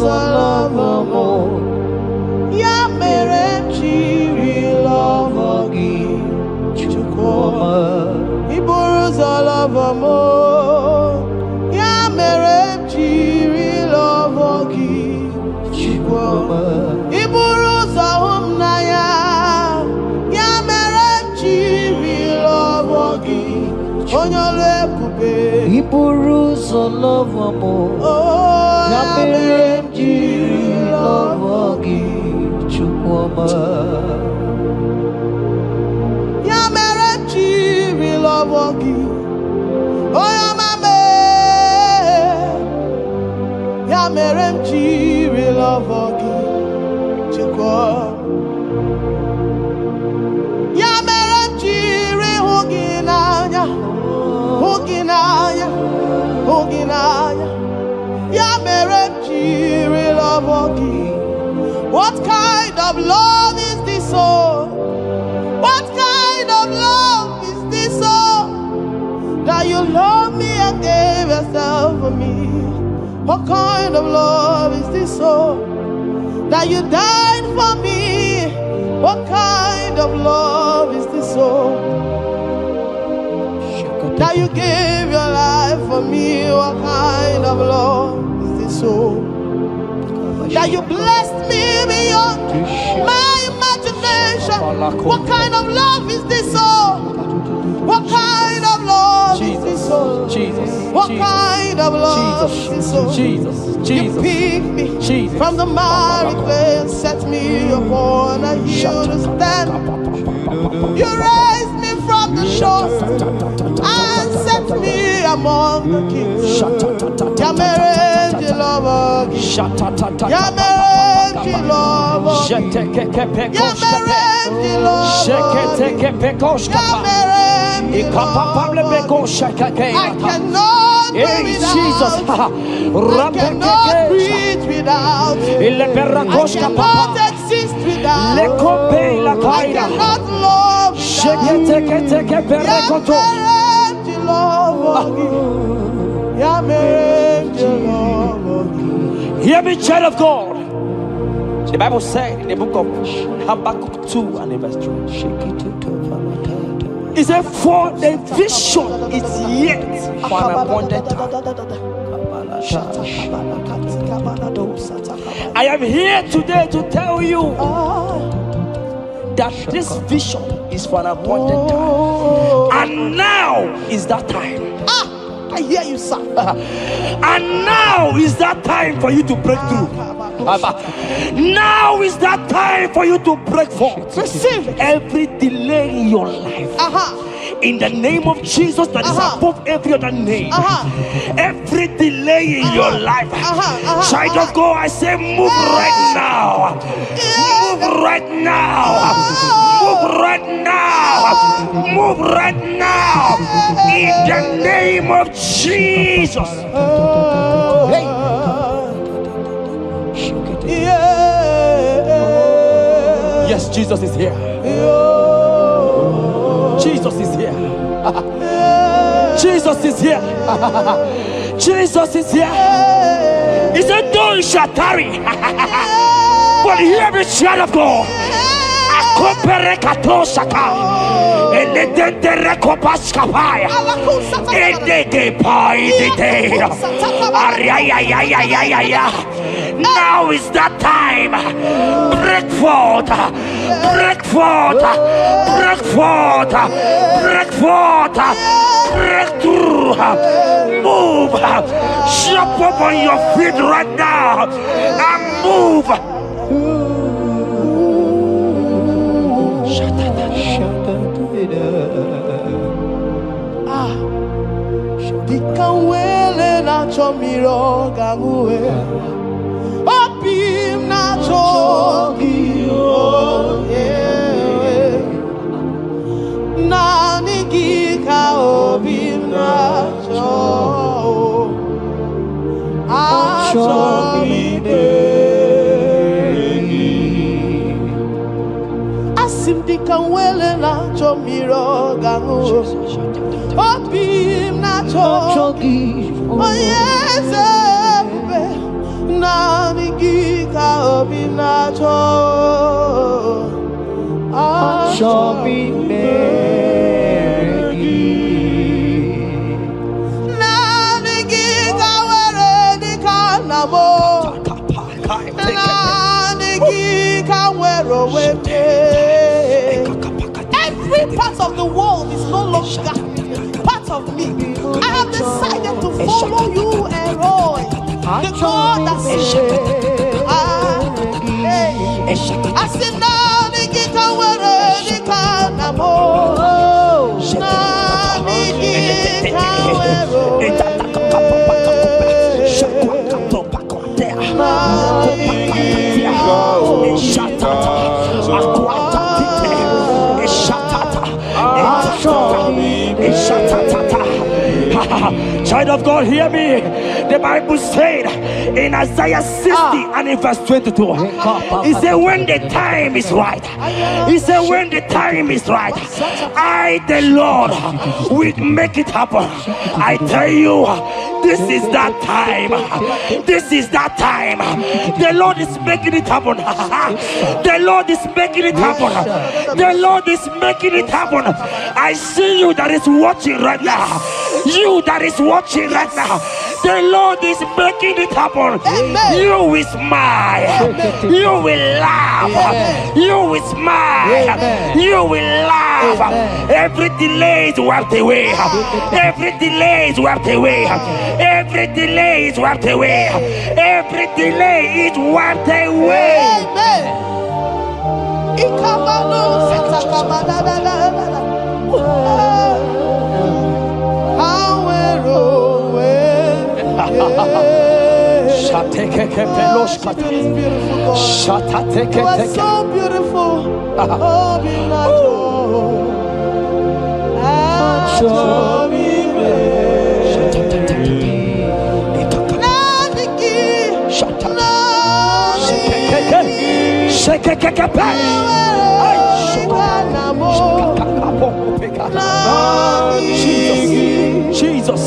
ụzọ lọvọ mụ, ya mere m jiri lọvọ gị Chukwuma. Ị bụrụ ụzọ lọvọ mụ, ya mere m jiri lọvọ gị Chukwuma. Ị bụrụ ụzọ hụ m n'anya, ya mere m jiri lọvọ gị onye ọrụ ebube. Ị bụrụ ụzọ lọvọ mụ, ya mere m jiri lọvọ gị Chukwuma. Ya mere m jiri lọvọ gị onye ọma mee. Ya mere m jiri lọvọ gị Chukwuma. Ya mere m jiri hụ gị n'anya, hụ gị n'anya, hụ gị n'anya. Ya mere m jiri lọvọ gị. What kind of love is this, oh? What kind of love is this, oh? That you love me and gave yourself for me. What kind of love is this, oh? That you died for me. What kind of love is this, oh? That you gave your life for me. What kind of love is this, oh? That you blessed me beyond my imagination. What kind of love is this, oh? What kind of love is this, oh? What kind of love is this, oh? You picked me from the miry clay and set me upon a hill to stand. You raised me from the shore and set me among the kings. Yamerenji lover, Yamerenji lover, Yamerenji lover, I cannot breathe without. I cannot breathe without. I cannot exist without. I cannot love without. Hear me, child of God. The Bible said in the book of Habakkuk 2 and verse 3, it said, for the vision is yet for an appointed time. I am here today to tell you that this vision is for an appointed time, and now is that time. I hear you, sir. And now is that time for you to break through. Now is that time for you to break forth. Receive every delay in your life. In the name of Jesus that is above every other name. Every delay in your life, child of God, I say move right now. Move right now. Move right now. Move right now. In the name of Jesus. Hey. Yes, Jesus is here. Jesus is here. Jesus is here. Jesus is here. He said, though you shall tarry, but hear me, child of God. Now is that time. Break forth, break forth, break forth, break forth, break through. Move, jump up on your feet right now and move. Dikawele na chomiro gamuwe, opim na chogi oye, na nigika opim na cho, achomide, asim dikawele na chomiro gamuwe. Opim na chogi, oh yes, na Every part of the world is no longer part of me. I have decided to follow you, Elroy, the God that saves. I said, now the can wear the canamo. Child of God, hear me. The Bible said in Isaiah 60 and in verse 22, he said, when the time is right, he said, when the time is right, I, the Lord, will make it happen. I tell you, this is that time. This is that time. The Lord is making it happen. The Lord is making it happen. The Lord is making it happen. I see you that is watching right now. You that is watching right now. The Lord is making it happen. Amen. You will smile. Amen. You will laugh. Amen. You will smile. Amen. You will laugh. Amen. Every delay is wiped away. Every delay is wiped away. Every delay is wiped away. Every delay is wiped away. Amen. You are so beautiful. Jesus. Jesus.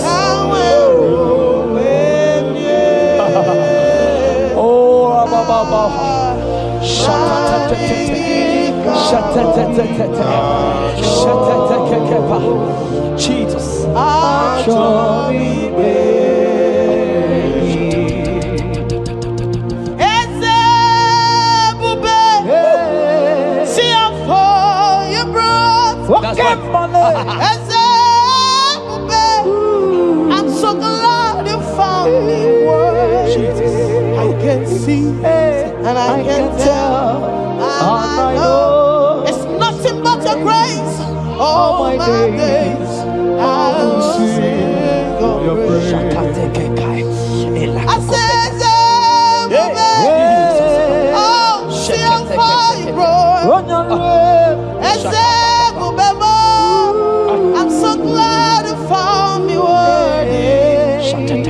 I'm so glad you found me worthy. I can see and I can tell and I know it's nothing but your grace. All my days I will sing your praise. I said, oh, see how far you brought. I'm so glad you found me worthy.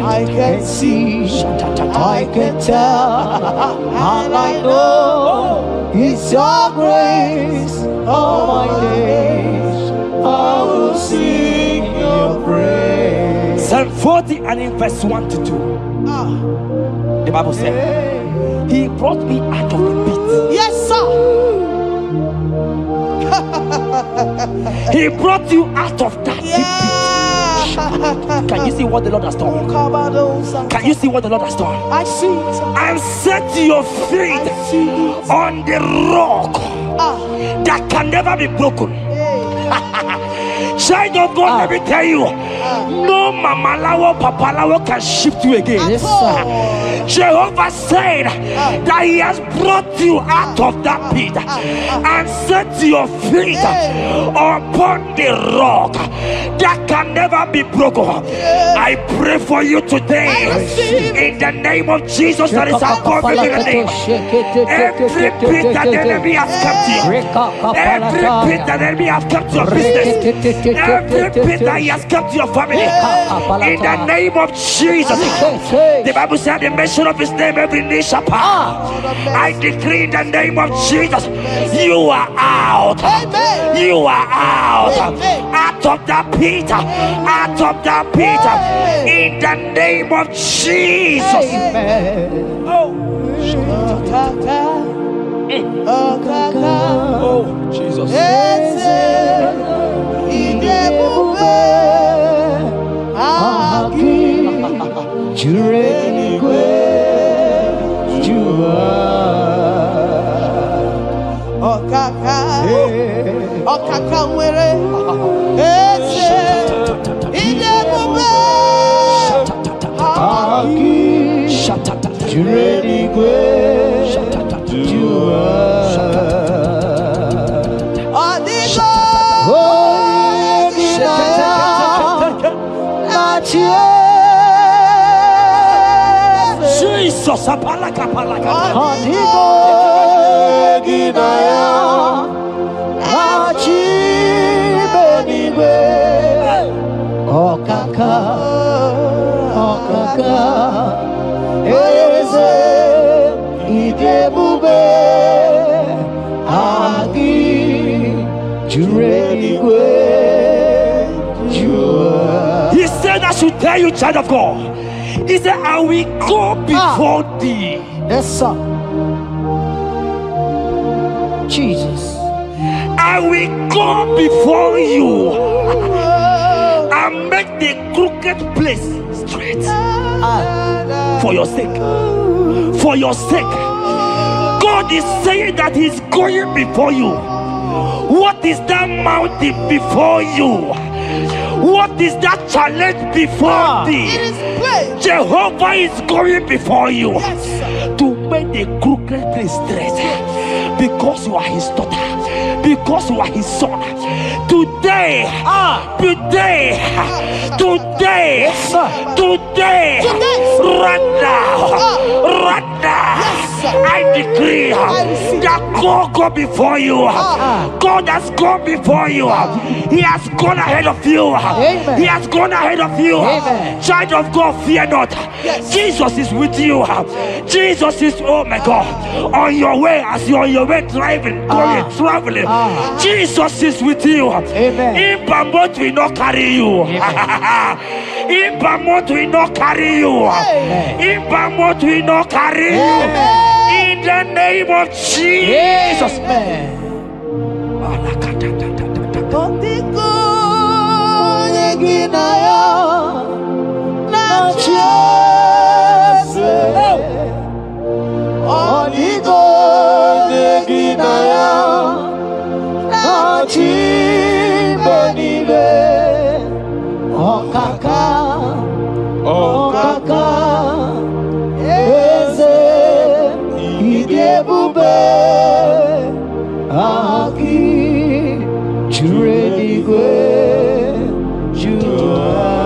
I can see, I can tell, and I know it's your grace. All my days I will sing your praise. Psalm 40 and in verse 1 to 2. The Bible said, he brought me out of the pit. Yes, sir. He brought you out of that pit. Can you see what the Lord has done? Can you see what the Lord has done? I see. And set your feet on the rock that can never be broken. Child of God, let me tell you, no mama lawo, papa lawo can shift you again. Yes, sir. Jehovah said that he has brought you out of that pit and set your feet upon the rock that can never be broken. I pray for you today in the name of Jesus that is above every name. Every pit that the enemy has kept you, every pit that the enemy has kept your business, every pit that he has kept your family, in the name of Jesus. The Bible said the mention of his name every knee shall bow. I decree in the name of Jesus, you are out. You are out. Out of that pit. Out of that pit. In the name of Jesus. Amen. Oh. Okaka nwere eze idebube Jureligwe Odigo Jesus, apalaka. Odigo Ginaya Achibenigwe Okaka Eze Idebube Agi Jureligwe Jua. He said I should tell you, child of God. He said, I will go before thee. Yes, sir. Jesus. I will go before you and make the crooked place straight. For your sake. For your sake. God is saying that He's going before you. What is that mountain before you? What is that challenge before thee? Jehovah is going before you to make the crooked place straight. Because you are His daughter. Because you are His son. Today, right now, I decree that God go before you. God has gone before you. He has gone ahead of you. Amen. He has gone ahead of you. Amen. Child of God, fear not. Jesus is with you. Jesus is, oh my God, on your way, as you're on your way driving, going, traveling. Jesus is with you. Amen. Impamot will not carry you. Impamot will not carry you. Impamot will not carry you. In the name of Jesus. Amen. Odigo Yeginaya Nachese Odigo Yeginaya Nachibenibe Okaka Eze Idebube Aki Jureligwe Jua.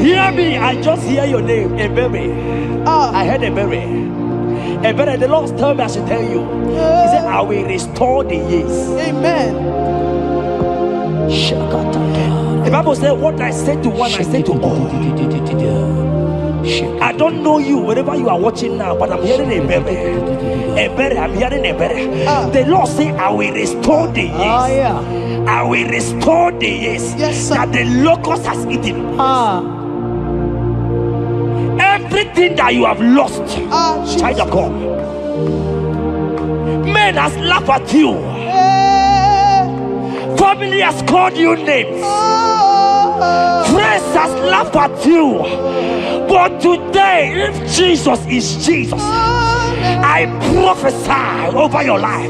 Hear me, I just hear your name, Ebere. I heard Ebere. Ebere, the Lord told me I should tell you. He said, I will restore the years. Amen. The Bible said, what I said to one, I said to all. I don't know you, wherever you are watching now, but I'm hearing Ebere. Ebere, I'm hearing Ebere. The Lord said, I will restore the years. I will restore the years that the locust has eaten. Everything that you have lost, child of God, men has laughed at you. Family has called you names. Friends has laughed at you. But today, if Jesus is Jesus, I prophesy over your life.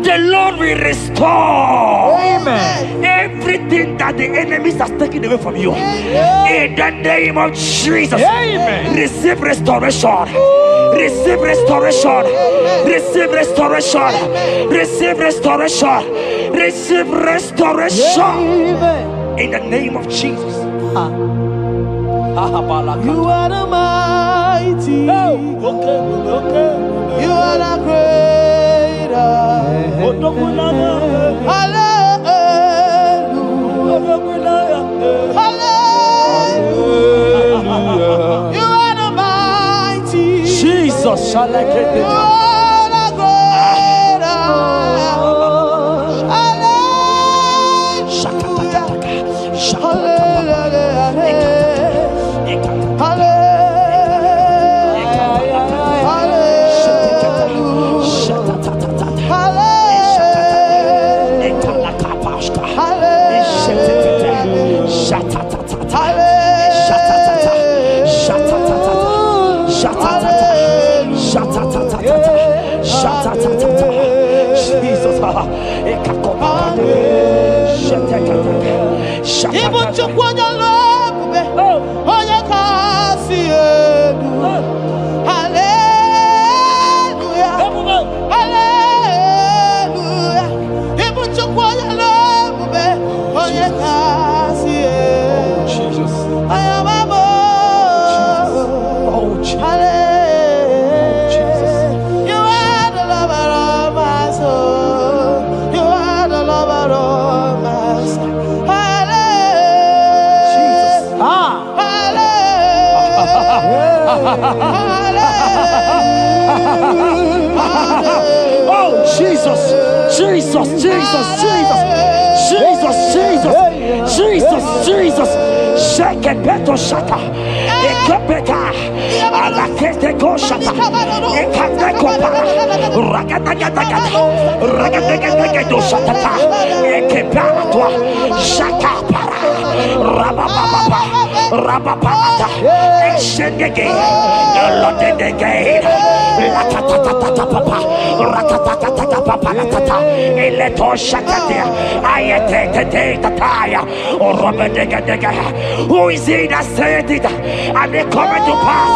The Lord will restore. Amen. Everything that the enemies has taken away from you. In the name of Jesus. Amen. Receive restoration. Receive restoration. Receive restoration. Receive restoration. Receive restoration. Amen. In the name of Jesus. You are the mighty. You are the greater. Hallelujah. Hallelujah. You are the mighty. Jesus shall I get You it. are the greater. Oh Jesus, Jesus, Jesus, Jesus, Jesus, Jesus, Jesus, Jesus. Shake it, beto shata. Ekepeka, alakete go shata. Ekateko para. Ragatagatagat. Ragatagatagat shata. Ekepara toi. Shaka para. Rabababa. Rababata. Exendege. Lotendege. Latatatata papa. Ratatatata papa latata. Eleto shatatia. Ayete tataya. Or Robedega. Who is he that said it? And they come to pass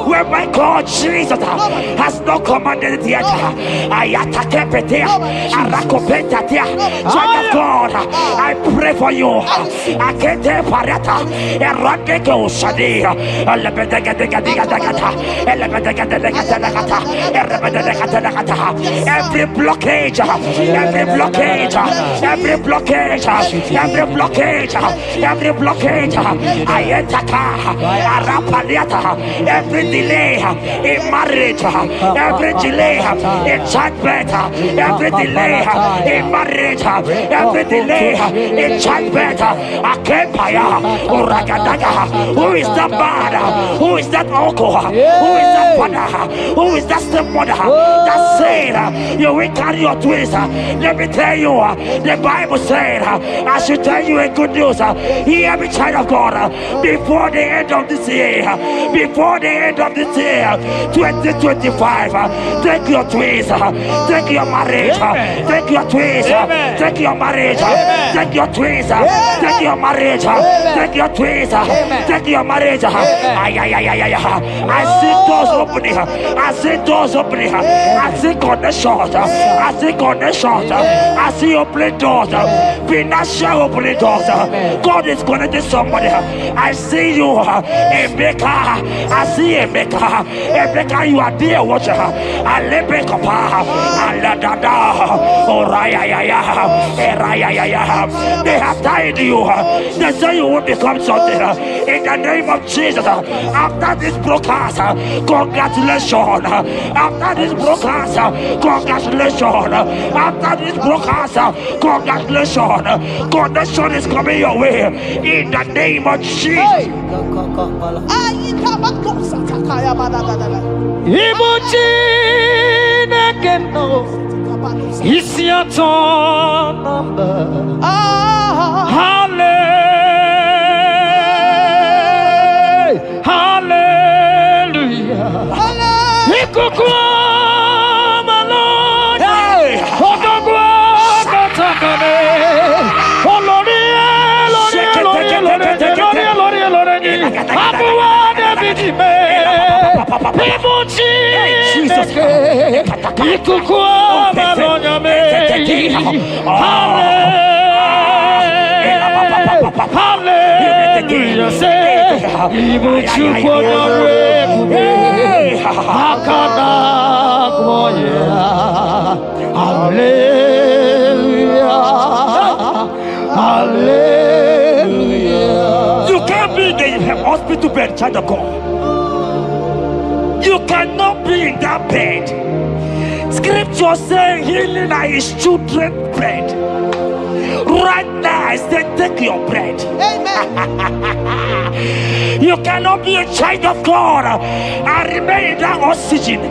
where my God Jesus has not commanded it yet. Ayatakepetia, Arakopetatia. Child of God, I pray for you. Akete parata, Erandeko Shadi, every blockage, every blockage, every blockage, every blockage, every blockage, ayetaka, arapaliata, every delay in marriage, every delay in childbirth, every delay in marriage, every delay in childbirth, akempaya, uragadaga. Who is that man? Who is that uncle? Who is that father? Who is that stepmother that said you will carry your twins? Let me tell you, the Bible said, I should tell you a good news. Hear me, child of God, before the end of this year, 2025, take your twins, take your marriage, take your twins, take your marriage, take your twins, take your marriage, take your twins, take your marriage. I see doors opening, I see doors opening, I see connections, I see connections, I see opening doors, financial opening doors. God is connecting somebody. I see you, Emeka. I see Emeka. Emeka, you are there, watcher. Alebekapa, Aladada, Oraya, Eraya. They have tied you. They say you will become something. In the name of Jesus, after this broadcast, congratulations. After this broadcast, congratulations. After this broadcast, congratulations. Connection is coming your way. In the name of Jesus. Ibuchi nekeno is your turn number. Hallelujah. Ikuku malone. Hallelujah. You can't be in the hospital bed, child of God. You cannot be in that bed. Scripture saying healing are his children's bread. Right now, I say, take your bread. Amen. You cannot be a child of God and remain in that oxygen.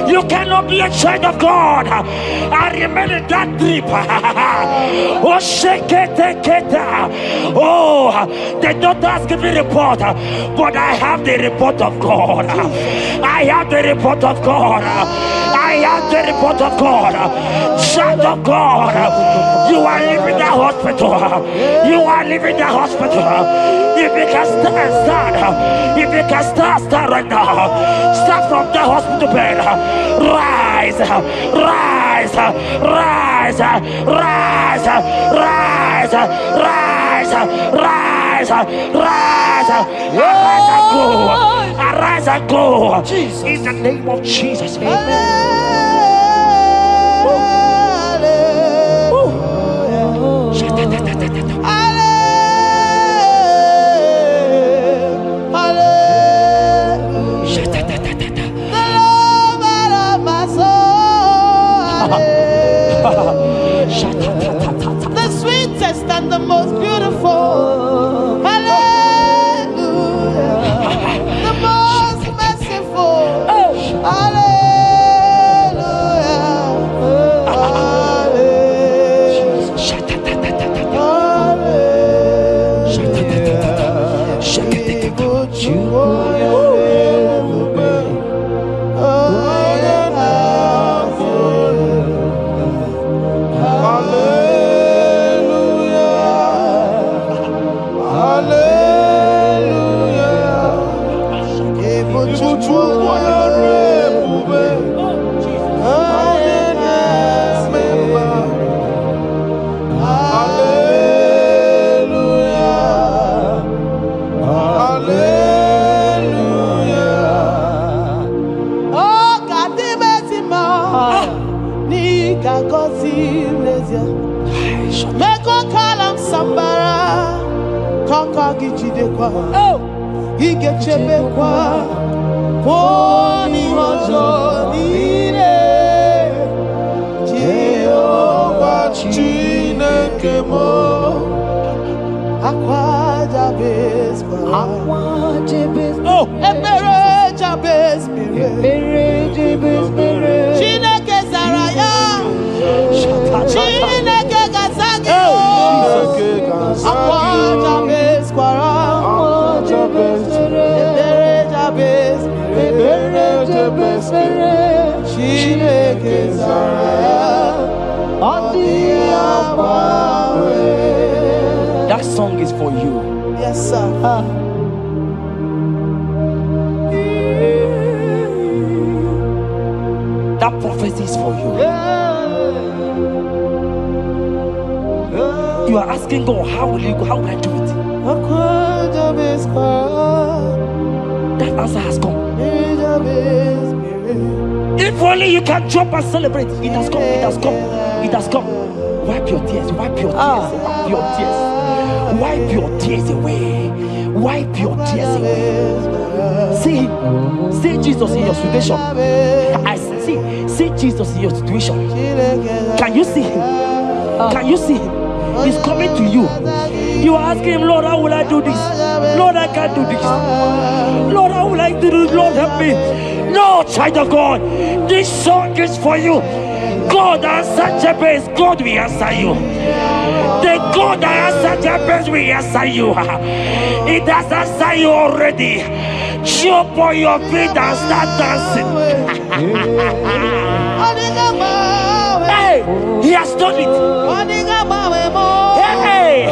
You cannot be a child of God and remain in that drip. Oh, shake it, take it. Oh, the doctors give me a report, but I have the report of God. I have the report of God. I have the report of God. Child of God, you are leaving the hospital. You are leaving the hospital. If you can stand, if you can stand right now, start from the hospital bed. Rise, rise, rise, rise, rise, rise, rise, rise, arise and go, arise and go. In the name of Jesus. The sweetest and the most beautiful. Hallelujah. The most merciful. That song is for you. Yes, sir. That prophecy is for you. You are asking God, how will you go? How will I do it? That answer has come. If only you can jump and celebrate. It has come. It has come. It has come. Wipe your tears. Wipe your tears. Wipe your tears. Wipe your tears away. Wipe your tears away. See Jesus in your situation. I see Jesus in your situation. Can you see him? Can you see him? He's coming to you. You are asking him, Lord, how will I do this? Lord, I can't do this. Lord, how will I do this? Lord, help me. No, child of God, this song is for you. God answered Jabez, God will answer you. The God that answered Jabez will answer you. It has answered you already. Jump on your feet and start dancing. Hey, he has done it. Hey,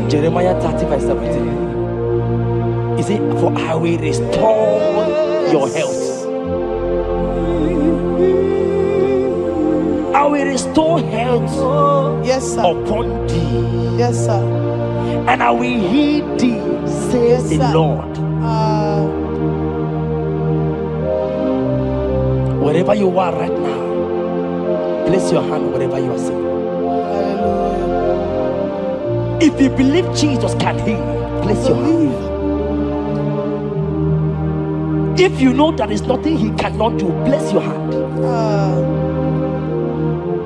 Jeremiah 30 verse 17. He said, for I will restore your health. I will restore health, yes, sir, upon thee. Yes, sir. And I will heal thee, says Yes, the sir. Lord. Wherever you are right now, place your hand wherever you are sitting. Hallelujah. If you believe Jesus can heal, place your hand. If you know there is nothing he cannot do, place your hand.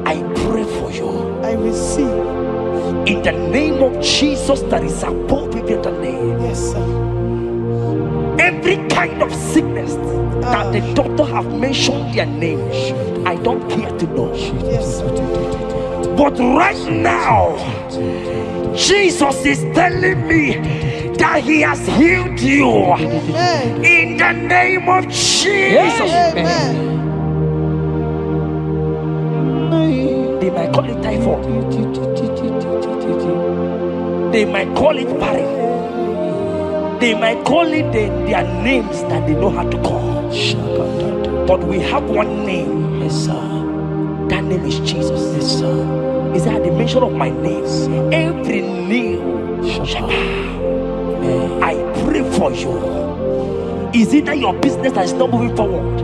I pray for you. I receive. In the name of Jesus that is above every other name. Yes, sir. Every kind of sickness that the doctor have mentioned their name, I don't care to know. Yes, sir. But right now, Jesus is telling me that he has healed you. Amen. In the name of Jesus. Amen. They might call it typhoid. They might call it barren. They might call it their names that they know how to call. But we have one name. Yes, sir. That name is Jesus. Yes, sir. Is that the mention of my name? Every knee shall bow. I pray for you. Is it that your business that is not moving forward?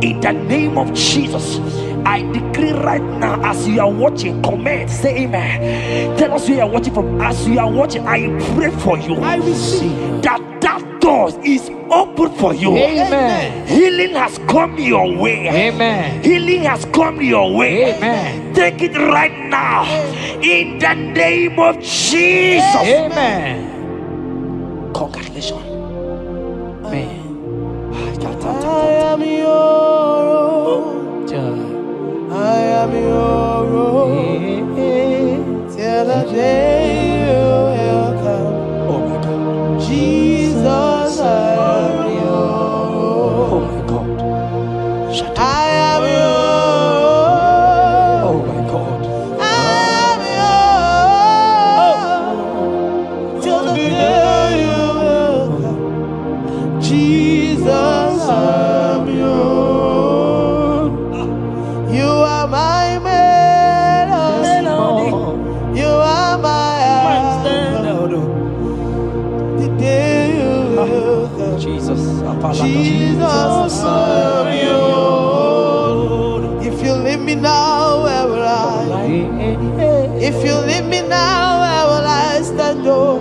In the name of Jesus, I decree right now, as you are watching, comment, say amen. Tell us where you are watching from. As you are watching, I pray for you. I receive that door is open for you. Amen. Healing has come your way. Amen. Healing has come your way. Amen. Take it right now. In the name of Jesus. Amen. Congratulations. Amen. I am your own. I am your own. Till the day you will come. Oh my God. Jesus, I am your Oh own. my God. I am your own. Oh my God. I am your own. Till the day you will come. Jesus, I am your own. You are my melody. You are my anthem. The day you will come. Jesus. Jesus, I am your own. If you leave me now, where will I? If you leave me now, where will I stand? Oh,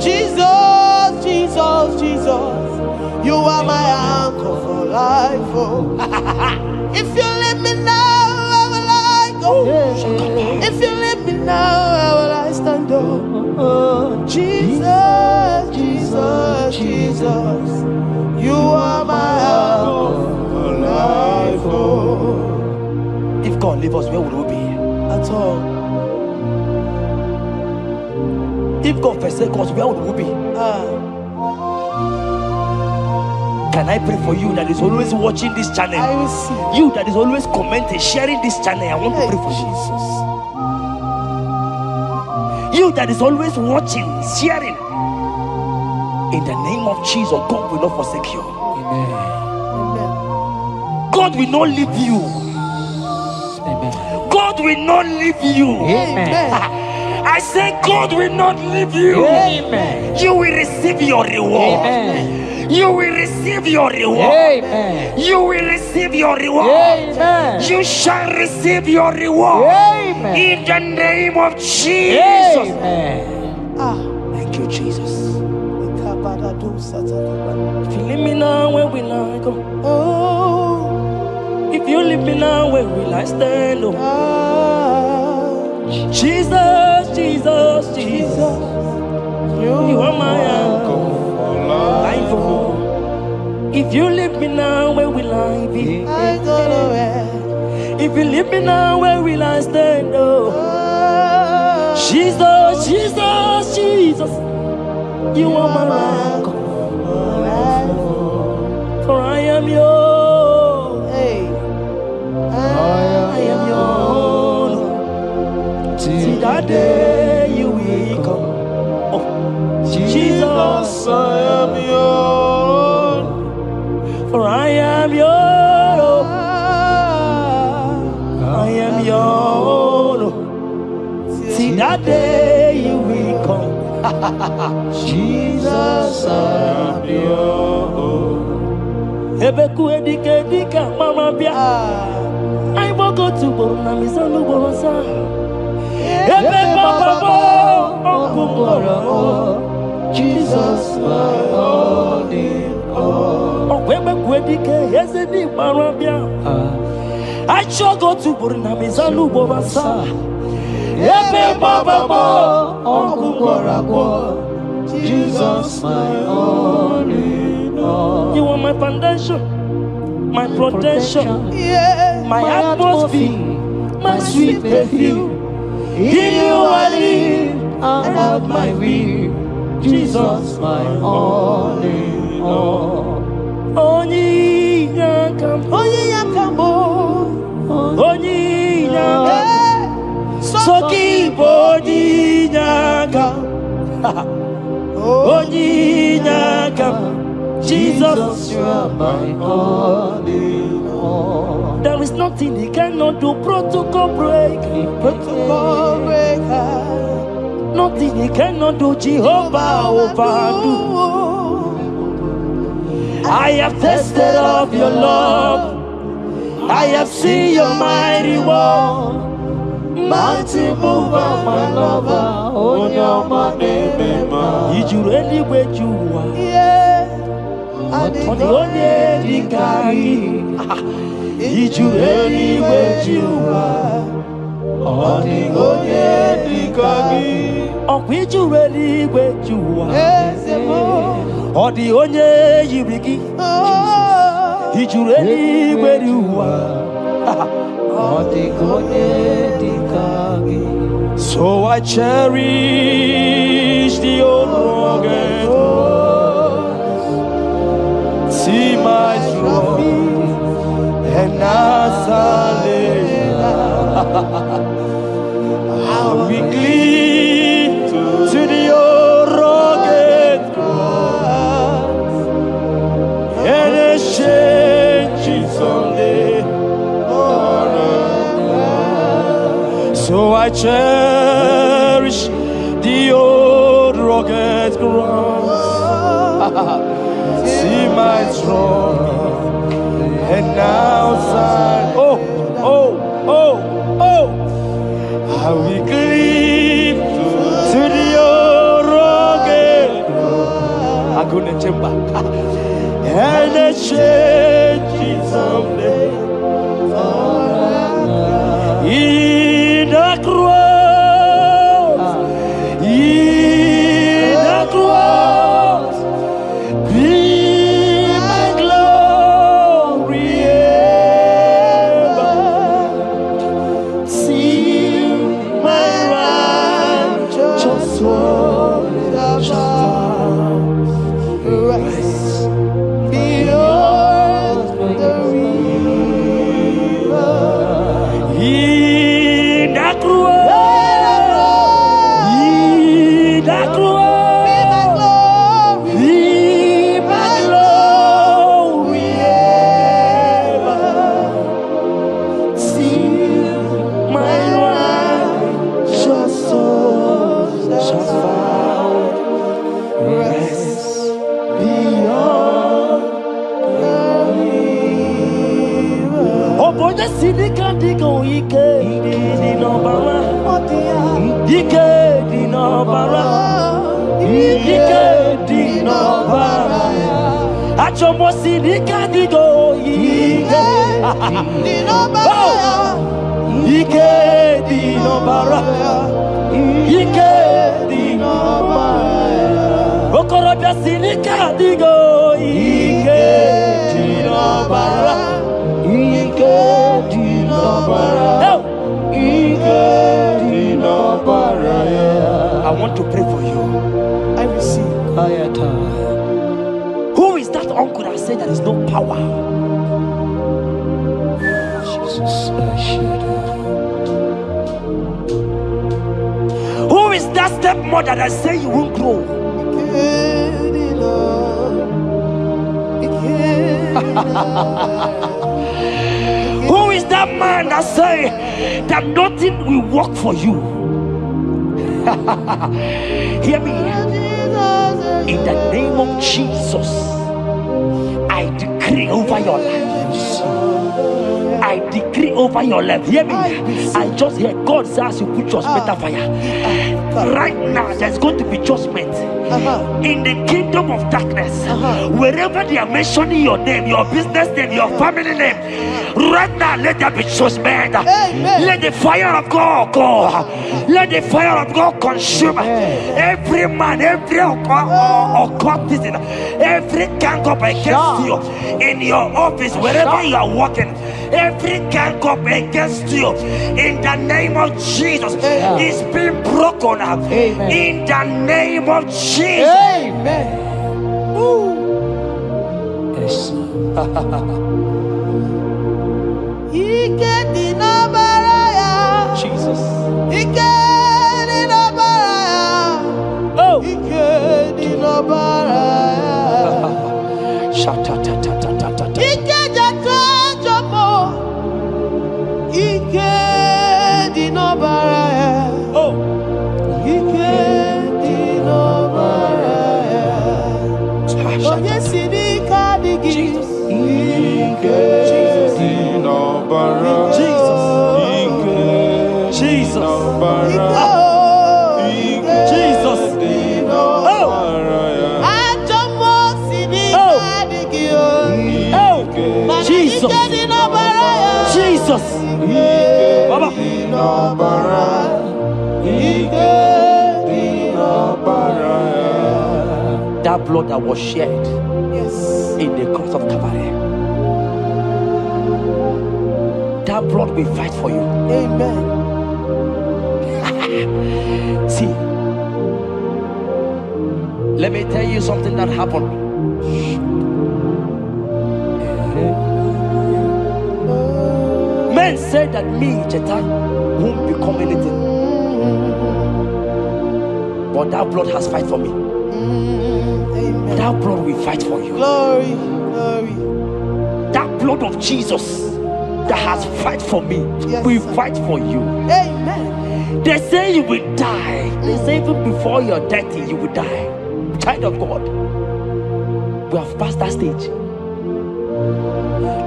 Jesus, Jesus, Jesus, you are my anchor for life. Oh, if you leave me now, where will I go? If you leave me now, where will I stand? Oh, Jesus, Jesus, Jesus, Jesus, you are my help, life. Oh. If God leave us, where would we be? At all. If God forsake us, where would we be? Can I pray for you that is always watching this channel? I will see. You that is always commenting, sharing this channel. I want to pray for you. You that is always watching, sharing. In the name of Jesus, God will not forsake you. Amen. Amen. God will not leave you. Amen. God will not leave you. Amen. I say God will not leave you. Amen. You will receive your reward. Amen. You will receive your reward. Amen. You will receive your reward. Amen. You shall receive your reward. Amen. In the name of Jesus. Amen. Thank you, Jesus. If you leave me now, where will I go? Oh, If you leave me now, where will I stand? Oh. Jesus, Jesus, Jesus. You are my uncle. Life, oh. If you leave me now, where will I be? I don't know where. If you leave me now, where will I stand? Oh. Jesus, Jesus, Jesus. You are my uncle. For I am yours. Hey, I am yours. See that day you will come. Oh, Jesus, I am yours. for I am yours. I am yours. See that day you will come. Jesus, I am yours. Ebeku edike dika mama bia. I will go to Borna Misanu Borosa. Ebe Baba Jesus, my all in all. Ebeku edike yesedi mama bia. I shall go to Borna Misanu Borosa. Ebe Baba Jesus, my all in all. You are my foundation, my protection, Yeah, my atmosphere, my sweet perfume. In you I live I have my will. Jesus, my all in all. Onyi yakam, Onye yakamo, onyi yakam, soki boni yakam, onyi yakam. Jesus, you are my all in all. there is nothing he cannot do. Protocol break, Protocol breaker, nothing he cannot do. Jehovah overdo. I have tasted of your love. I have seen your mighty work. mighty mover, my lover, on your money, Did you really where you are? yeah, On the only Dikari. Did you really where you are? on the only Dikari. Or did you really where you are? Yes, Or the only Yibiki. oh, Did you really where you are? So I cherish the old rugged road. See my trophy and I'll be clean to the old rugged cross and exchange it someday. So I cherish the old rugged cross. See my trophy and now sign. Oh, oh, oh, oh. I will cleave to the old rugged cross. I'm gonna jump back and exchange it someday. In the cross, in the cross, Oboja sidika digo ike di no bara. Ike di no bara. Ike di no bara. Achomo sidika digo ike di no bara. Ike di no bara. Ike di no bara. Okoroja sidika digo ike di no bara. Ike di no bara. Ike di no bara. I want to pray for you. I receive. Who is that uncle that said there is no power? Jesus, who is that stepmother that say you won't grow? Who is that man that say that nothing will work for you? Hear me. In the name of Jesus, I decree over your life. I decree over your life. Hear me. I just hear God says you put your better fire. Right now, there's going to be judgment in the kingdom of darkness. Wherever they are mentioning your name, your business name, your family name, right now, let there be judgment. Let the fire of God go. Let the fire of God consume every man, every occultism, every gang up against you in your office, wherever you are working. Every gang up against you in the name of Jesus is being broken up. In the name of Jesus. Amen. Yes. Jesus. Oh. Jesus. Baba. That blood that was shed in the cross of Calvary, that blood will fight for you. Amen. See, let me tell you something that happened. Men said that me, Jeta, won't become anything. But that blood has fight for me. Amen. That blood will fight for you. Glory, glory. That blood of Jesus that has fight for me will fight for you. Amen. They say you will die. They say even before you're 30, you will die. Child of God, we have passed that stage.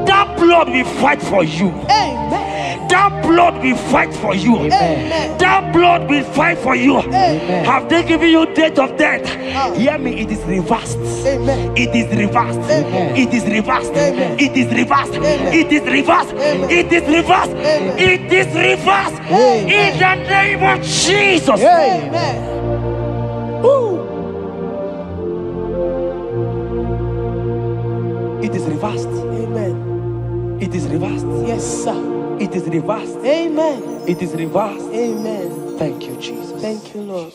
That blood will fight for you. Amen. That blood will fight for you. Amen. That blood will fight for you. Amen. Have they given you date of death? Hear me, it is reversed. Amen. It is reversed. Amen. It is reversed. Amen. It is reversed. Amen. It is reversed. Amen. It is reversed. Amen. It is reversed. Amen. In the name of Jesus. Amen. Woo. It is reversed. Amen. It is reversed. Yes, sir. It is reversed. Amen. It is reversed. Amen. Thank you, Jesus. Thank you, Lord.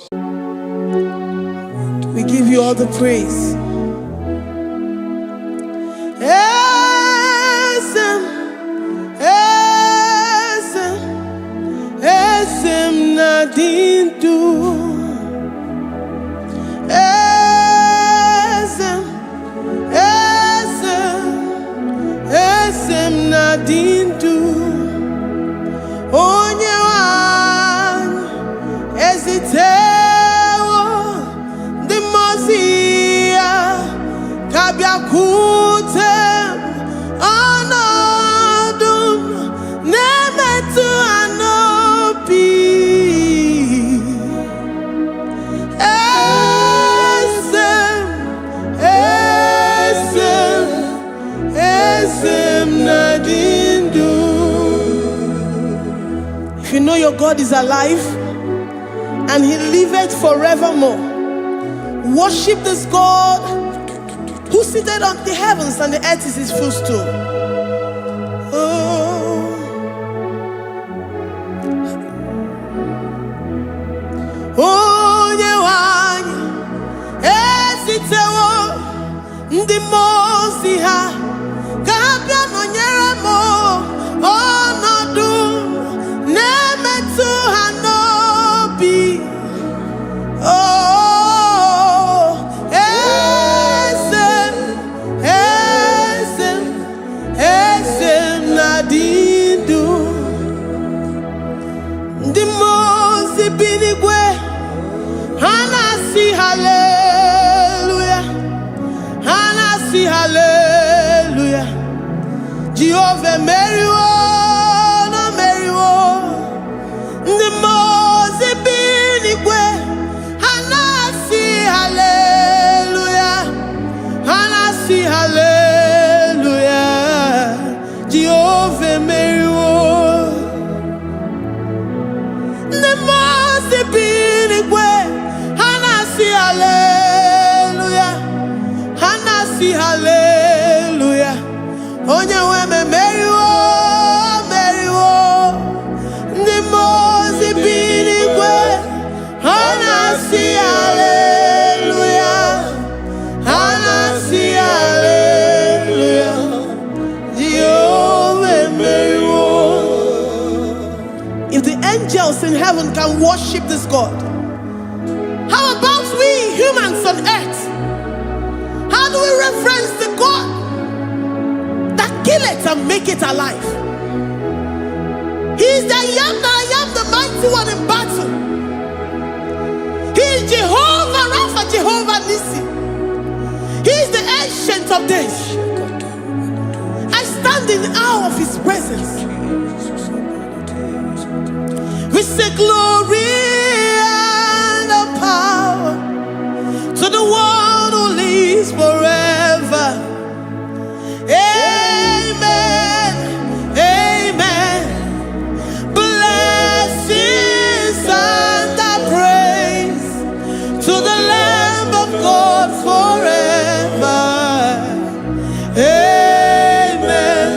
We give you all the praise. Esem, esem, esem nadindu. Esem, esem, esem nadindu. Onye wan ezitewo the Mosiah your God is alive and he liveth forevermore. Worship this God who seated on the heavens and the earth is his footstool. Oh, Nyewani, esitewo ndi mozi ha, kabia nonyere mo, onodu nemetu hanobi. Oh, Esem nadindu, ndi mozi binigwe. Hanasi hallelujah, Hanasi hallelujah. Jehovah Meriwo, no Meriwo. The Mose binigwe. Hanasi hallelujah, Hanasi hallelujah. Jehovah Meriwo. The Mose binigwe. Hallelujah, Hanasi hallelujah. Onye weme meriwo, meriwo. Ndi mozi binigwe. Hanasi hallelujah, Hanasi hallelujah. Jehovah meriwo. If the angels in heaven can worship this God, how about we humans on earth? How do we reference the God that kill it and make it alive? He is the I am, the mighty one in battle. He is Jehovah Rapha, Jehovah Nissi. He is the ancient of days. I stand in awe of his presence. We say glory to the one who lives forever. Amen, amen. Blessings and praise to the Lamb of God forever. Amen.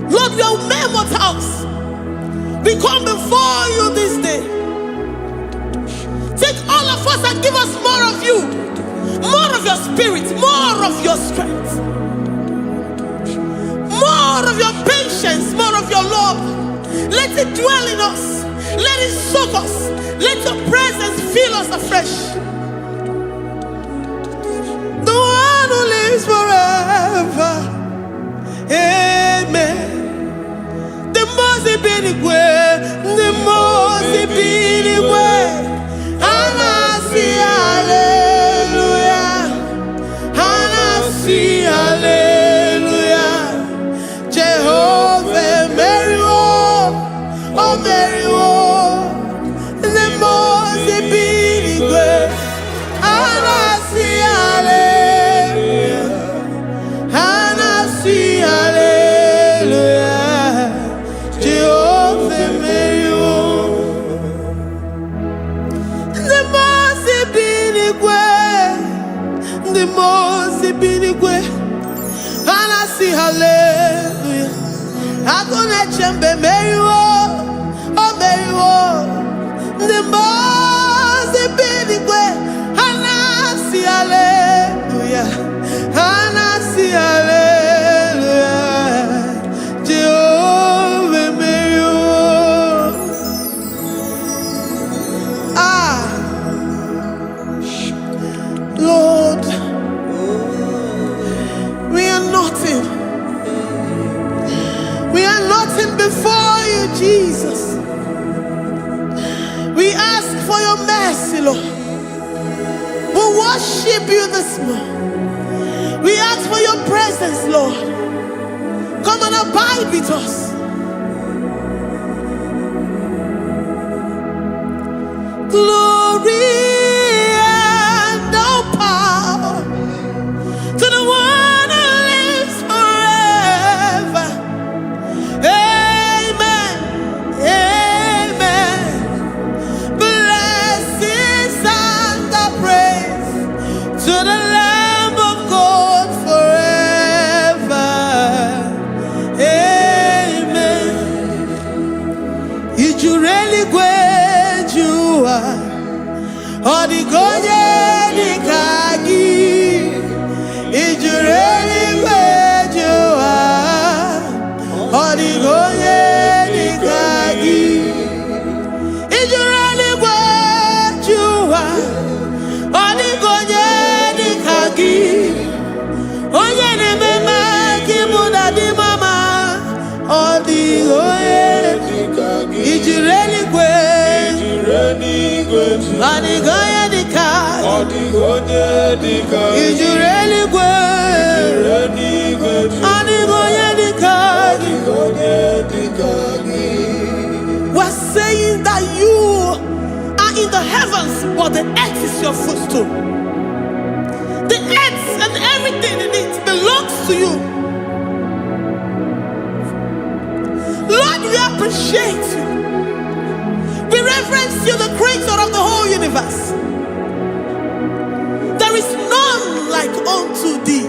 Lord, we are mere mortals. We come before you this day. Take all of us and give us more of you, more of your spirit, more of your strength, more of your patience, more of your love. Let it dwell in us. Let it soak us. Let your presence fill us afresh. The one who lives forever. Amen. The Mose binigwe, the Mose binigwe. Hanasi hallelujah, Hanasi hallelujah. Jehovah Meriwo, oh Meriwo. The Mose binigwe. Hanasi hallelujah, Hanasi hallelujah. Jehovah Meriwo. The Mose binigwe. Hanasi hallelujah. Agone chembe meriwo, oh meriwo. The Mose binigwe. Hanasi hallelujah, Hanasi hallelujah. Jehovah meriwo. Lord, we are nothing. We are nothing before you, Jesus. We ask for your mercy, Lord. We worship you this morning. We ask for your presence, Lord. Come and abide with us. Glory and all power to the one who lives forever. Amen. Odigonye dikagi ijureli gwejua. Odigonye dikagi ijureli gwejua. Odigonye dikagi onye nemema kimuda di mama. Odigonye dikagi ijureli gwejua. Odigonye dikagi odigonye dikagi ijureli gwejua. Odigonye dikagi we're saying that you are in the heavens, but the earth is your footstool. The earth and everything in it belongs to you. Lord, we appreciate you. We reverence you, the creator of the whole universe. There is none like unto thee.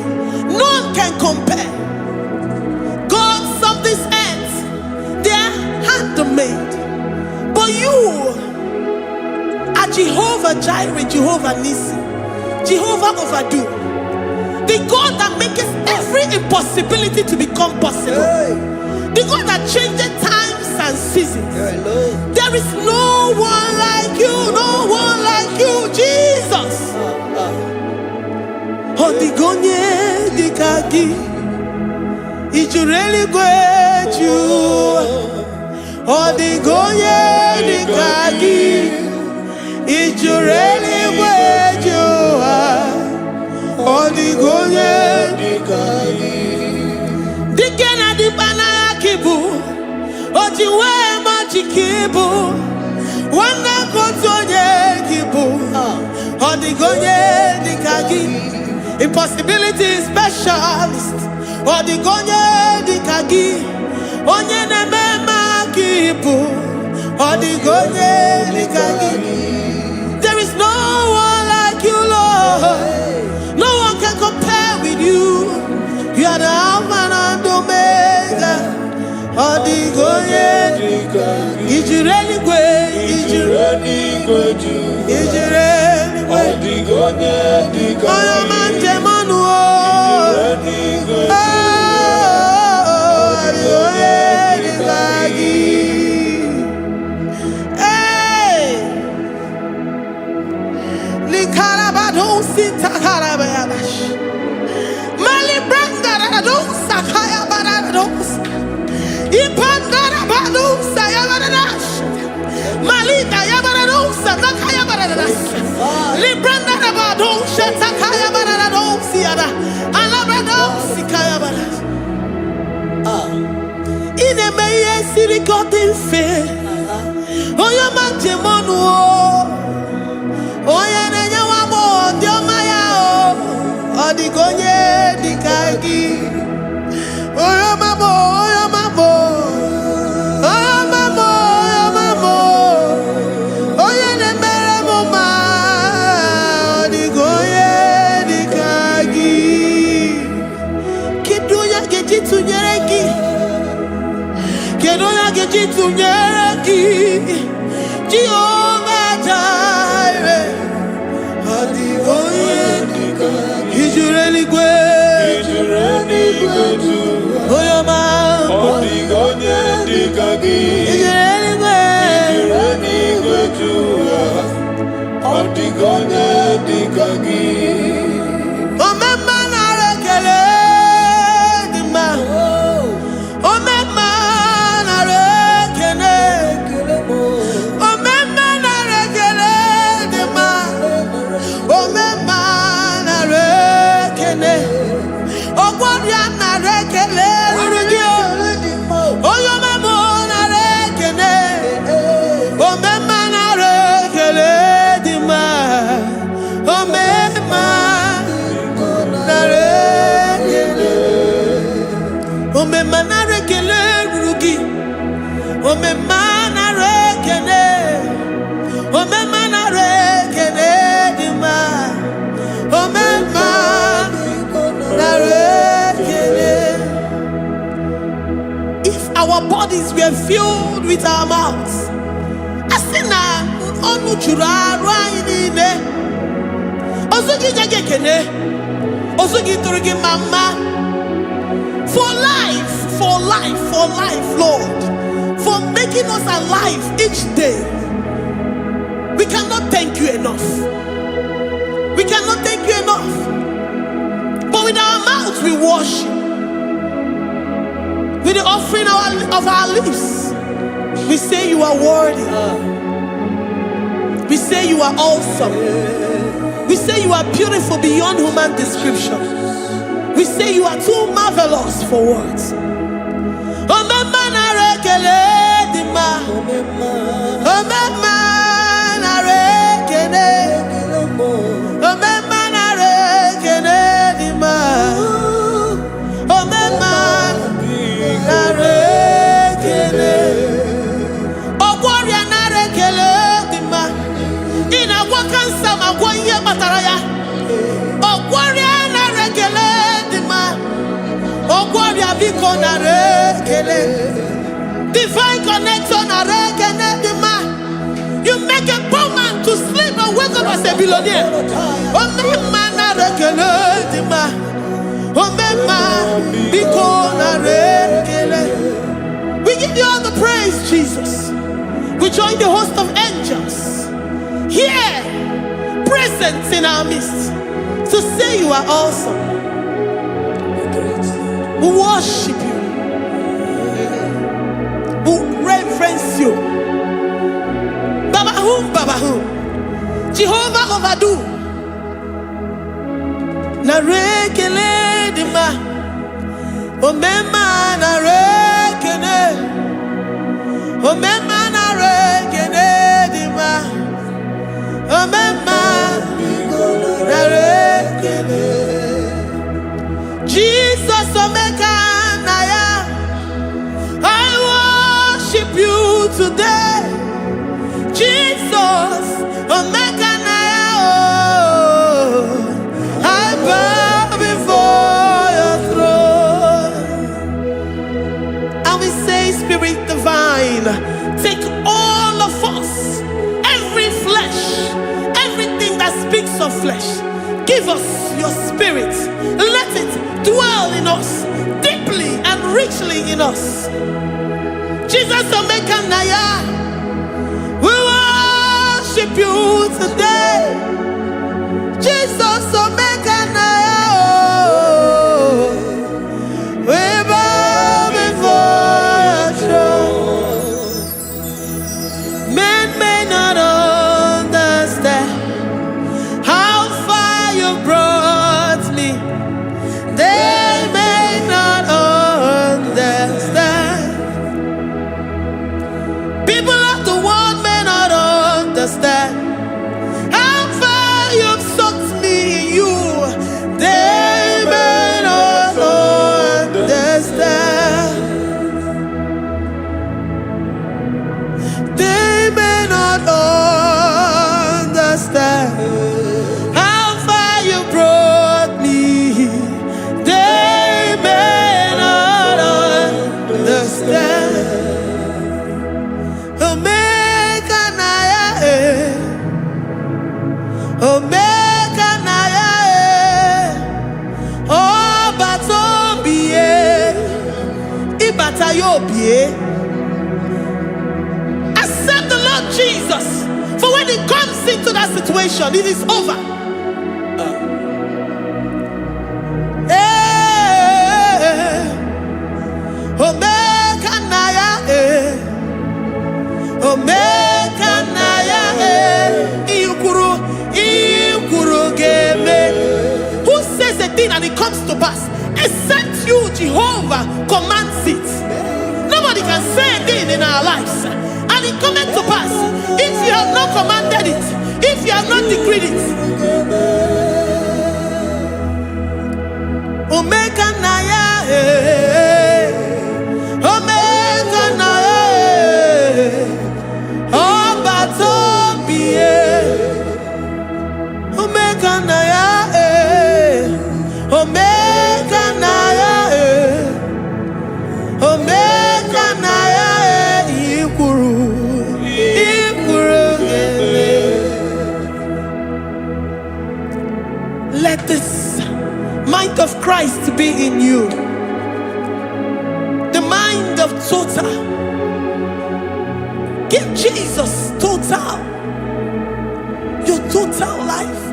None can compare. Gods of this earth, they are handmade. But you are Jehovah Jireh, Jehovah Nissi, Jehovah Overdo, the God that makes every impossibility to become possible, the God that changes times and seasons. There is no one like you, no one like you, Jesus. Odigonye dikagi ijureli gwejua. Odigonye dikagi ijureli gwejua. Odigonye dikagi dikena dibana kibu ojiwe majikibu wana kotonye kibu. Odigonye dikagi impossibility specialist. Odigonye dikagi onye nemema kibu. Odigonye dikagi. There is no one like you, Lord. No one can compare with you. You are the Alpha and Omega. Odigonye dikagi ijureli gwe ijureli odigonye dikagi oyomanje manu odigonye dikagi. Hey, likarabado sitakarabayash mali branda radosa kaya barados ipandara badosa yabarash malita yabaradosa nakaya baradas libranda rabadosa takaya baradosi yada alabradosi kaya baradas. Ine meye siri kotin fe oyo manje monu oya nenya wamo diomaya odigonye dikagi oyo mamo oyo mamo oyo mamo oyo mamo oya nemere moma odigonye dikagi kidunya gejitu nyereki kedonya gejitu nyereki Jehovah Jireh. Odigonye dikagi ijureli gwe oyoma. Odigonye dikagi ijureli gwe odigonye dikagi. Omema na rekele dima. Omema na rekele. Omema na rekele dima. Omema na rekele. Ogwabia na rekele urugio. Oyoma mo na rekele. Omema na rekele dima. Omema na rekele. Omema na rekele urugi. Omema na rekele. Omema na rekele dima. Omema na rekele. If our bodies were filled with our mouths, asina onu churaru ayinine. Osugi jagekene. Osugi turugi mama. For life, Lord. For making us alive each day. We cannot thank you enough. We cannot thank you enough. But with our mouths we worship. With the offering of our lips, we say you are worthy. We say you are awesome. We say you are beautiful beyond human description. We say you are too marvelous for words. Divine connection. You make a poor man to sleep and wake up as a billionaire. We give you all the praise, Jesus. We join the host of angels here, present in our midst, to say you are awesome. We worship you. We reverence you. Baba whom? Jehovah overdo. Na rekele dima. Omema na rekene. Omema na rekene dima. Omema na rekene. Jesus omeka naya. I worship you today. Jesus, omeka naya. I bow before your throne. And we say, Spirit divine, take all of us, every flesh, everything that speaks of flesh. Give us your spirit. Let it dwell in us, deeply and richly in us. Jesus, omeka naya. We worship you today. Jesus, omeka naya. We bow before your throne. Men may not understand how far you brought me. They may not understand. People of the world may not understand how far you've sucked me in you. They may not understand. They may not understand how far you brought me. They may not understand. Omeka naya, oh batobie, ibatayobie. Accept the Lord Jesus, for when He comes into that situation, it is over. Omeka naya, omeka naya, who says a thing and it comes to pass? Except you, Jehovah, commands it. Nobody can say a thing in our lives and it comes to pass if you have not commanded it, if you have not decreed it. Omeka naya, omeka naya, oh batobie. Omeka naya, omeka naya, omeka naya, ikuru gele. mind of Christ to be in you. The mind of total. Give Jesus total. Your total life.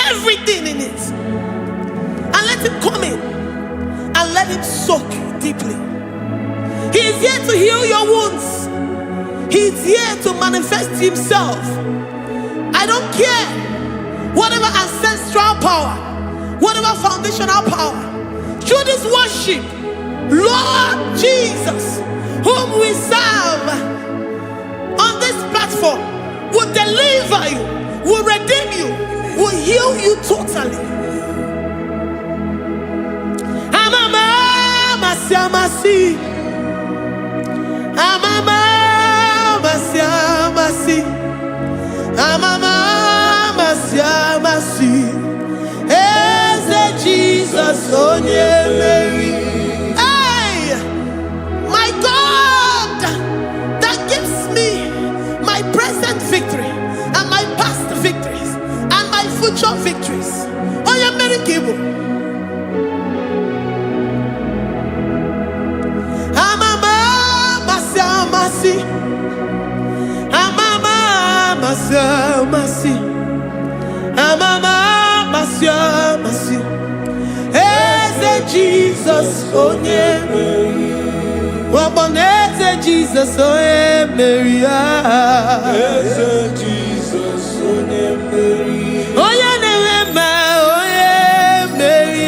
Everything in it. And let him come in. And let him soak deeply. He is here to heal your wounds. He is here to manifest himself. I don't care. Whatever ancestral power, whatever foundational power, through this worship, Lord Jesus, whom we serve on this platform, will deliver you, will redeem you, will heal you totally. Amamasi, amamasi, amamasi, Eze Jesus, onye Mary. Hey, my God, that gives me my present victory and my past victories and my future victories. Onye Mary Igbo. Amamasi, amamasi, amamasi, Eze Jesus, onye Mary. Waboneze Jesus, onye Mary. Eze Jesus, onye Mary. Onye Nehema, onye Mary.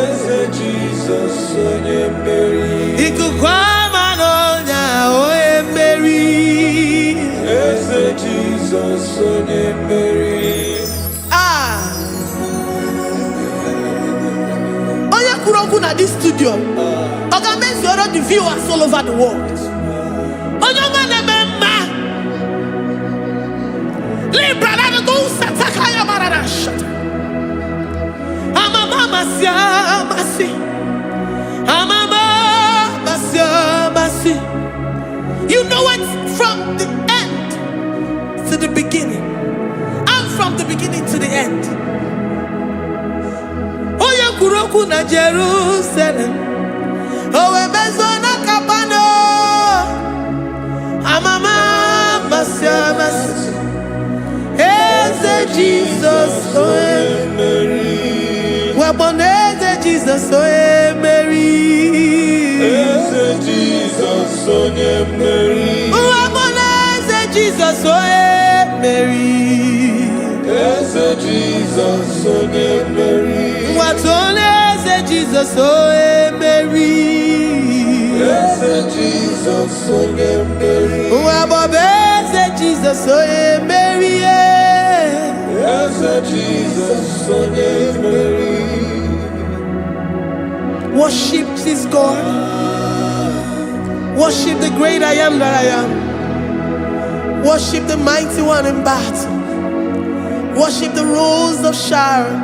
Eze Jesus, onye Mary. Ikukwama n'ọnya, onye Mary. Eze Jesus, onye Mary. Onye kwuru okwu na this studio, ọ ga-emezuoro the viewers all over the world. Onye ọma na-eme mma. Libra na go sataka ya marara shata. Amama masi. Amama masi. You know it from the end to the beginning. And from the beginning to the end. Oya kuroku na Jerusalem. Owe bezona kapano. Amama masi. Eze Jesus, oye Mary. Waboneze Jesus, oye Mary. Eze Jesus, onye Mary. Waboneze Jesus, oye Mary. Eze Jesus, onye Mary. Watoneze Jesus, oye Mary. Eze Jesus, onye Mary. Wabobeze Jesus, oye Mary. Eze Jesus, onye Mary. Worship this God. Worship the great I am that I am. Worship the mighty one in battle. Worship the rose of Sharon.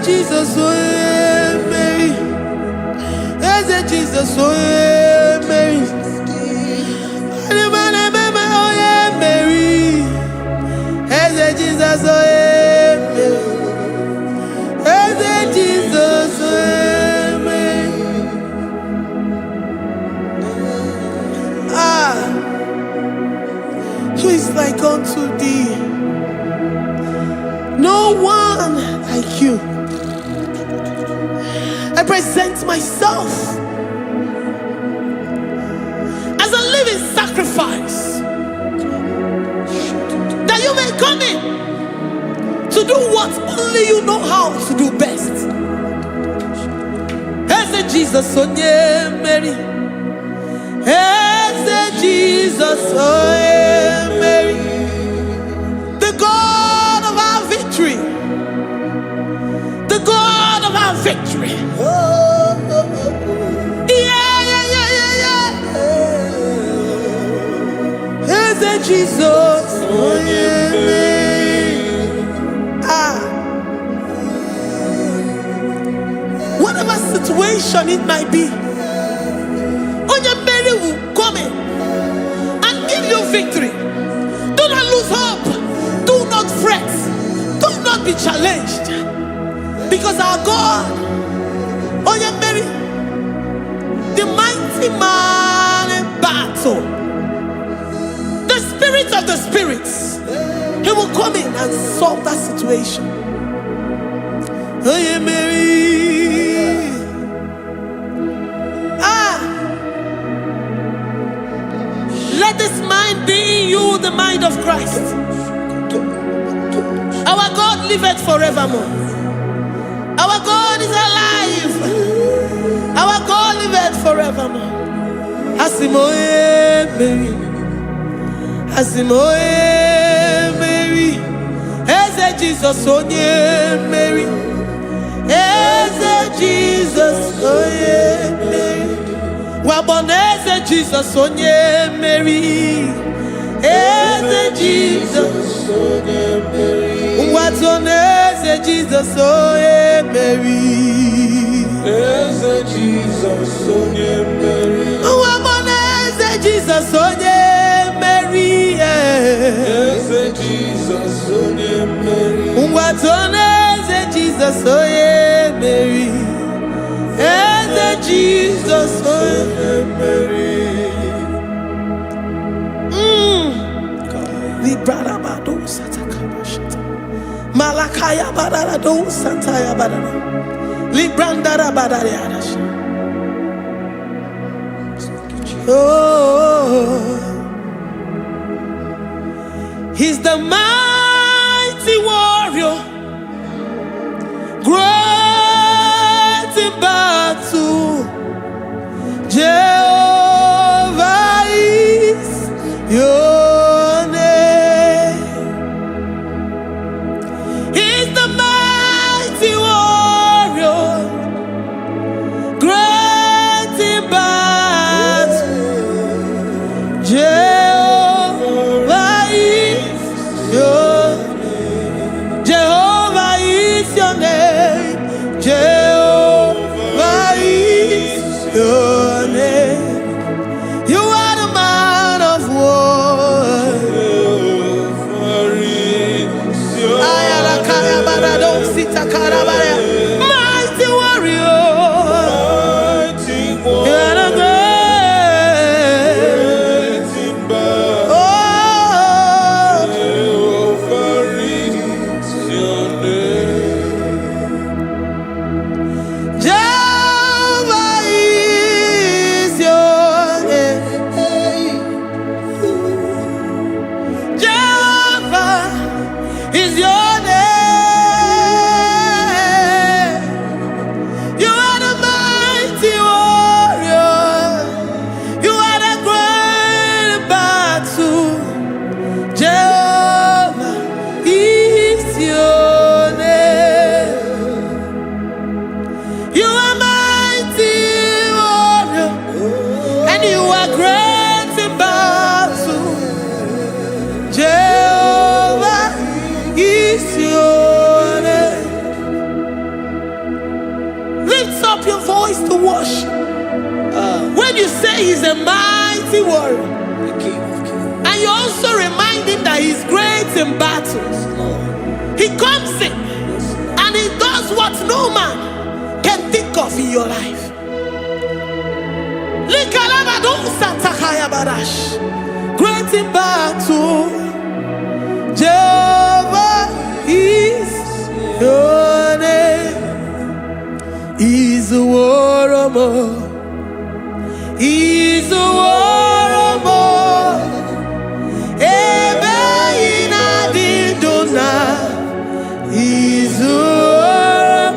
Jesus, oh Mary. Jesus, oh Mary. Mary. Jesus, oh Mary. Jesus, oh Mary. Who is like unto thee? No one like you. I present myself as a living sacrifice, that you may come in to do what only you know how to do best. Eze Jesus, onye Mary. Eze Jesus, onye Mary. The God of our victory. The God of our victory. Eze Jesus, onye Mary. situation it might be, Onyemeri will come in and give you victory. Do not lose hope. Do not fret. Do not be challenged. Because our God, Onyemeri, the mighty man in battle, the spirit of the spirits, he will come in and solve that situation. Onyemeri. Let this mind be in you, the mind of Christ. Our God liveth forevermore. Our God is alive. Our God liveth forevermore. Asimoye Mary. Asimoye Mary. Eze Jesus onye Mary. Eze Jesus onye Mary. Waboneze Jesus onye Mary. Eze Jesus onye Mary. Watoneze Jesus onye Mary. Eze Jesus onye Mary. Waboneze Jesus onye Mary. Eze Jesus onye Mary. Watoneze Jesus onye Mary. Eze Jesus onye Mary. Librada bado satakaba shata. Malakaya badara do santaya badara. Librandara badara yadash. Oh, he's the mighty warrior, great in battle. Jehovah is your name. He's the mighty warrior, great in battle. Jehovah is your name. Jehovah is your name. Jehovah is your name. You are the man of war. Mighty warrior. You are the great. Oh, Jehovah is your name. Jehovah is your name. Jehovah is your name. You are the mighty warrior. You are the great battle. Jehovah is your name. You are mighty warrior, and you are great in battle. Jehovah is your name. Lift up your voice to worship. When you say he's a mighty warrior, and you also remind him that he's great in battles, he comes in and he does what no man can think of in your life. Great in battle, Jehovah is your name. He's a warrior. He's a warrior. Ebe ina didona. He's a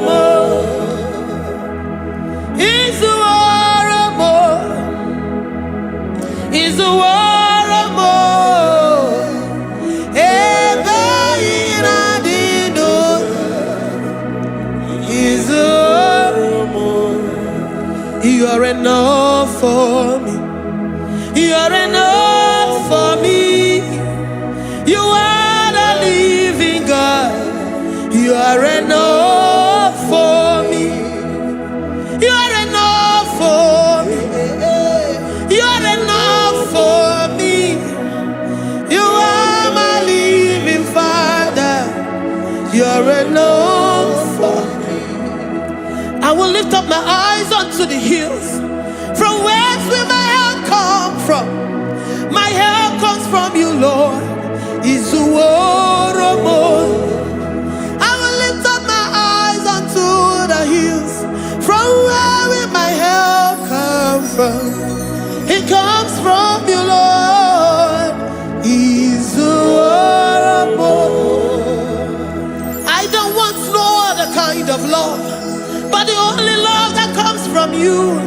warrior. He's a warrior. He's a warrior. Ebe ina didona. He's a warrior. You are enough for me. You are enough for me. You are the living God. You are enough for me. You are enough. hills. From whence will my help come from? My help comes from you, Lord. I will lift up my eyes unto the hills. From where will my help come from? It comes from you, Lord. I don't want no other kind of love, but the only love that comes from you.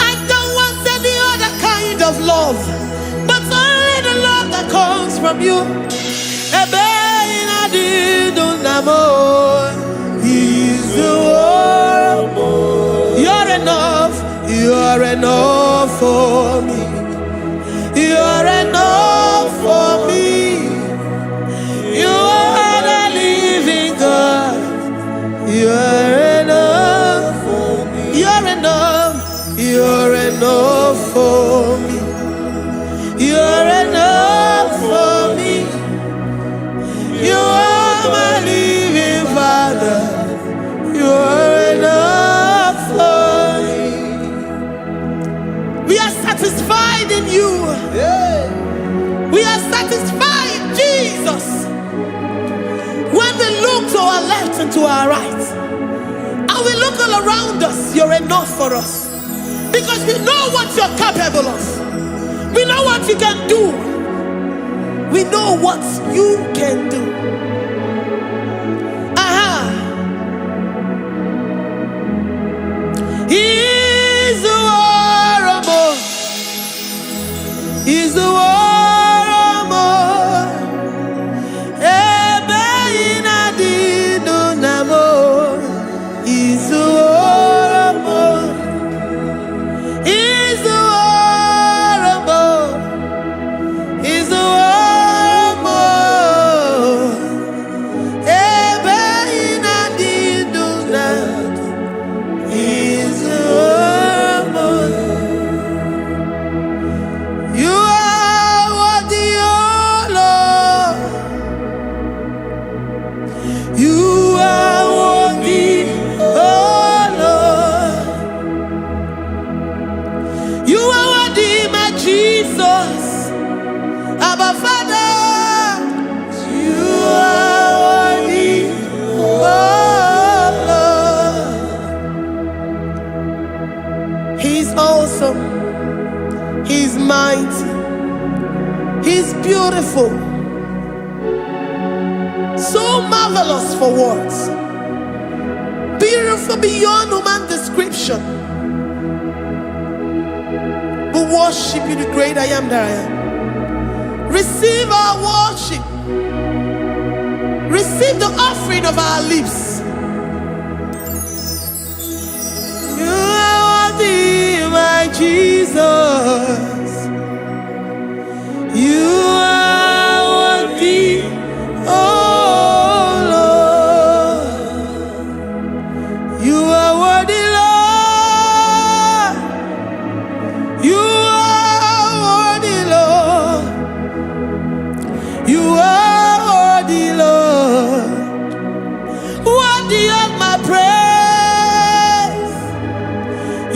I don't want any other kind of love, but only the love that comes from you. You're enough. You're enough for me. You're enough for me. You are the living God. You're enough for me. You're enough. You're enough for me. You're enough for me. You are my living Father. You're enough for me. We are satisfied in you. We are satisfied, Jesus. When we look to our left and to our right, and we look all around us, you're enough for us. Because we know what you're capable of. We know what you can do. We know what you can do. He's the war. He's the war. He's mighty. He's beautiful. So marvelous for words. Beautiful beyond human description. We worship you, the great I am that I am. Receive our worship. Receive the offering of our lips. You are worthy, my Jesus. You are worthy, oh Lord. You are worthy, Lord. You are worthy, Lord. You are worthy, Lord. Worthy of my praise.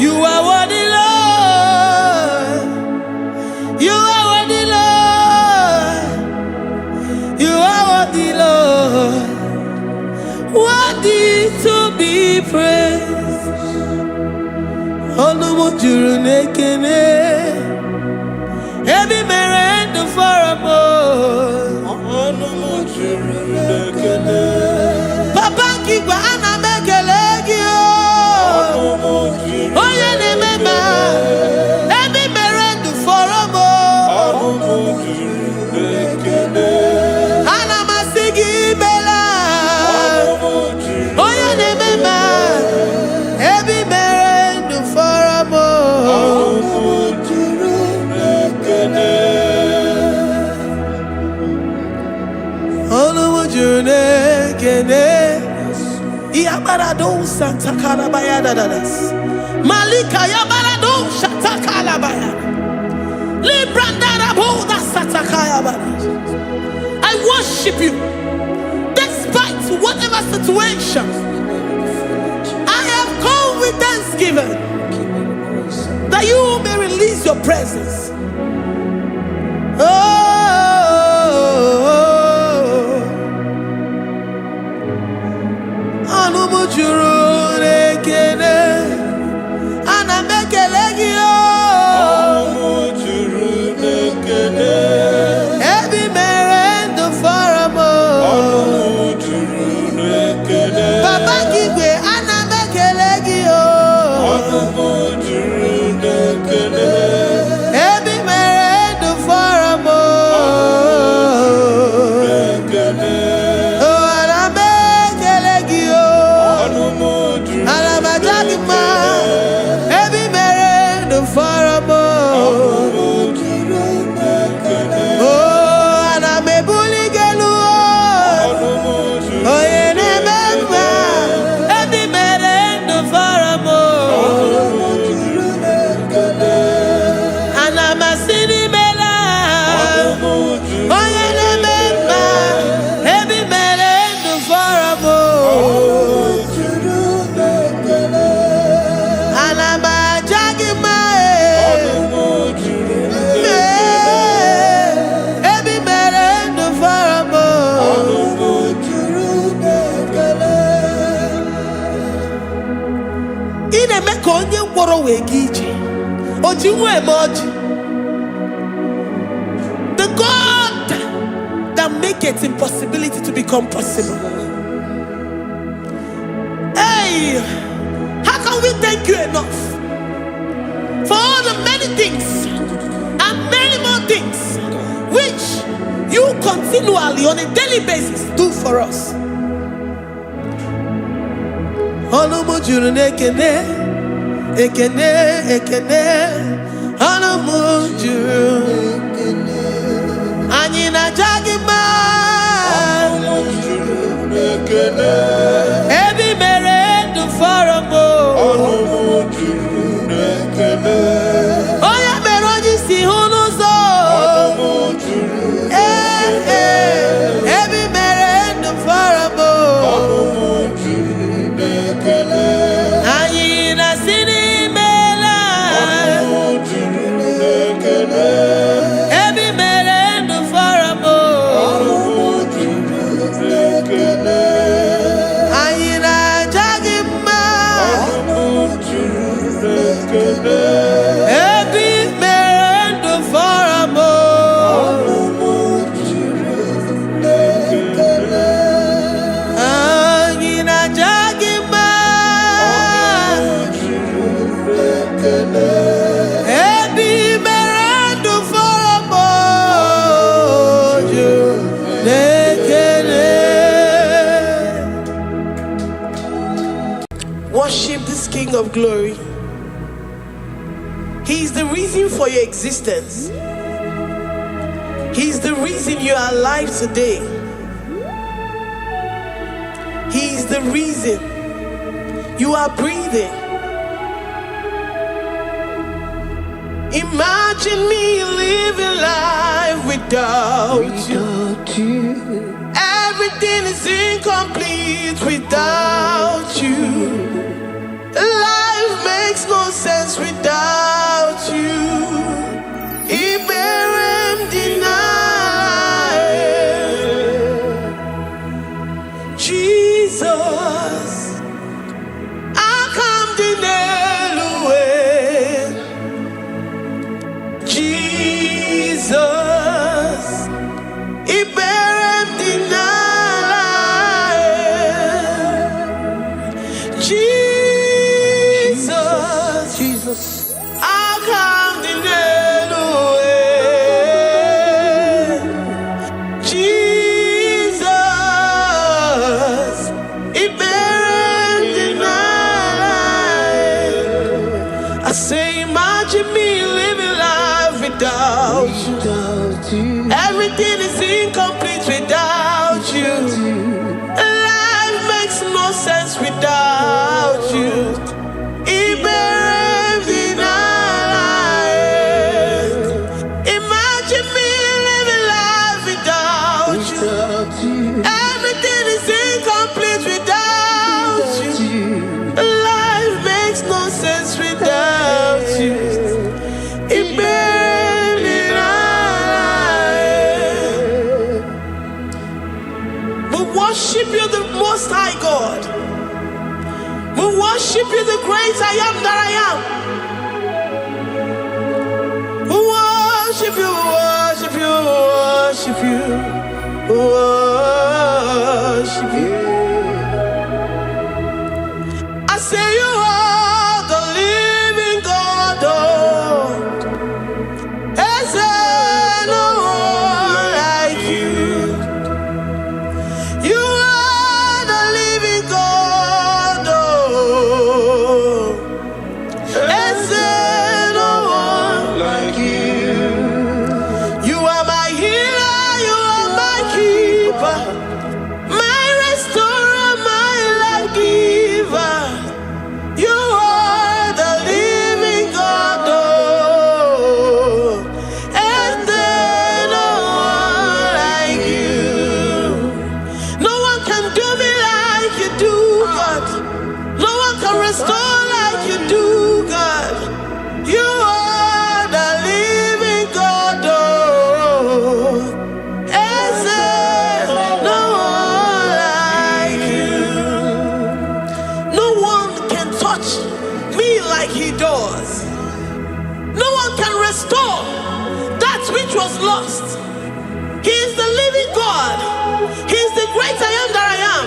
You are worthy, Lord. You are worthy, Lord. You are worthy, Lord. Worthy to be praised. Onumujuru nekene. Every merend for a more. Onumujuru nekene. Papa kigwa ana mekelegio. Oh yeah, remember. Every merend for a more. Ana masigi bela. Oh yeah, remember. Every merend for a more. Yabarado Santa Calabaya dadas. Malika Yabarado Shata Calabaya. Librandara Boda Satakaya. I worship you. situation. I have come with thanksgiving that you may release your presence. Oh, the God that makes impossibility to become possible. Hey, how can we thank you enough for all the many things and many more things which you continually on a daily basis do for us? Ekene, ekene, anamujuru, anyina jagima, ebi mere du faramo, oya meroji si hunuzo, ebi mere du faramo. Worship this King of Glory. He is the reason for your existence. He is the reason you are alive today. He is the reason you are breathing. Imagine me living life without you. Everything is incomplete without you. Life makes no sense without you. Iberem deny. Jesus, I come deny. Jesus, Iberem deny. Jesus, I come deny. Jesus, Iberem deny. I say, imagine me living life without you. Everything is incomplete without you. Life makes no sense without you. Imagine me living life without you. Everything is incomplete without you. worship you, the Most High God. We worship you, the great I am that I am. We worship you, worship you, worship you, worship you. I say you are the living God. Oh, is there no one like you? You are the living God. Oh, is there no one like you? You are my healer, you are my keeper, my restorer, my life giver. You are the living God. Oh, and there no one like you. No one can do me like you do, God. No one can restore like you do, God. You are the living God. Oh, and there no one like you. No one can touch me like he does. No one can restore that which was lost. He is the living God. He is the great I am that I am.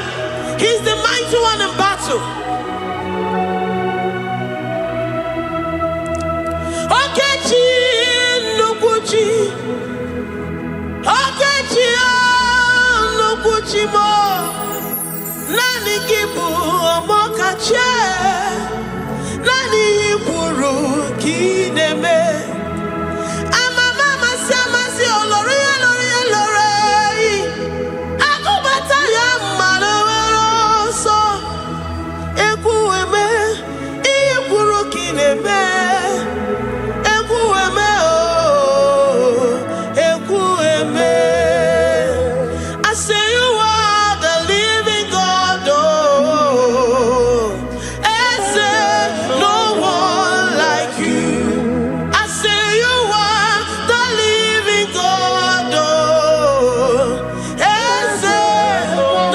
He is the mighty one in battle. Okechi Nukuchi. Okechi Nukuchi mo. Nani kibu omokache. Nani yipuru kineme. Ama mama sama si olori olori olori. Akubata ya malowero so. Ekueme iyipuru kineme. Ekueme oh. Ekueme. I say you are the living God. Oh, and say no one like you. I say you are the living God. Oh, and say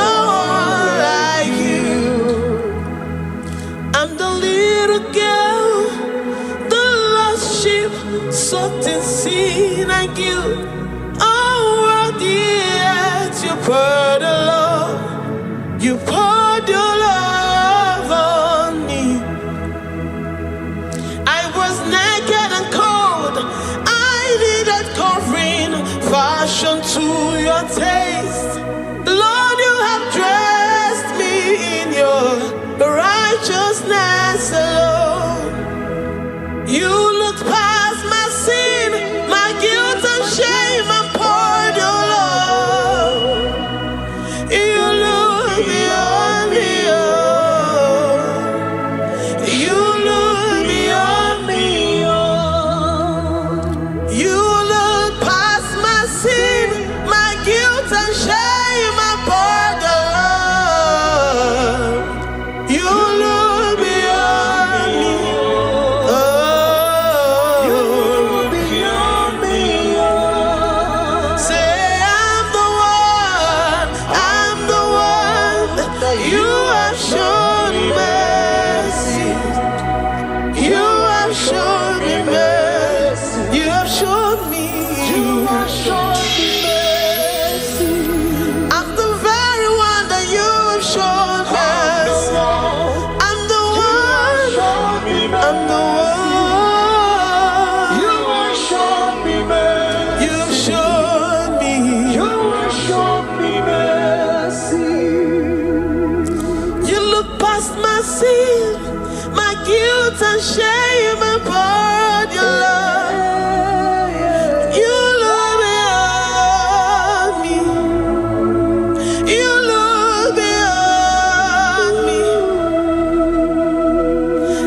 no one like you. I'm the little girl, the lost sheep, soaked in sin and guilt. Oh, worthy yet you poured a love. You poured your love on me. I was naked and cold. I needed covering, fashioned to your taste. Lord, you have dressed me in your righteousness alone. You looked past my sin, my guilt and shame, and poured your love. You look beyond me, oh. You look beyond me, oh. You look past my sin, my guilt and shame, and poured your love. You look beyond me, oh. You look beyond me, oh. Say I'm the one that you have shown mercy. You have shown me mercy. You have shown me. You have shown me mercy. I'm the very one that you have shown mercy. I'm the one. I'm the one. You have shown me mercy. You have shown me. You have shown me mercy. You look past my sin, my guilt and shame, and poured your love. You look beyond me. You look beyond me.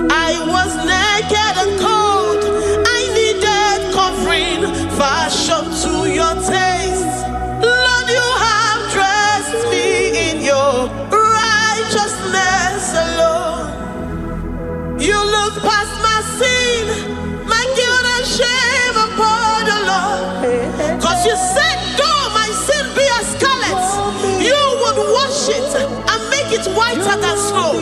I was naked and cold. I needed covering, fashioned to your taste. Lord, you have dressed me in your righteousness alone. You look past my lighter than snow.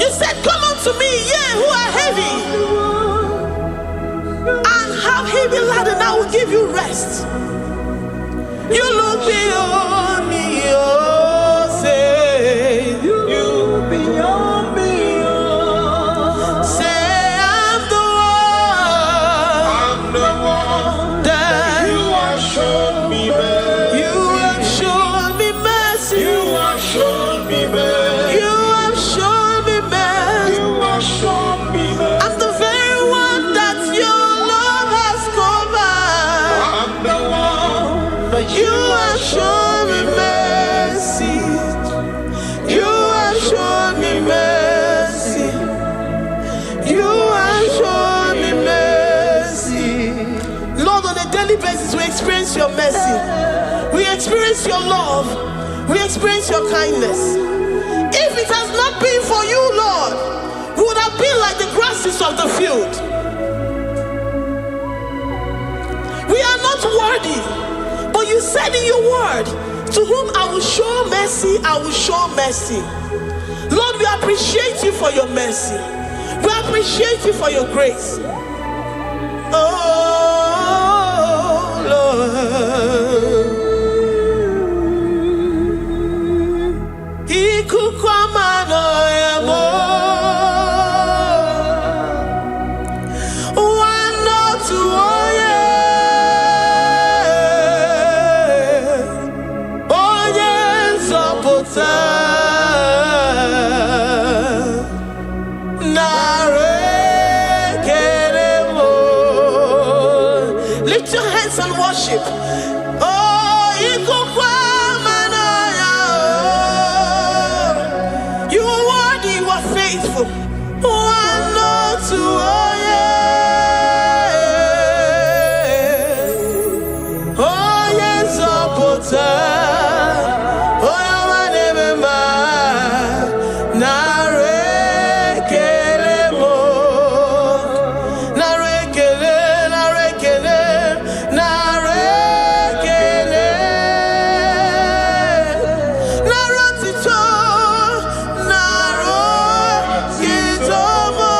You said, come unto me, ye who are heavy, and have heavy laden, I will give you rest. You look beyond me, oh, say, you beyond me, oh. Say, I'm the one that You have shown me mercy. you have shown me mercy. You have shown me mercy. You have shown me mercy. You have shown me mercy. I'm the very one that your love has covered. I'm the one that You have shown me mercy. You have shown me mercy. You have shown me mercy. Lord, on a daily basis, we experience your mercy. We experience your love. We experience your kindness. If it has not been for you, Lord, we would have been like the grasses of the field. We are not worthy, but you said in your word, to whom I will show mercy, I will show mercy. Lord, we appreciate you for your mercy. We appreciate you for your grace. Oh, Lord. Ikukwamano yamo. Wanotu oye. Onye nzọpụta. Narekelemo. Lift your hands and worship. Oh, ikukwamano yamo. You are worthy, you are faithful. Wanotu oye. Onye nzọpụta. Onye nwanne m narekelemo. Narekele, narekele, narekele. Narotito, narotitomo.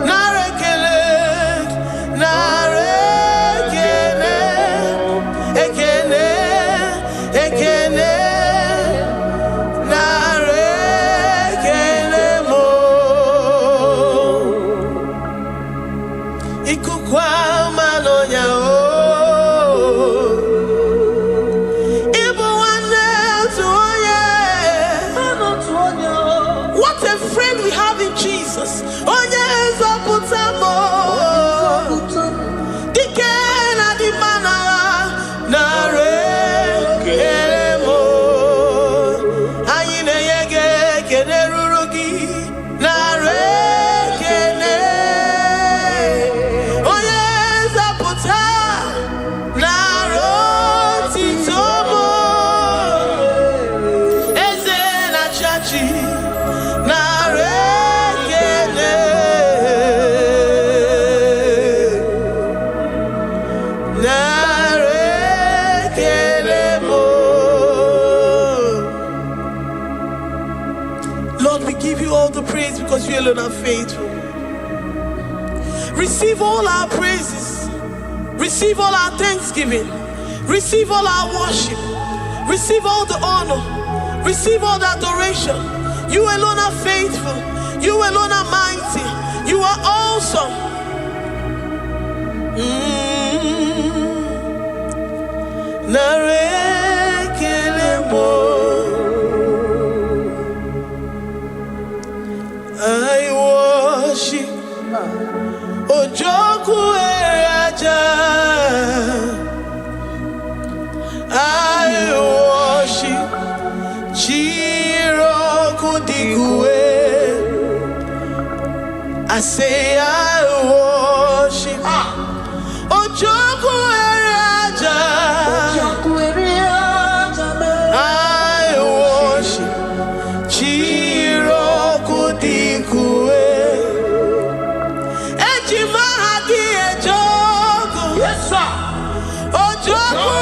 Narekele, narekele. Ekele, ekele. Narekelemo. Ikukwamano yao. Igbo nwanne otu onye. What a friend we have in Jesus. Onye nzọpụta m. Dike na dị mma n'agha. Narekelemo. Anyị na-enye gị ekele ruru gị. Narekele. Onye nzọpụta. Narotitomo. Eze na-achị achị. Narekele. Narekelemo. Lord, we give you all the praise because you alone are faithful. Receive all our praises. Receive all our thanksgiving. Receive all our worship. Receive all the honor. Receive all the adoration. You alone are faithful. You alone are mighty. You are awesome. Narekelemo. I worship Ojoku Eraja. I worship Chiroku Digwe. I say I worship Ojoku Eraja. I worship Chiroku Digwe. Ejimahadi Ejoku. Yes, sir. Ojoku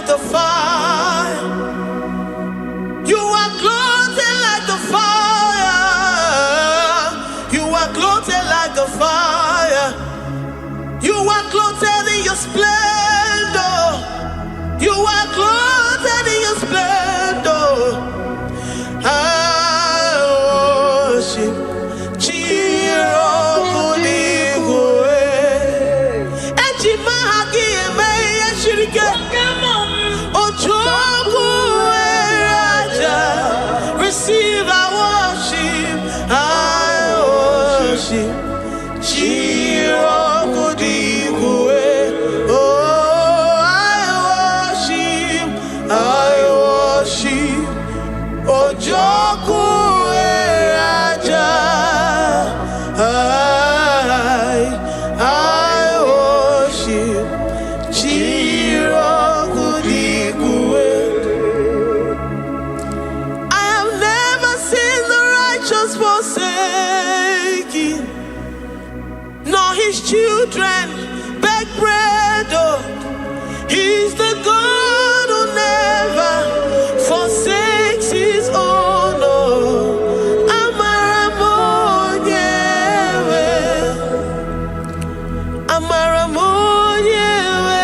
the fire. You are clothed like the fire. You are clothed like the fire. You are clothed in your splendor. You are clothed in your splendor. I worship receive our worship. I worship. Oh, I worship. Ojoku Raja. I worship. Forsaken, nor his children beg bread. Oh, he's the God who never forsakes his own. Oh, Amaramonyewe, Amaramonyewe.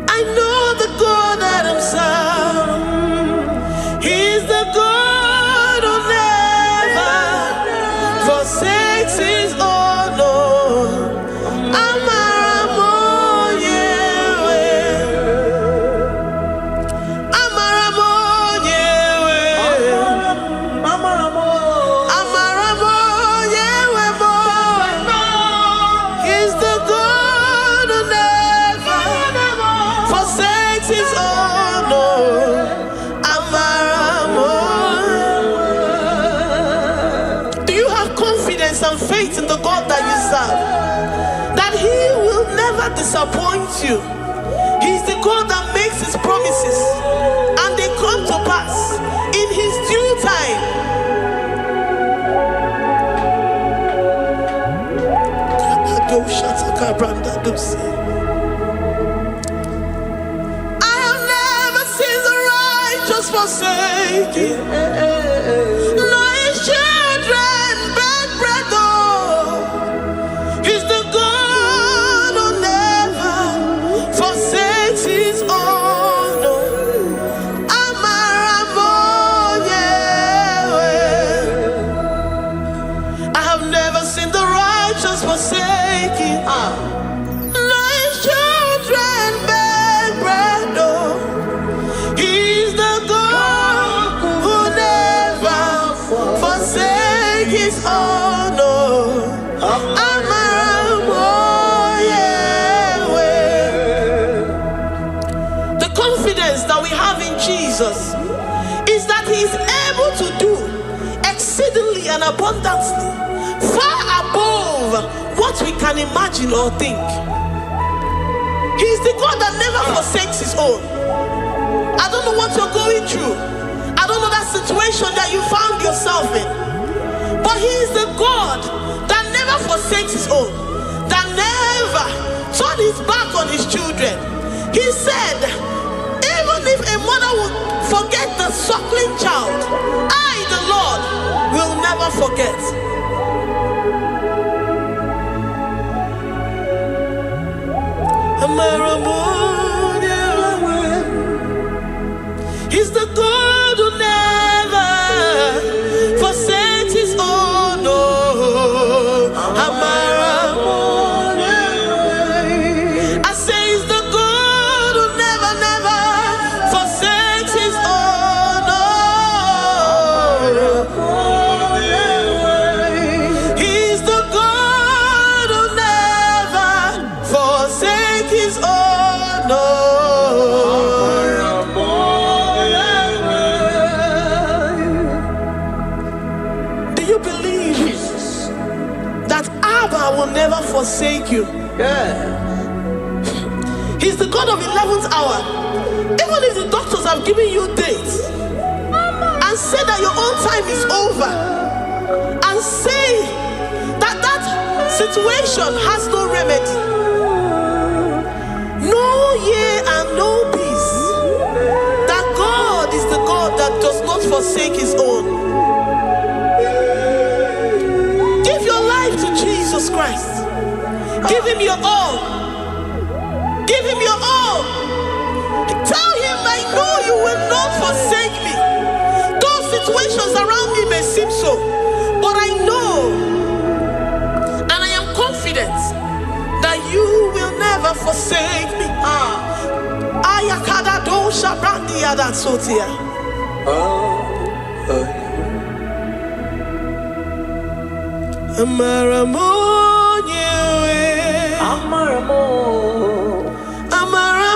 I know the God that I'm serving. He's the God forsakes his own. Amaramonyewe, Amaramonyewe, Amaramonyewe. He's the God who never forsakes his own. And faith in the God that you serve, that he will never disappoint you. He's the God that makes his promises and they come to pass in his due time. I have never seen the righteous forsaken, nor his children beg bread. He's the God who never forsakes his own. Amaramonyewe. I have never seen the righteous forsaken, nor his children beg bread. He's the God who never forsakes his own. The confidence that we have in Jesus is that he is able to do exceedingly and abundantly, far above what we can imagine or think. He is the God that never forsakes his own. I don't know what you're going through. I don't know that situation that you found yourself in. But he is the God that never forsakes his own, that never turned his back on his children. He said, even if a mother would forget the suckling child, I, the Lord, will never forget. He's the God who never forsakes his own. I say he's the God who never, never forsakes his own. He's the God who never forsakes his own. Will never forsake you. He's the God of 11th hour. Even if the doctors have given you dates and said that your own time is over, and say that that situation has no remedy, know forsake his own. Give your life to Jesus Christ. Give him your all. Give him your all. Tell him, I know you will not forsake me. Those situations around me may seem so, but I know and I am confident that you will never forsake me. Ayakada dosha brandi adansotia. Amaramonye, Amaramonye,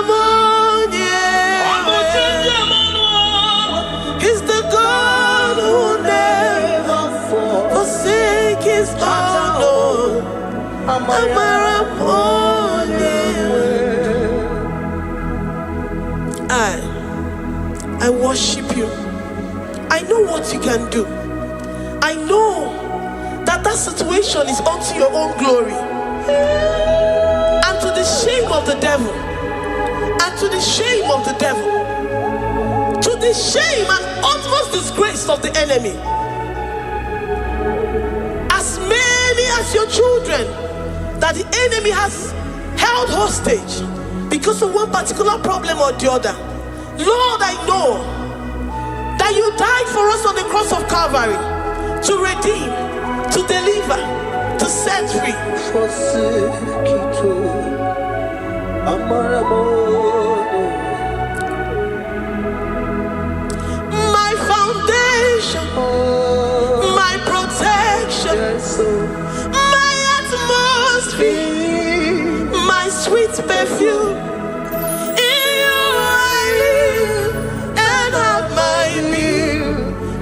he's the God who never forsake his own. Amaramonye. I worship you. I know what you can do. I know that situation is unto your own glory and to the shame of the devil, and to the shame of the devil, to the shame and utmost disgrace of the enemy. As many as your children that the enemy has held hostage because of one particular problem or the other, Lord, I know that you died for us on the cross of Calvary to redeem, to deliver, to set free. My foundation, my protection, my atmosphere, my sweet perfume. In you I live and have my being.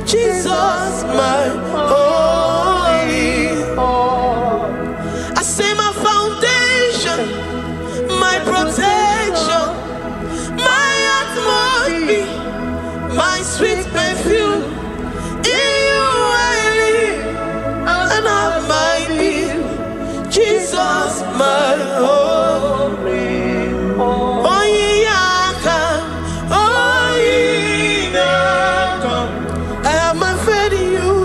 Jesus, my my sweet perfume. In you I live and have my being. Jesus, my holy. Oh, yeah, I have my faith in you.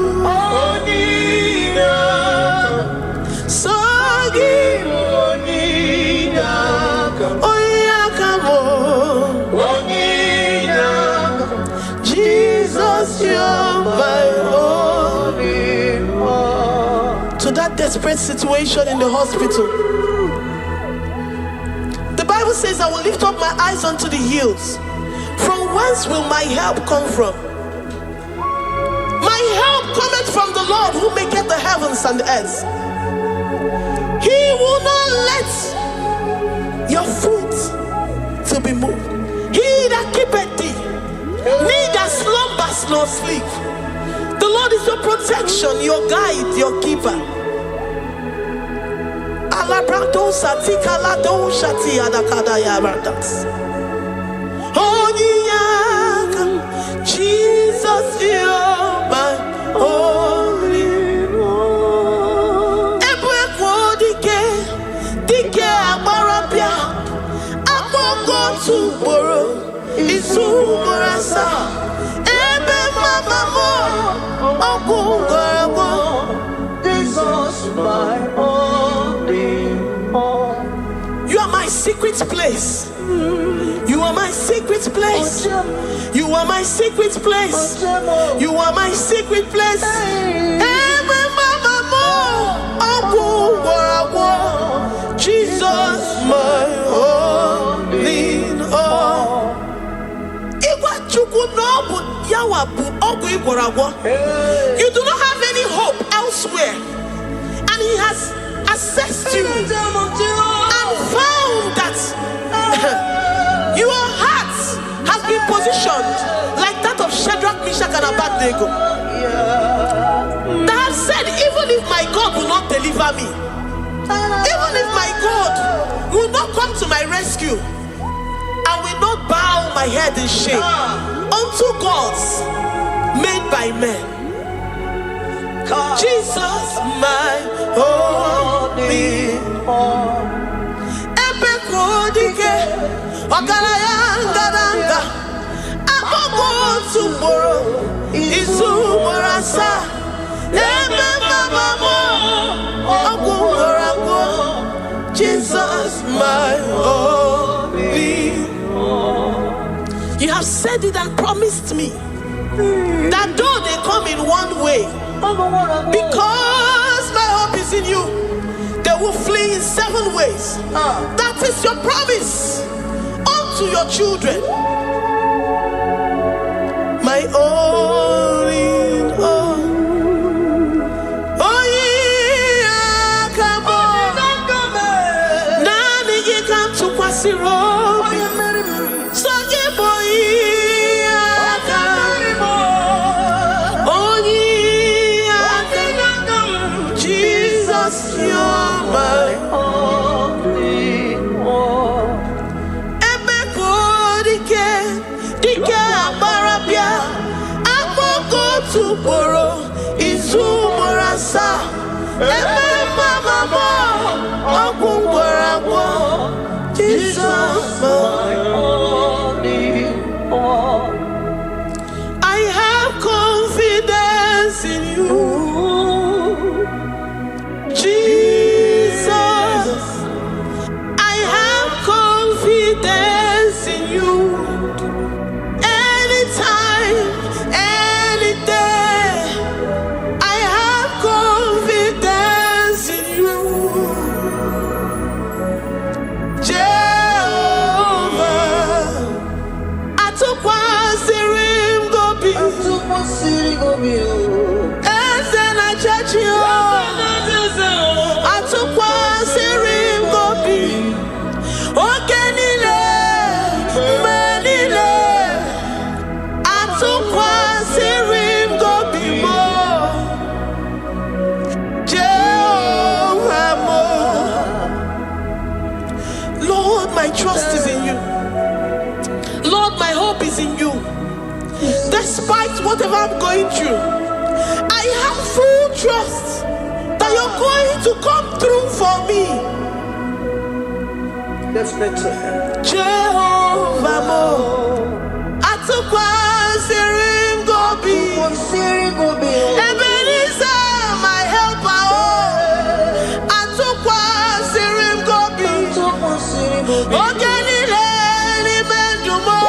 So give. Oh, yeah, come on. Jesus, you're my only one. To that desperate situation in the hospital, the Bible says, I will lift up my eyes unto the hills. From whence will my help come from? My help cometh from the Lord who maketh the heavens and the earth. He will not let your foot to be moved. He that keepeth thee neither slumbers nor sleep. The Lord is your protection, your guide, your keeper. Jesus, you're my only one. Dike abarabia, akoko tuboro. Isumurasa, ebe mama mo, Jesus, my only one. You are my secret place. You are my secret place. You are my secret place. You are my secret place. Ebe mama mo, Jesus, my only one. You do not have any hope elsewhere, and he has assessed you and found that your heart has been positioned like that of Shadrach, Meshach, and Abednego. That have said, even if my God will not deliver me, even if my God will not come to my rescue, I will not bow my head in shame unto gods made by men. Jesus, my only one. Epekodike, Okarayanga, I'm going tomorrow. Izumorasa. Jesus, my only. You have said it and promised me that though they come in one way, because my hope is in you, they will flee in 7 ways. That is your promise unto your children. My only. Jesus, you're my only one. Dike abarabia, akoko tuboro, izumorasa. Jesus, my only one. I have confidence in you, Jesus. I have confidence in you. Anytime, any day, I have confidence in you. Lord, my trust is in you. Lord, my hope is in you. Despite whatever I'm going through, I have full trust that you're going to come through for me. Let's make to him. Jehovah Mo, Atukwa Sirim Gobi, Ebenezer, my helper. Atukwa Sirim Gobi, Ogenile ni Mendumo.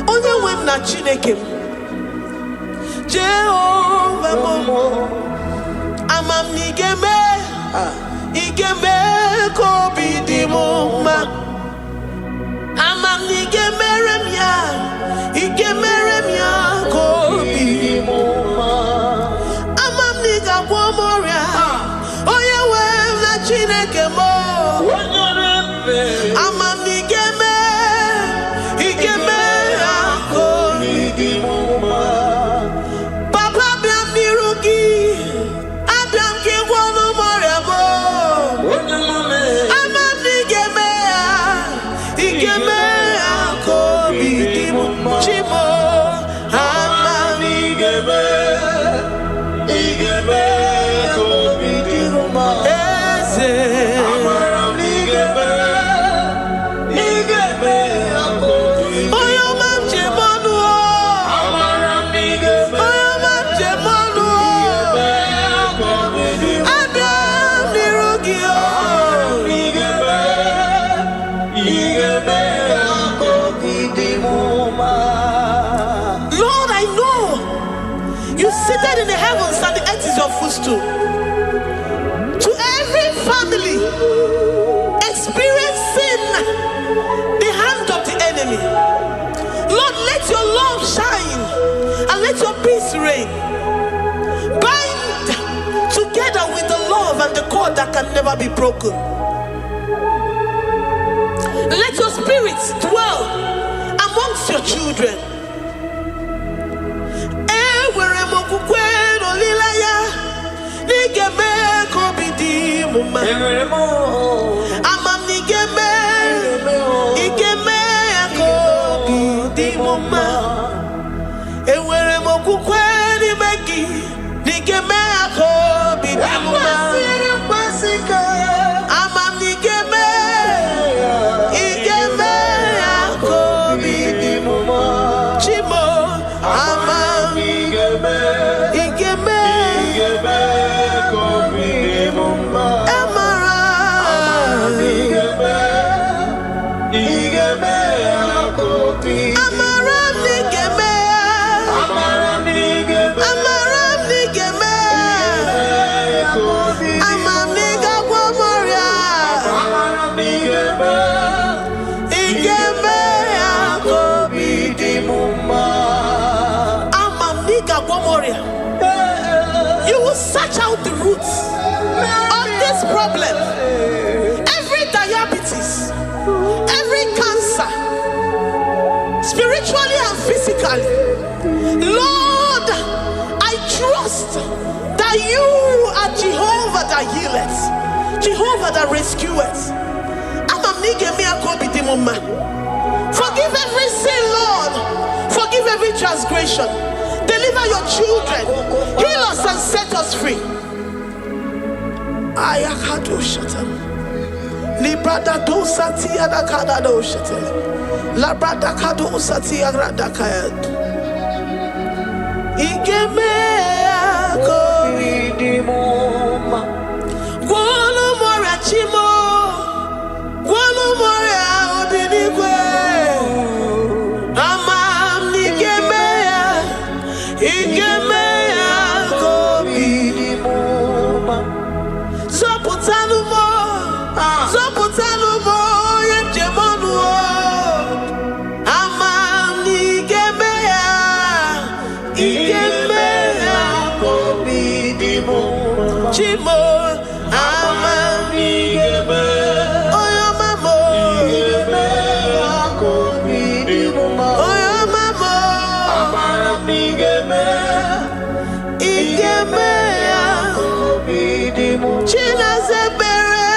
Onye nwe m na Chineke m, Jehovah Mo, amam na igeme ka obi dị m mma. Amam na igemere m ya ka obi dị m mma. Amam na igagwọ m ọrịa, onye nwe m na Chineke m. Amam na igeme Papa biam niru gị, abịam ka ịgwọ n'ụmụ ọrịa m. Amam na igeme ka obi dị m Chimo. Amam na igeme ka obi dị m Eze. Seated in the heavens and the earth is your footstool. To every family experiencing the hand of the enemy, Lord, let your love shine and let your peace reign. Bind together with the love and the cord that can never be broken. Let your spirits dwell amongst your children. Wherever molilaya nigeme kobidi muma amam nigeme igeme kobidi muma ewere mokukwe ni megi nigeme kobidi muma amam nigeme igeme kobidi muma chimo amam igeme you will search out the roots of this problem. Every diabetes, every cancer, spiritually and physically. Lord, I trust that you are Jehovah that healeth, Jehovah that rescueth. Forgive every sin, Lord. Forgive every transgression. Deliver your children. Heal us and set us free. Ayakado shatam. Librada do satia da kada do shatam. Labrada kado satia rada kayad. Igeme akoridimoma. Guano morachimo. Guano moria obinigwe. Amam nigeme. Igeme akobidimoma. Zopotanumo, zopotanumo yemjemonuo. Amam nigeme igeme akobidimoma. Chimo amam nigeme oyo mamo igeme akobidimoma. Oyo mamo amam nigeme igeme akobidimoma. China zebere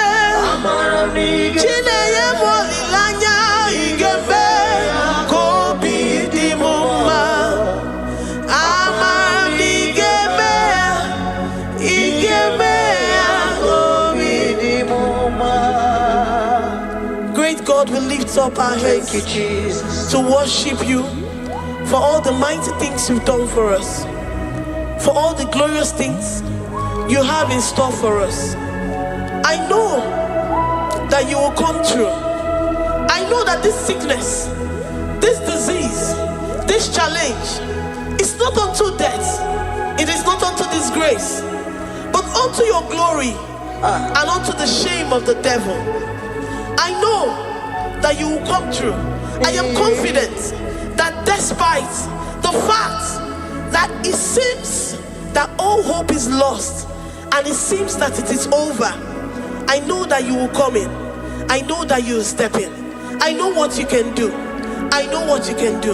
China yemolilanya igeme akobidimoma. Amam nigeme igeme akobidimoma. Great God, we lift up our hands to worship you for all the mighty things you've done for us, for all the glorious things you have in store for us. I know that you will come through. I know that this sickness, this disease, this challenge is not unto death, it is not unto disgrace, but unto your glory and unto the shame of the devil. I know that you will come through. I am confident that despite the fact that it seems that all hope is lost and it seems that it is over, I know that you will come in. I know that you will step in. I know what you can do. I know what you can do.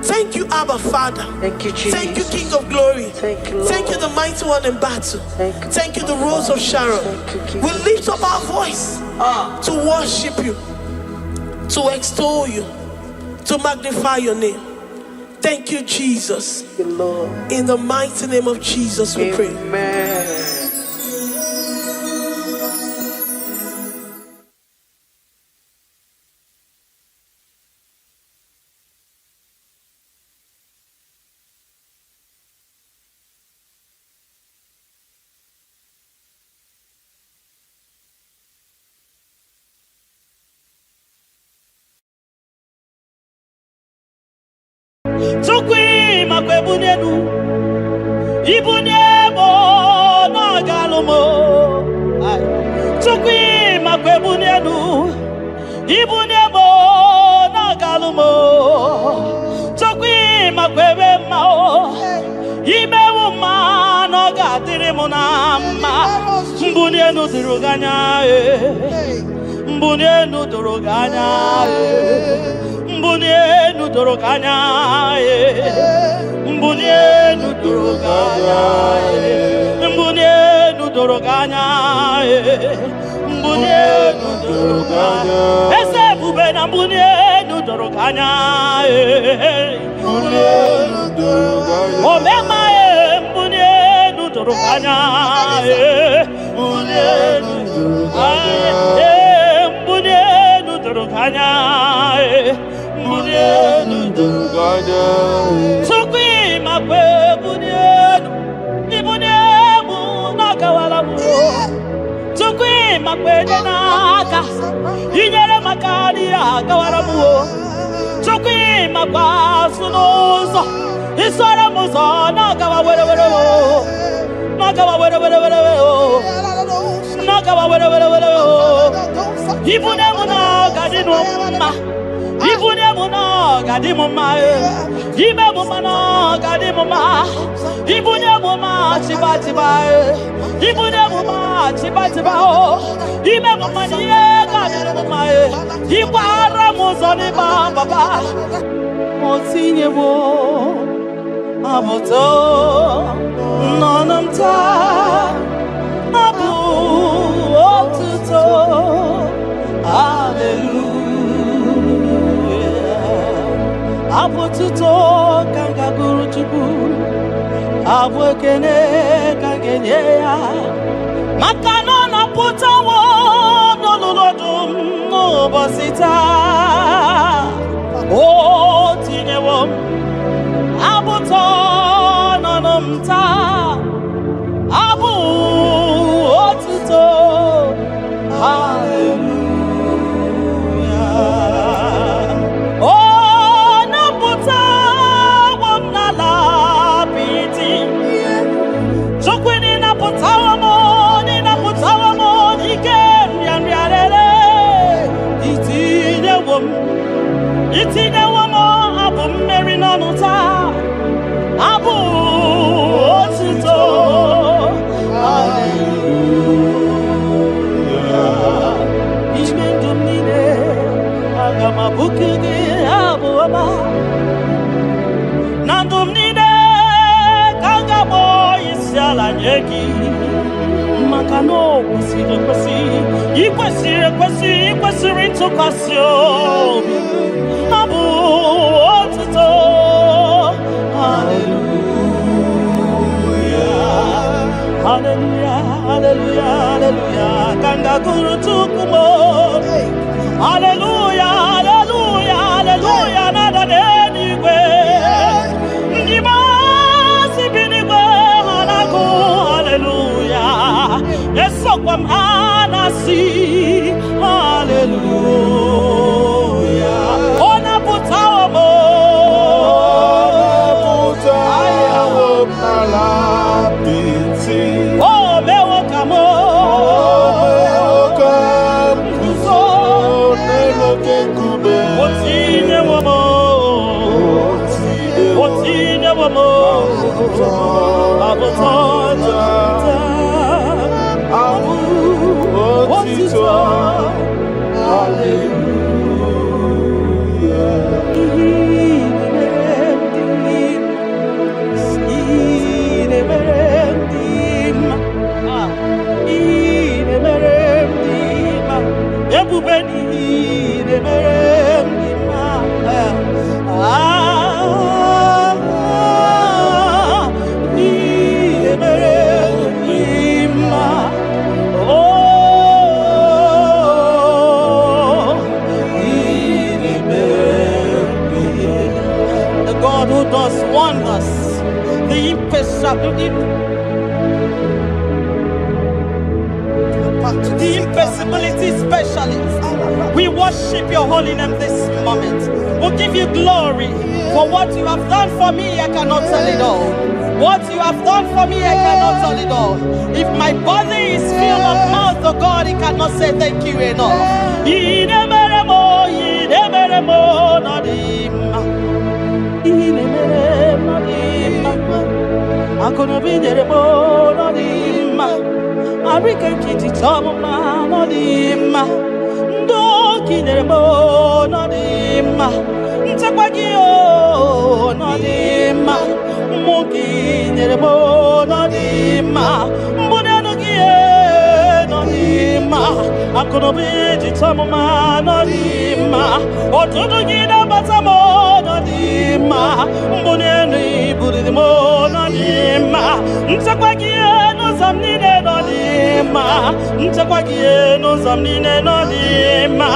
Thank you, Abba Father. Thank you, Jesus. Thank you, King of Glory. Thank you, Lord. Thank you, the mighty one in battle. Thank you, the Rose of Sharon. Thank you, We lift up our voice to worship you, to extol you, to magnify your name. Thank you, Jesus. Thank you, Lord. In the mighty name of Jesus, we pray. Amen. Tukwi makwebunenu Ibunebo na galumo. Tukwi makwebunenu Ibunebo na galumo. Tukwi makwebe mao Imewu ma no gatiri munama. Mbunenu ziruganya mbunienu doroganya, mbunienu doroganya, mbunienu doroganya, mbunienu doroganya, mbunienu doroganya. Ese bube na mbunienu doroganya, mbunienu doroganya. Omema mbunienu doroganya, mbunienu doroganya. Mbunienu doroganya, mbunienu doroganya. Sukwi makwe mbunienu, mbunienu nakawala mu. Sukwi makwe denaka, inyere makani akawala mu. Sukwi makwa sunuzo, isara muzo nakawa were were wo, nakawa were were were wo, nakawa were were were wo. Ibune muna gadinu ma, ibune muna gadimu ma, ibe muna gadimu ma, ibune muna chiba chiba, ibune muna chiba chiba o, ibe muna niye gadimu ma, ibara muzoni ba baba, motinye wo, abuto, nonamta, abu otuto. Hallelujah. Abututo kanga guru chuku, abwekene kangenye ya. Makano na putawo no lolodum no bosita. Oh tinewo, abuto no nomta, abu otuto. Hallelujah. Itinye womo abu mmeri n'ọnụta abu otito. Hallelujah. Ime ndụ m niile aga m abụku gị abụ ọma. Na ndụ m niile ka m ga-akpọ isi ala nye gị, maka na o kwesịrị ekwesị, ikwesịrị ekwesị, ikwesịrị ntụkwasị obi. Abu otito. Hallelujah. Hallelujah. Hallelujah. Hallelujah. Kanga guru tukumo. Hallelujah. Hallelujah. Hallelujah. Nada denigwe. Ndima sibinigwe hanaku. Hallelujah. Esokwam anasi. Hallelujah. The impossibility specialist. We worship your holy name this moment. We'll give you glory for what you have done for me. I cannot tell it all. What you have done for me, I cannot tell it all. If my body is filled of mouth of God, it cannot say thank you enough. I'm gonna be there, Marika Kitty Tomma, Nodima, Ndoki nerebo no dima. Ntakwagio no dima. Moki nerebo no dima. Mbonanogie no dima. Akonobi jitamuma no dima. Otudugida batamo no dima. Mboneni buridimo no dima. Ntakwagie no zamnine no dima. Ntakwagie no zamnine no dima.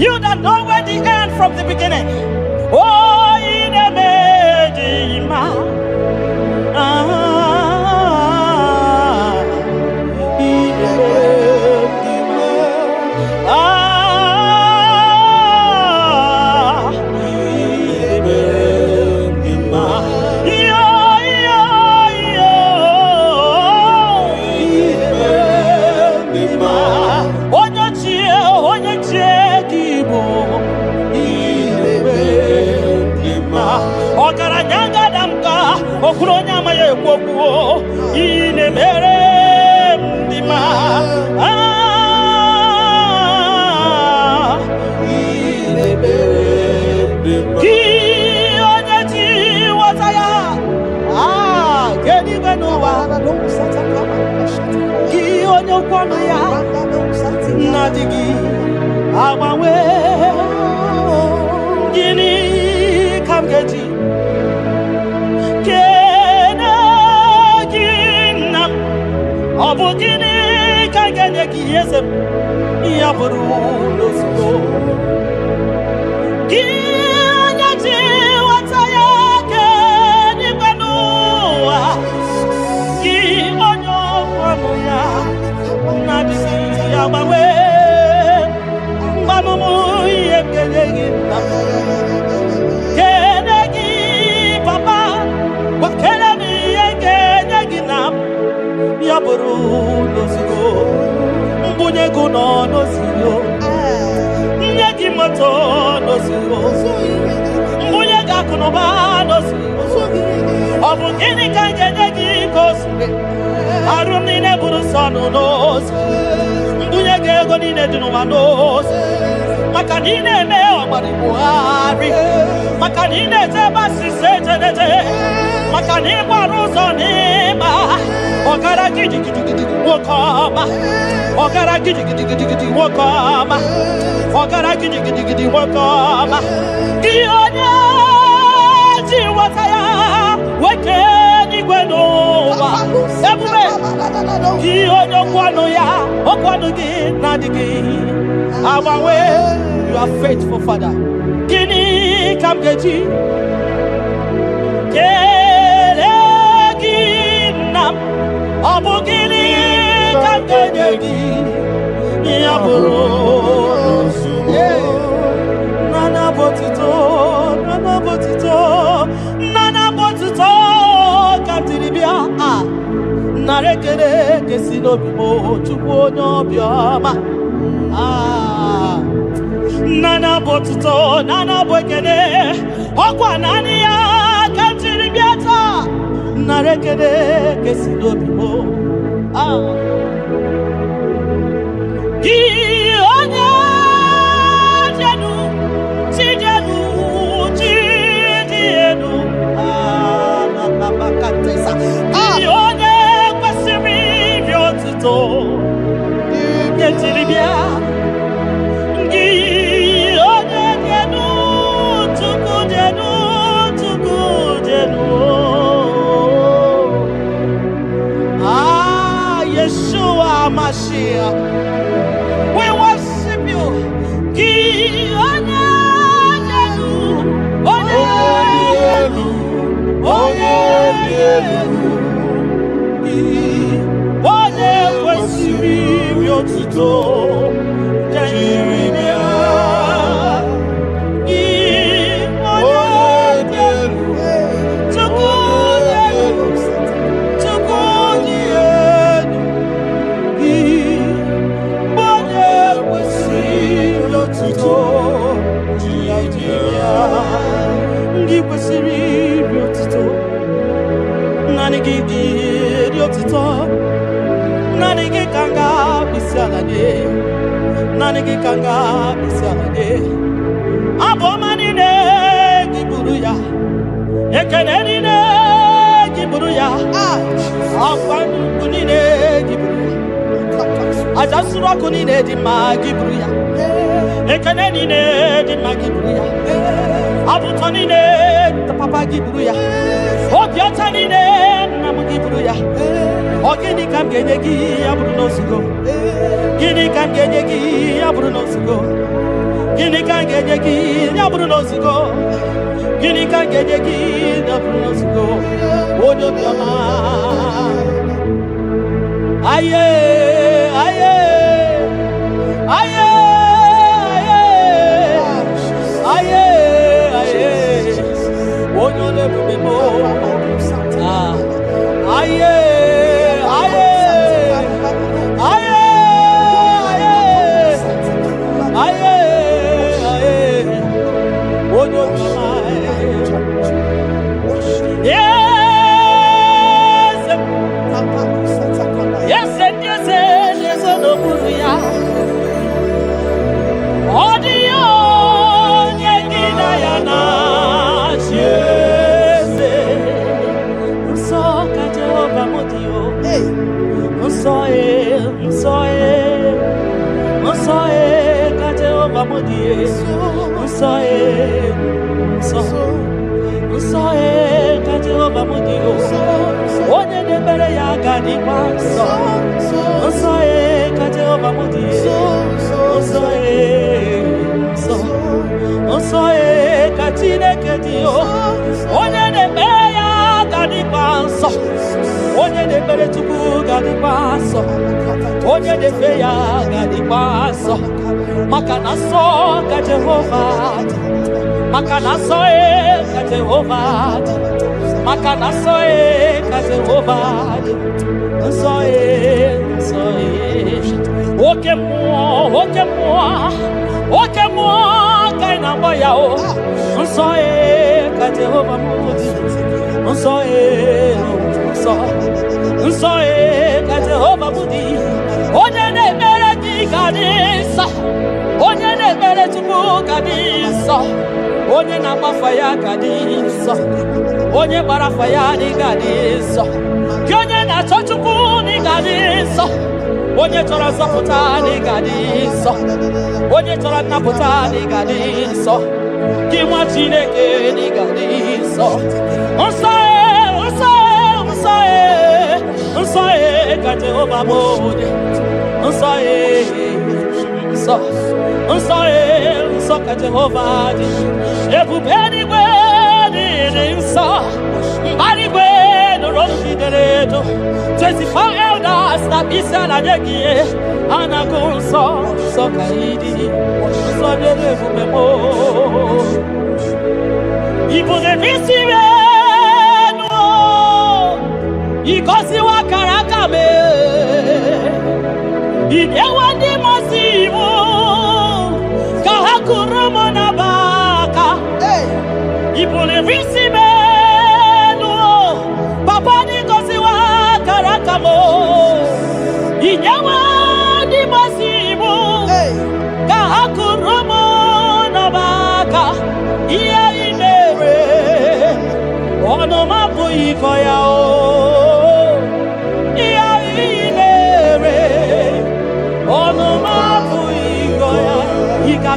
You that know where the end from the beginning. Oh, in a anụ n'ozi mbunye gị ego niile dị n'ụwa n'ozi maka na ị na-eme ọgbara Buhari maka na ị na-eje ebe asịsị ejenete maka na ịgbara ụzọ n'ịgba ọgara gidigidigidi nwoke ọma ọgara gidigidigidi nwoke ọma ọgara gidigidigidi nwoke ọma gị onye ji nweta ya weke n'igwe n'ụwa ebube gị onye okwu ya okwu ọnụ gị na-adịghị agbanwe. You are faithful, Father. Gịnị ka m ga-eji kele gị nna m? Ọ bụ gịnị ka m ga-enye gị ya bụrụ nana botito ka m tiri bịa nara ekele kesi n'obi m Chukwu onye obiọma. Nana botito nana bụ ekele ọkwa naanị ya ka m tiri bịa taa nara ekele kesi n'obi m gị onye jenu chijenu chidienu gị onye kwesịrị ibi otuto ketiri bịa gị onye jenu Chukwu jenu Yeshua Mashiach, we worship you. Ki onye kwesịrị ibi otuto Nanigi kanga bisade aboma nine giburu ya ekene nine giburu ya afanu kunine giburu ya ajasura kunine di ma giburu ya ekene nine di ma giburu ya abuto nine papa giburu ya obiota nine namu giburu ya ogini kam genegi aburu no sugo gini kam genegi aburu no sugo gini kam genegi aburu no sugo gini kam genegi aburu no sugo odo biama aye aye aye aye aye odo le bubemo aye onye de fe ya gadi paso makana so ka Jehovah makana so ka Jehovah makana so ka Jehovah so oke mo kaina boya o so ka Jehovah so ka Jehovah budi gadi nsọ. Onye na-agbafa ya gadi nsọ. Onye gbara afa ya dị gadi nsọ. Gị onye na-achọ Chukwu dị gadi nsọ. Onye chọrọ nzọpụta dị gadi nsọ. Onye chọrọ nnapụta dị gadi nsọ. Gị nwa Chineke dị gadi nsọ. Nsọ nsọ ka Jehova bụ onye. Nsọ nsọ nsọ ka Jehova dị. Ebube eluigwe dị nsọ. Mbara igwe nụrụ olu gị dere edo. 24 elders na isi ala nye gị ha na-agụ nsọ nsọ ka ị dị. Nsọ dịrị ebube m. Ibu na-ebisi Ikosiwa karakame Idewa di masimu Kahakurumo na baka Ibule visimenu Papa di kosiwa karakamo Idewa di masimu Kahakurumo na baka Iya inere Ono mapu ikoya o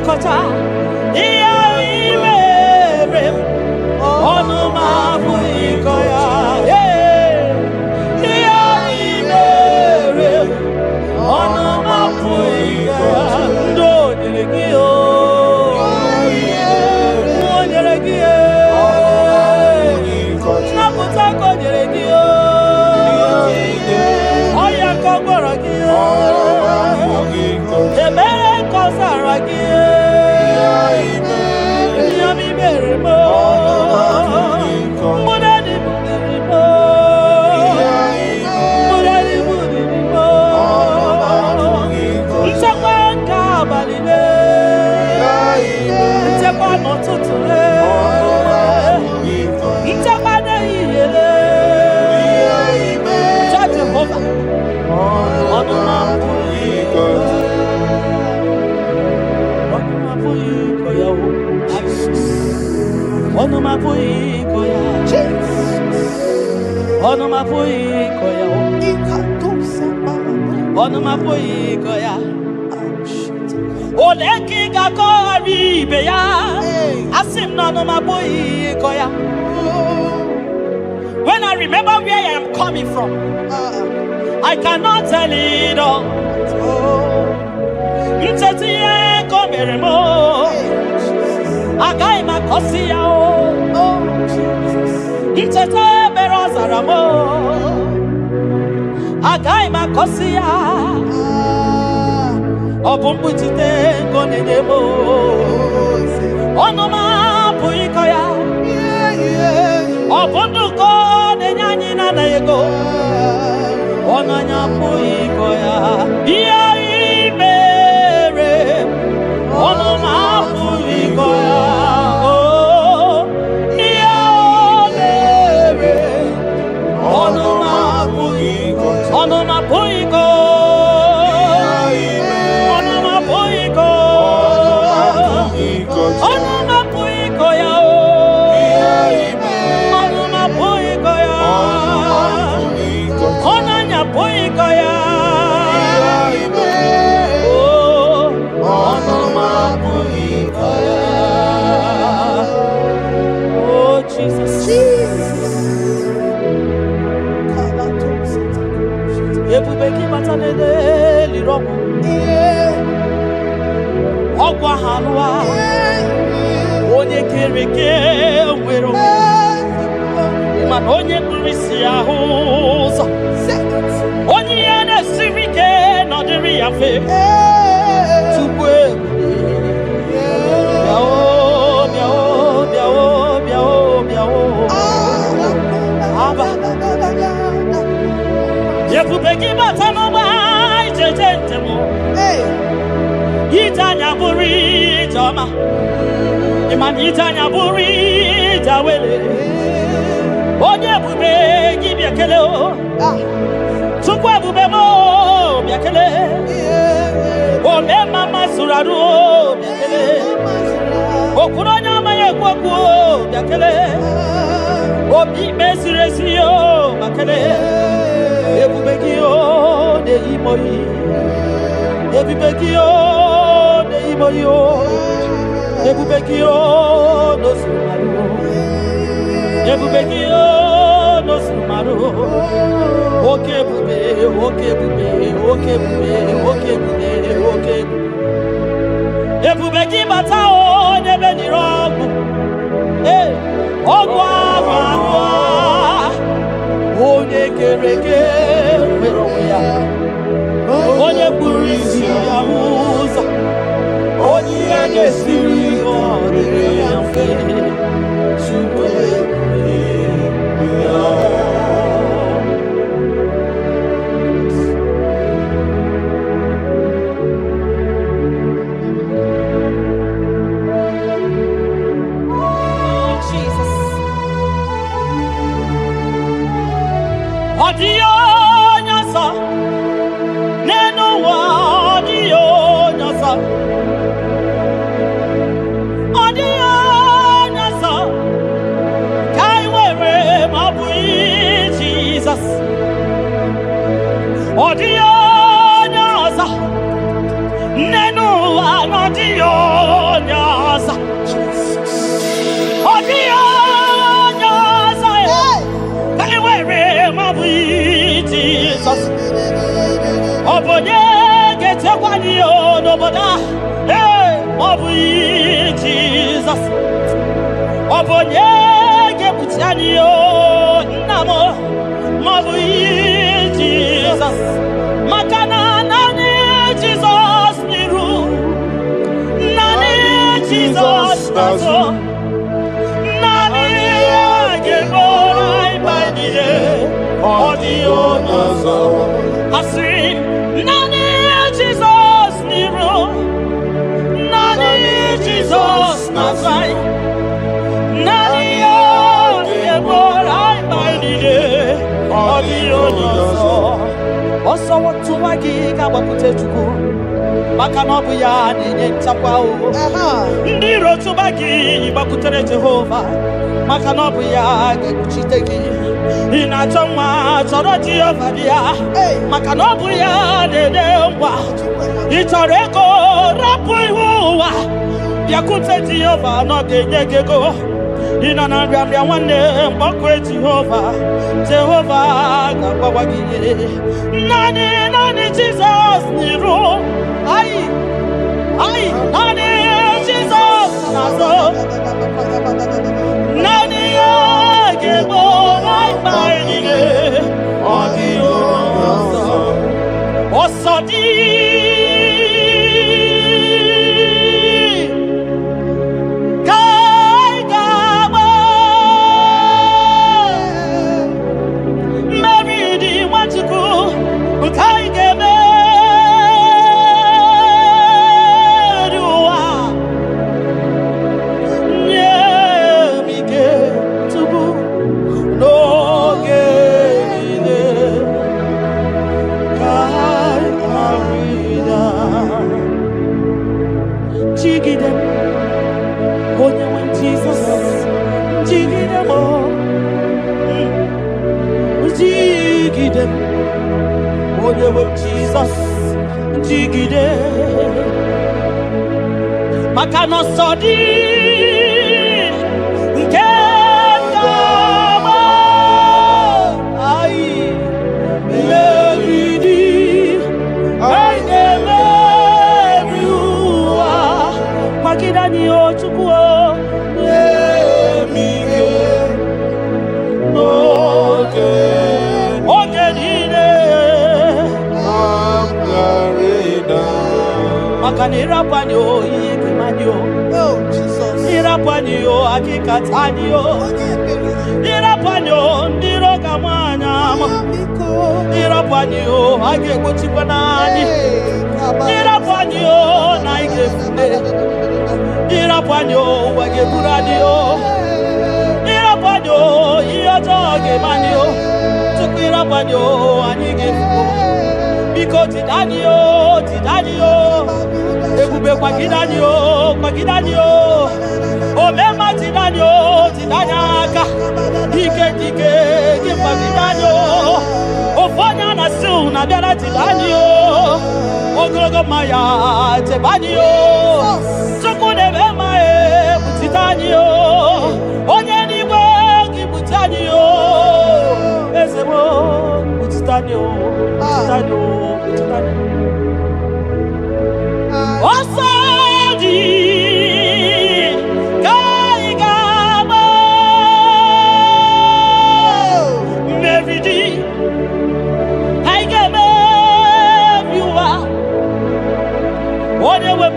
Kota iya iwere onu mabu ikoya iya iwere onu mabu ikoya ndo nyelekio nyelekio nakuta ko nyelekio oya ko gborokio emere ko saragio Ono mapuikoya, ono mapuikoya, ono mapuikoya. Oleki gako aribeya, asim no ono mapuikoya. When I remember where I am coming from, I cannot tell it all. Mtetiye komeremo. Agai makosia o Itete berozaramo Agai makosia Obumbu tite konedemo Onoma puikoya Obundu kone nyanyina na yego Onanya puikoya Iya imere Onoma puikoya Ogwa halwa onye kereke nwere man onye kurisi ahụ onye ya na-esiri ike n'ọdịrị ya fe tupu ebube gị bata n'ọgba ijeje njem Itanya buri jama Iman itanya buri jawele Onye ebube gị bịakele o Chukwu ebube mo bịakele Ome mama suraru o bịakele Okuronya maye kwaku yakele. Obi mesiresi yo makele. Ebubeki yo de imoyi. Ebubeki yo de imoyi yo. Ebubeki yo no sumaru. Ebubeki yo no sumaru. Okay bube, okay bube, okay bube, okay bube, okay bube. Ebubeki bata o nebe ni rogu. Ogwa magwa. Onye kereke mero ya. Onye kpuru isi ya ụzọ. Onye ya ga-esiri ọ dịrị ya mfe. Chukwu ya. Audio nyasa neno wa audio nyasa kai wewe mabui Jesus audio nyasa neno wa audio nyasa audio Jesus, Obonye get one yo no boda, Jesus, Obonye get Putanio, Namo, Jesus, Makana Nani Jesus Niru, Nani Jesus Nazo, Nani Geborai by the audio nazo asin nani Jesus niro nani Jesus nazai nani ye borai baidide audio nazo oso watu wagi ka bakute chuku maka no bu ya nenye ntakwa o ndiro tubagi bakutere Jehova maka no bu ya ga-ekuchite ina choma choro Jehova dia maka no bu ya dede ngwa itoreko rapu iwa yakute Jehova no genye gego ina na mbia nwanne mbakwe Jehova ga-agbawa gị nani Jesus niru ai nani Jesus nazo nani gebo baidide audio osodi kai gabo meridi wachuku kai gebe Jesus, jigide, makano sodi, nkekama, ai, meridi, ai emeriwa, makidani ochukuo, emige, Makanira panyo yekemanyo oh Jesus ira panyo akikatanyo ira panyo ndiro kamanya ira panyo agekuchipanani ira panyo naigefune ira panyo wageburaniyo ira panyo iyotoge manyo tukira panyo anigefune bikoti danyo Tidanio, Ebube Kwagidanio, Kwagidanio, Omema Tidanio, Tidanyaka, Dike, Kwagidanio, Ofanya Nasu, Nabera Tidanio, Ogrogo Maya, Tebanio, Sokune Bema, Tidanio, Onyaniwe, Kibutanio, Ezebo, Tidanio, Tidanio. Osadi Kaigama Meridi Haigame Viwa Onewe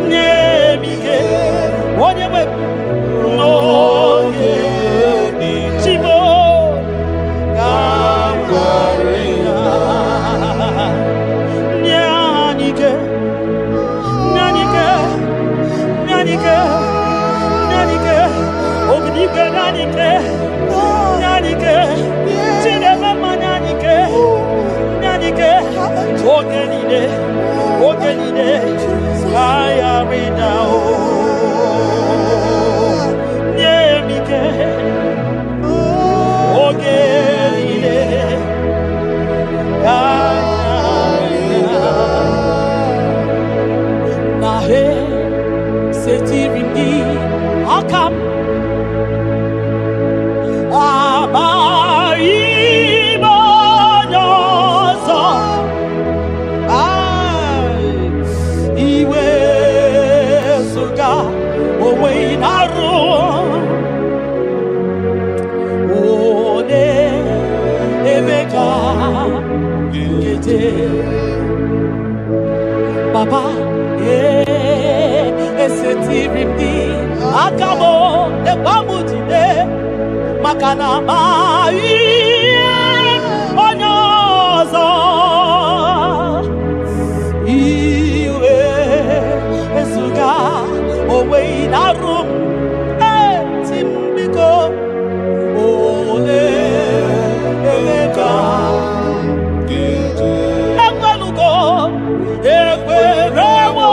Nemige Onewe No Chimo Gamgaria Nyanike Ognike Nyanike Cinema Nyanike Ogenide Aya Ridao Nyemike Ogenide Nahe Setirindi Akam Abaibonoso Iwe Suga Owe Naru Ode Emeka Gete Papa Esetirindi Akamo Ebamutide Makana mai onyozo iwe esuga owe inarum timbiko ole emeka ekwelugo ekwerewo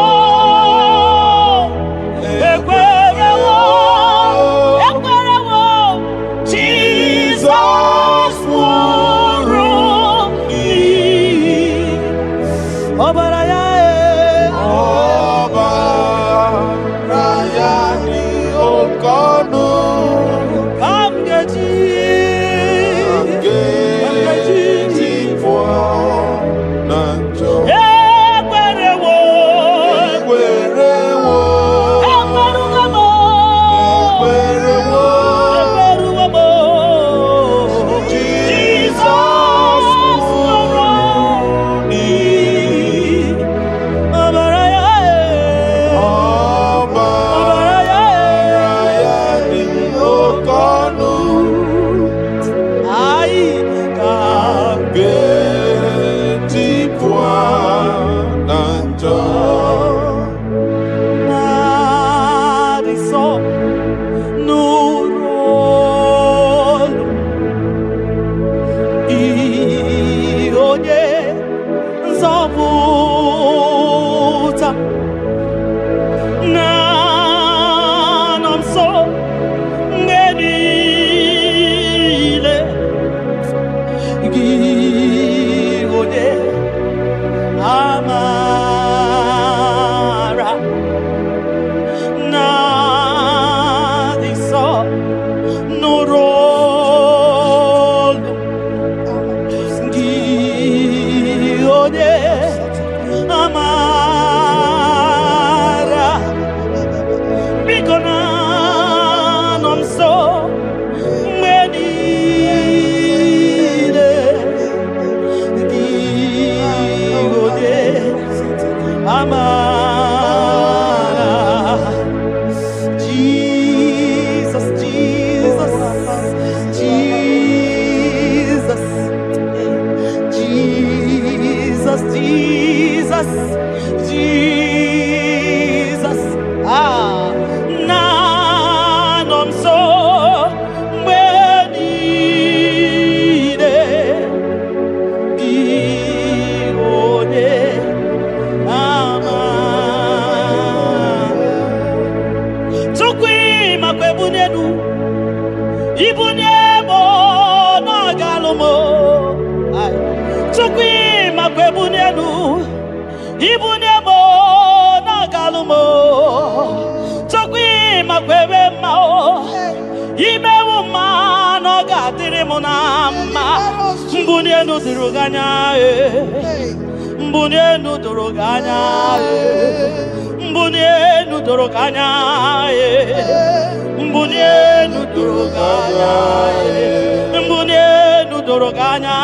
mbunienu duruganya mbunienu duruganya mbunienu duruganya mbunienu duruganya mbunienu duruganya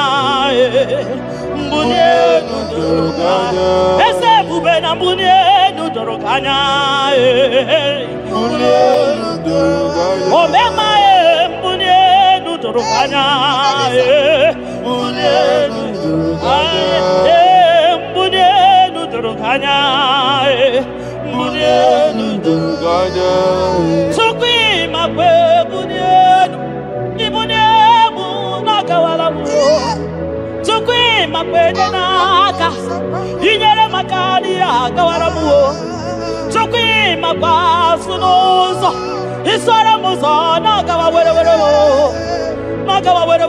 mbunienu duruganya ese bube na mbunienu duruganya mbunienu duruganya omema mbunienu duruganya mbunienu duruganya mbunienu duruganya mbunienu duruganya sukwi makwe mbunienu ibuniemu nakawala mu sukwi makwe naka inyere makali akawala mu sukwi makwa sunuzo isara muzo nakawa were nakawa were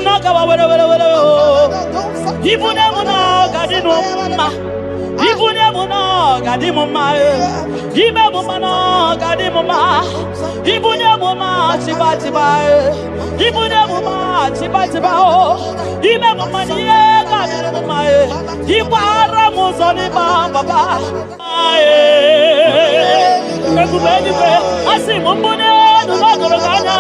nakawa were ibuniemu nakadinu ma ibuniemu nakadimu ma ibemu mana kadimu ma ibuniemu ma chibatiba ibuniemu ma chibatiba o ibemu ma niye kadimu ma ibara muzoni baba ekubeni pe asimu mbunienu nodoroganya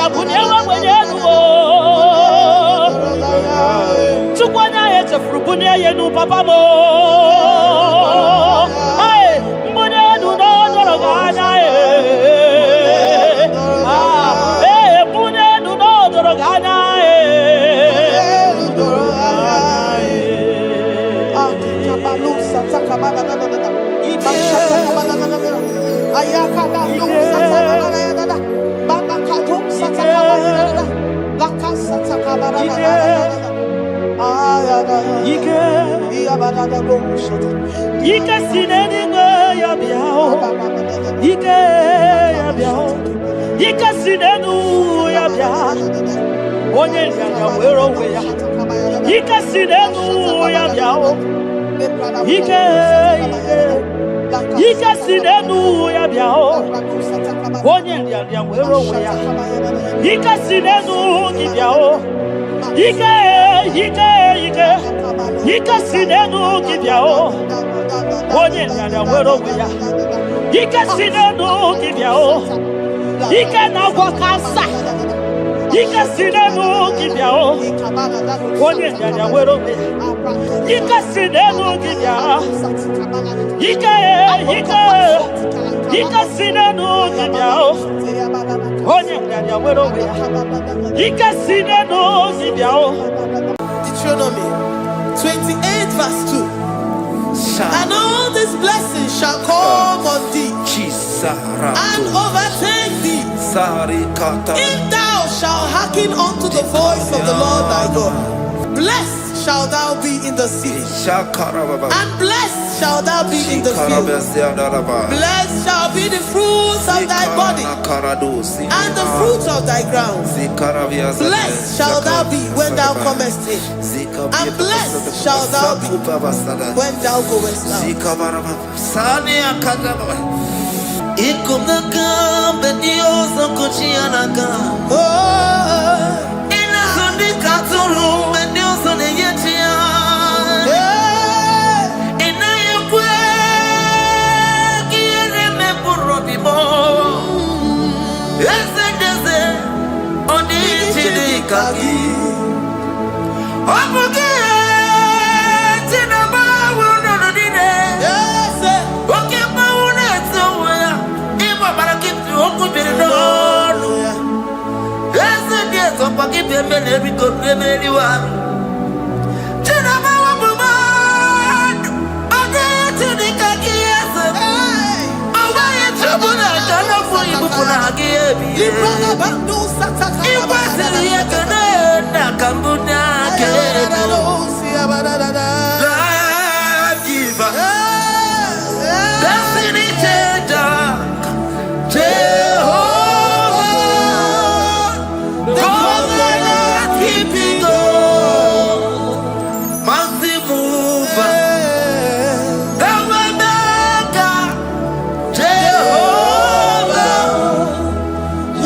ya bunye wa mwenyenu tukwanya yeche frubunye yenu papa mo ai mbunenu no doroganya mbunenu no doroganya tabalusa takamana Ike sineni ya biao Ike ya biao Ike sinenu ya biao Onye ya wero we ya Ike sinenu ya biao Ike sinenu ya biao Onye ya wero we ya Ike sinenu ki biao Ike sinenu kibyao onye nyanya wero weya Ike sinenu kibyao Ike na gwakasa Ike sinenu kibyao onye nyanya wero weya Ike sinenu kibyao Ike sinenu kibyao onye nyanya wero weya Ike sinenu kibyao Deuteronomy 28 verse 2. And all these blessings shall come on thee and overtake thee if thou shalt hearken unto the voice of the Lord thy God. Blessed shall thou be in the city, and blessed shall thou be in the field. Blessed shall be the fruits of thy body, and the fruits of thy ground. Blessed shall thou be when thou comest in, and blessed shall thou be when thou goest out.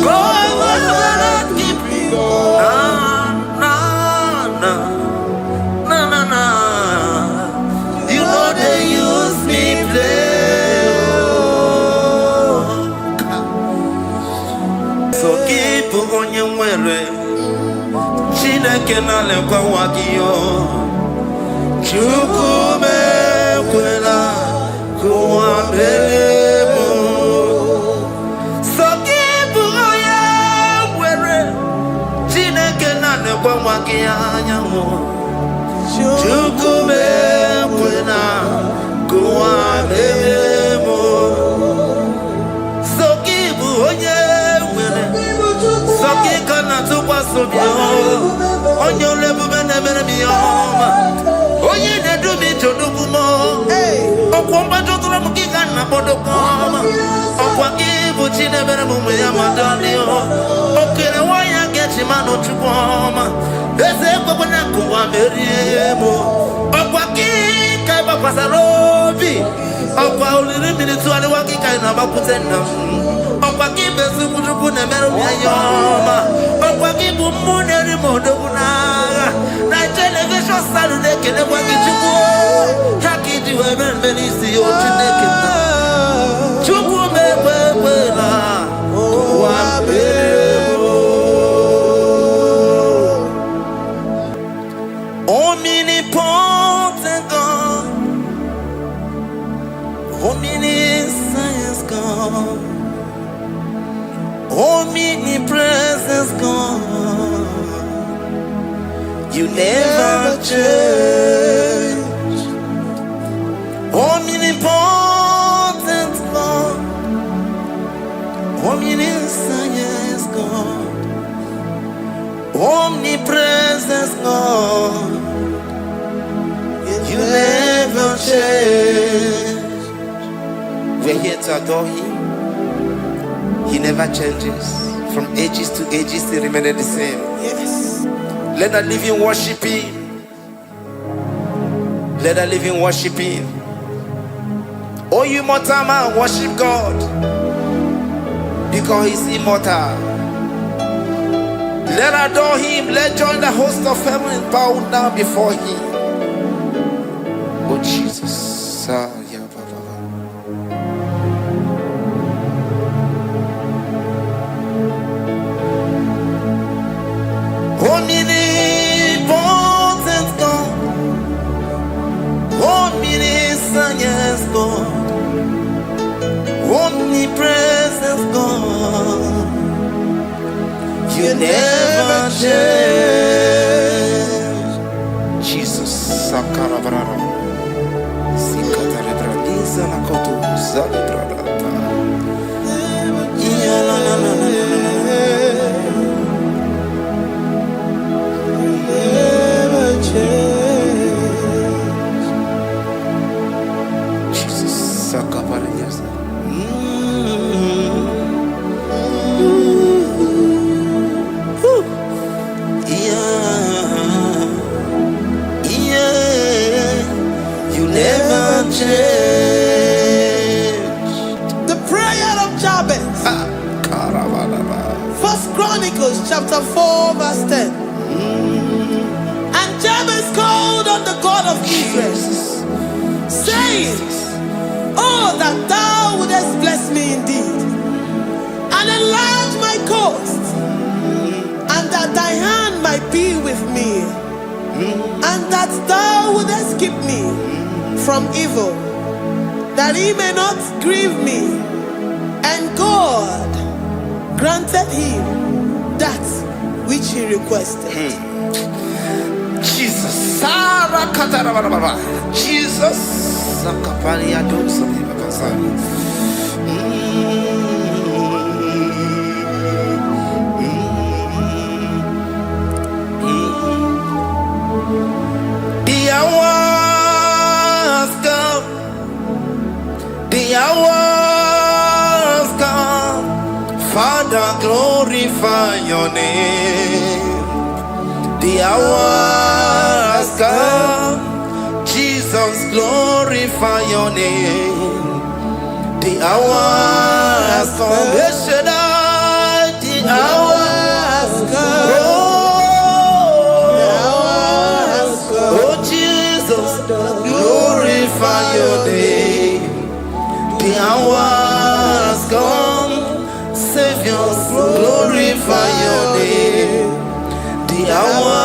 God will not keep me. You know they use me play. So keep on your way. Chineke na lekwa wakio. Chukume kwela kuambelemo. So keep on your way. Chineke na lekwa wakia nyamo. Chukume kwela kuambelemo. So keep on your way. So keep on your on your level, never be home. Oh, you did do me to do more. Oh, Comba to Ramuki and Napodocom. Oh, what give what you never move with your madame. Okay, why I get him out to come. There's a woman who I'm very able. Oh, what give Kaiba Pasarobi. Oh, what little minutes to the walking kind of a putena. Oh, what give us to put a metal. Oh, what give Muneri Modona. Night television Saturday can never get you go. Hacky to a man, many see your naked. Chukume, omnipotent God, omniscience God, omnipresence God, you never change. Omnipotent God, omniscience God, omnipresence God, you never change. We're here to adore Him. He never changes. From ages to ages, He remained the same. Yes. Let the living worship Him. Let the living worship Him. Oh, you mortal man, worship God, because He's immortal. Let adore Him. Let join the host of heaven and bow down before Him. Oh Jesus. Yeah, omnipotent God, omniscience God, omnipresence God, you never change. Jesus. Sakarabrara. Sikatarebradiza nakoto zalibrada. Yeah, la la la la. Jesus, Sakaparias. You never change. The prayer of Jabez. First Chronicles chapter 4 verse 10. And Jabez called on the God of Israel, saying, oh, that thou wouldest bless me indeed, and enlarge my coast, and that thy hand might be with me, and that thou wouldest keep me from evil, that he may not grieve me. And God granted him that which he requested. Jesus. Jesus. The hours come. The hours come. Father, glorify your name. The hours come. Jesus, glorify your name. The hour has come. Yes, Shaddai, the hour has come. Oh, Jesus, glorify your name. The hour has come. Savior, glorify your name. The hour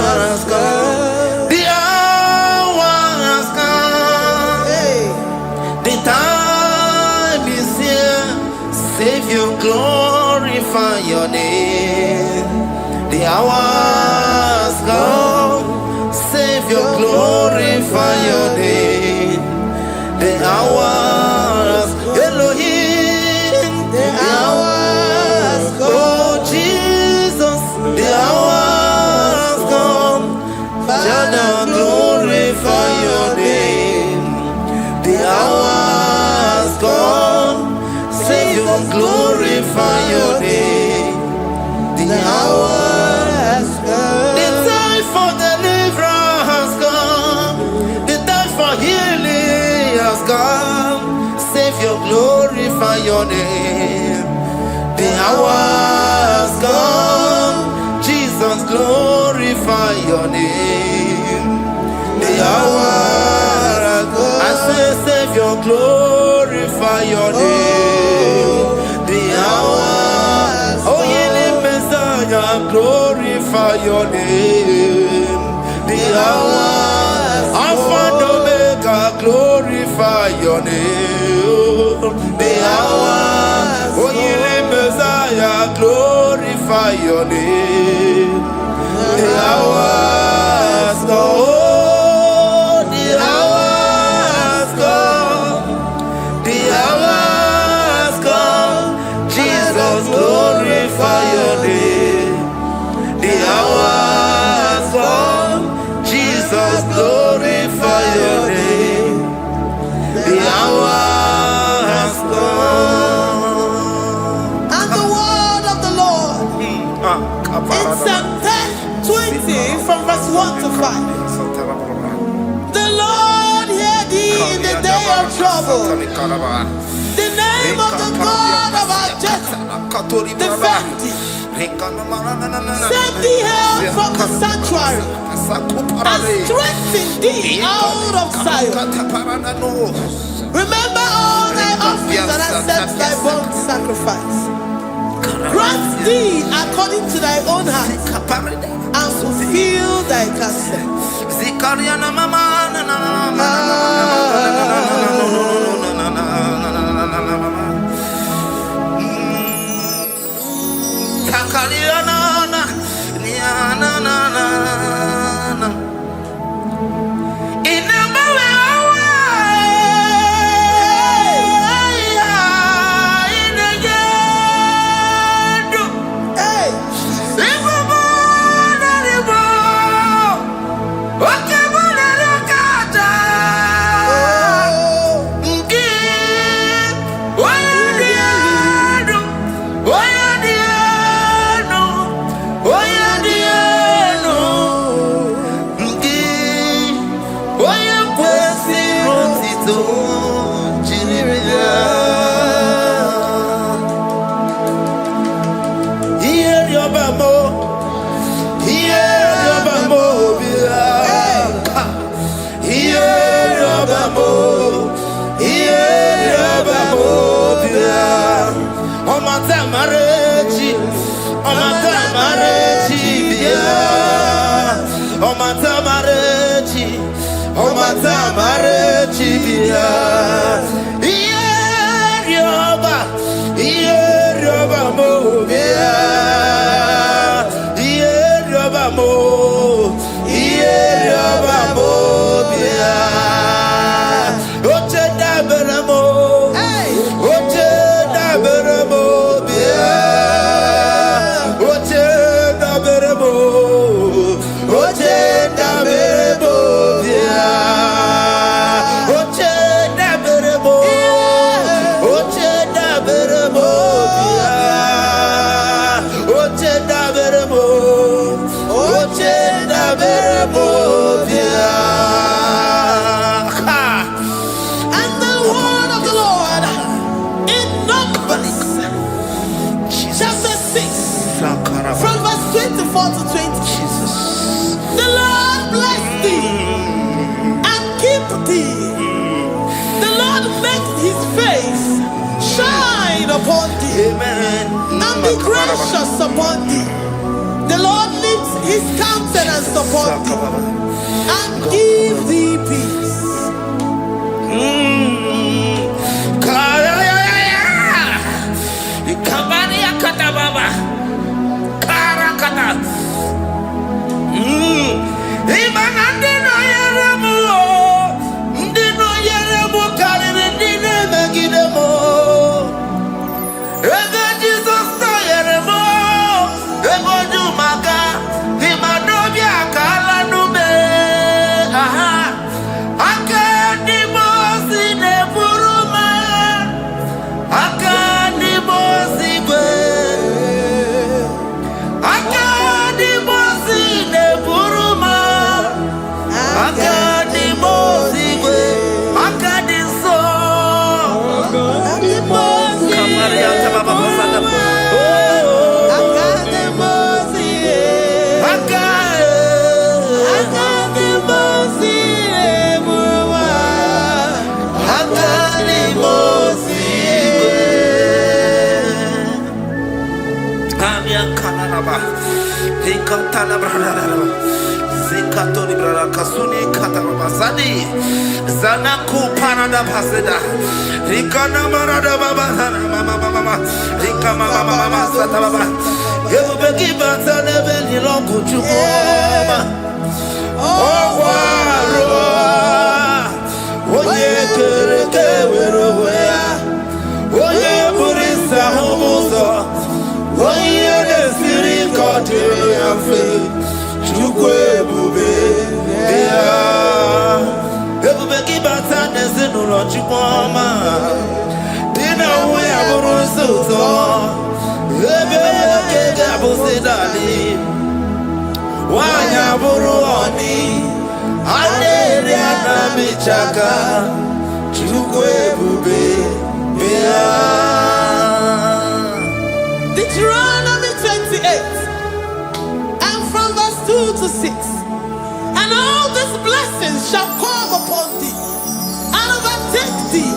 has come. The hour has come. The time is here. Savior, glorify your name. The hour has come. Savior, glorify your name. The hour has Elohim. The hour has come. Oh Jesus, the hour has come. Father, glorify your name. The hour has come. Savior, glorify your name. The hour has come. The time for deliverance has come. The time for healing has come. Savior, glorify your name. The hour has come. Jesus, glorify your name. The hour has come. I say, Savior, glorify your name. The hour. Oh, healing Messiah, glorify your name. The hour. Alpha and Omega, glorify your name. The hour. Oh, healing Messiah, glorify your name. The hour has come. Oh, the hour has come. The hour has come. Jesus, glorify your name. The hour has come. Jesus, glorify your name. The hour has come. And the word of the Lord in Psalm 20 from verse 1 to 5. The Lord hear thee in the day of trouble. The name of the God of our Jacob defend thee. Send thee help from the sanctuary and strengthen thee out of Zion. Remember all thy offerings and accept thy burnt sacrifice. Grant thee according to thy own heart and fulfill thy counsel. Oche Amen. and be gracious upon thee. The Lord lifts his countenance upon thee and give thee peace. Zanaku Panada Paseda, Rikana Marada Baba, Mama, Rikama Mama Satababa, you will give us a level in Longo Chukoma. Oh, Oye Kereke, Oye Burisa Homoso, Oye Siri Kotiria Fe, Chukwe Bube, Everybody but there's no logic woman. Dinner we have a so. Everybody get a daddy. Why have a ruani? I did a bichaka. Chukwe bube. Deuteronomy 28 and from verse 2 to 6. And all these blessings shall come upon thee and overtake thee,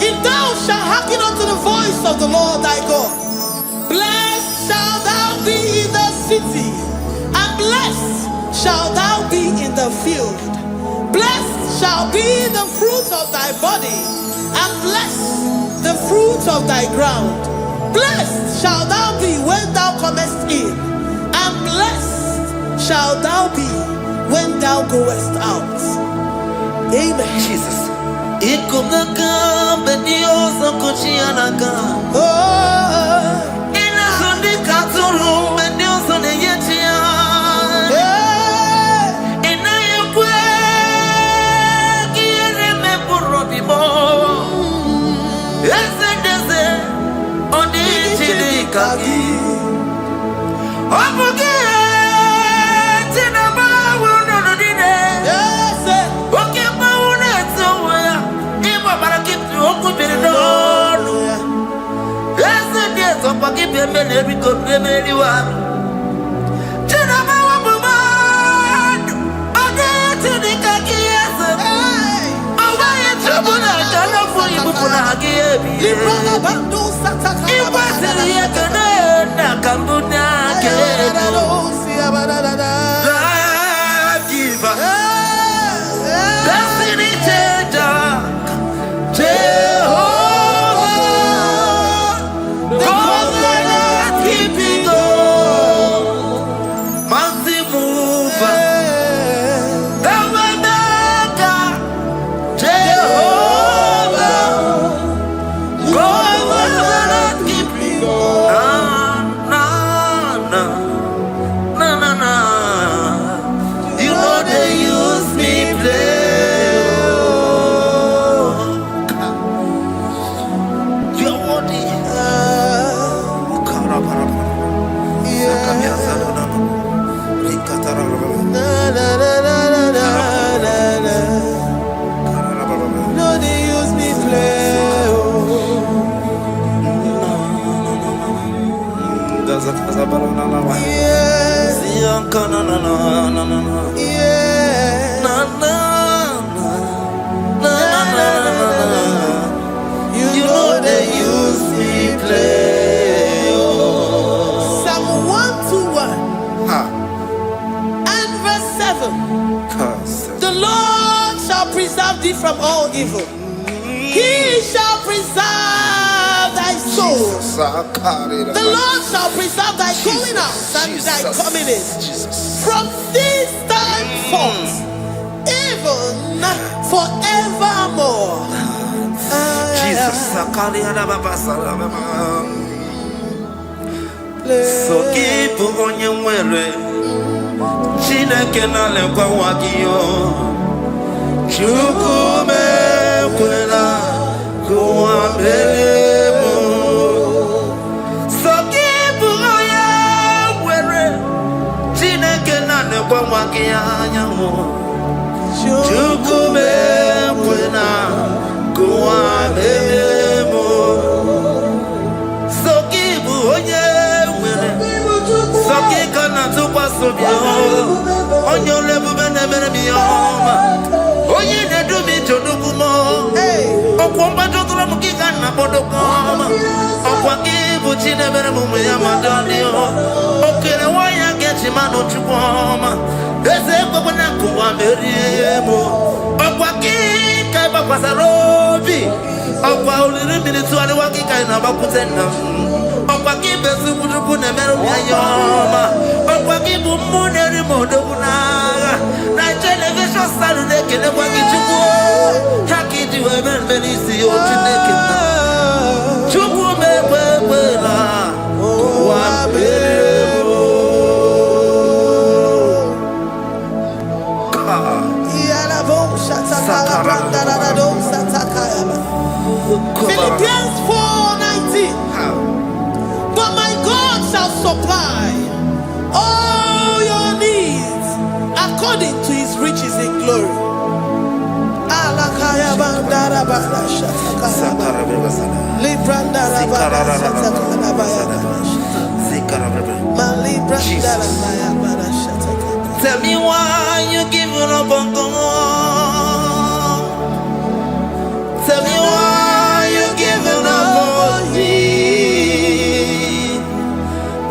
if thou shalt hearken unto the voice of the Lord thy God. Blessed shalt thou be in the city, and blessed shalt thou be in the field. Blessed shall be the fruit of thy body, and blessed the fruit of thy ground. Blessed shalt thou be when thou comest in, and blessed shalt thou be when thou goest out. Amen. Jesus. You know they use me play. thee from all evil. He shall preserve thy soul. The Lord shall preserve thy going out and thy coming in from this time forth, even forevermore. Jesus. So keep on your way. Chineke na lekwa wagiyo. Chukume kwela kuwa mbelemo. So keep on your way. Chineke na lekwa wagiyo. Chukume kwela kuwa mbelemo. So keep on your way. Soki kana tupa sobio onyo lebu bene bene miyoma onye ne dumi jodukumo okwomba jokura mukika na bodokoma okwa kibu chine bene mume ya madalio okere waya gechi mano chukwoma eze kwa na kuwa meriemo okwa kika ba kwa sarobi okwa uliri militu ali wakika na bakutenda okwa kibezu kujuku ne mero yoma okwa kibu muneri modokuna na television salude kene kwa kijuku hakiji wemen benisi o chineke chuku mekwela wa bebo Yala bo shataka branda do sataka. Philippians 4:19. But my God shall supply all your needs according to his riches in glory. Alakaya bandara bada shataka. Librandara bada shataka baya. Malibrandara bada shataka. Tell me why you giving up on God. Tell me why you giving up on me.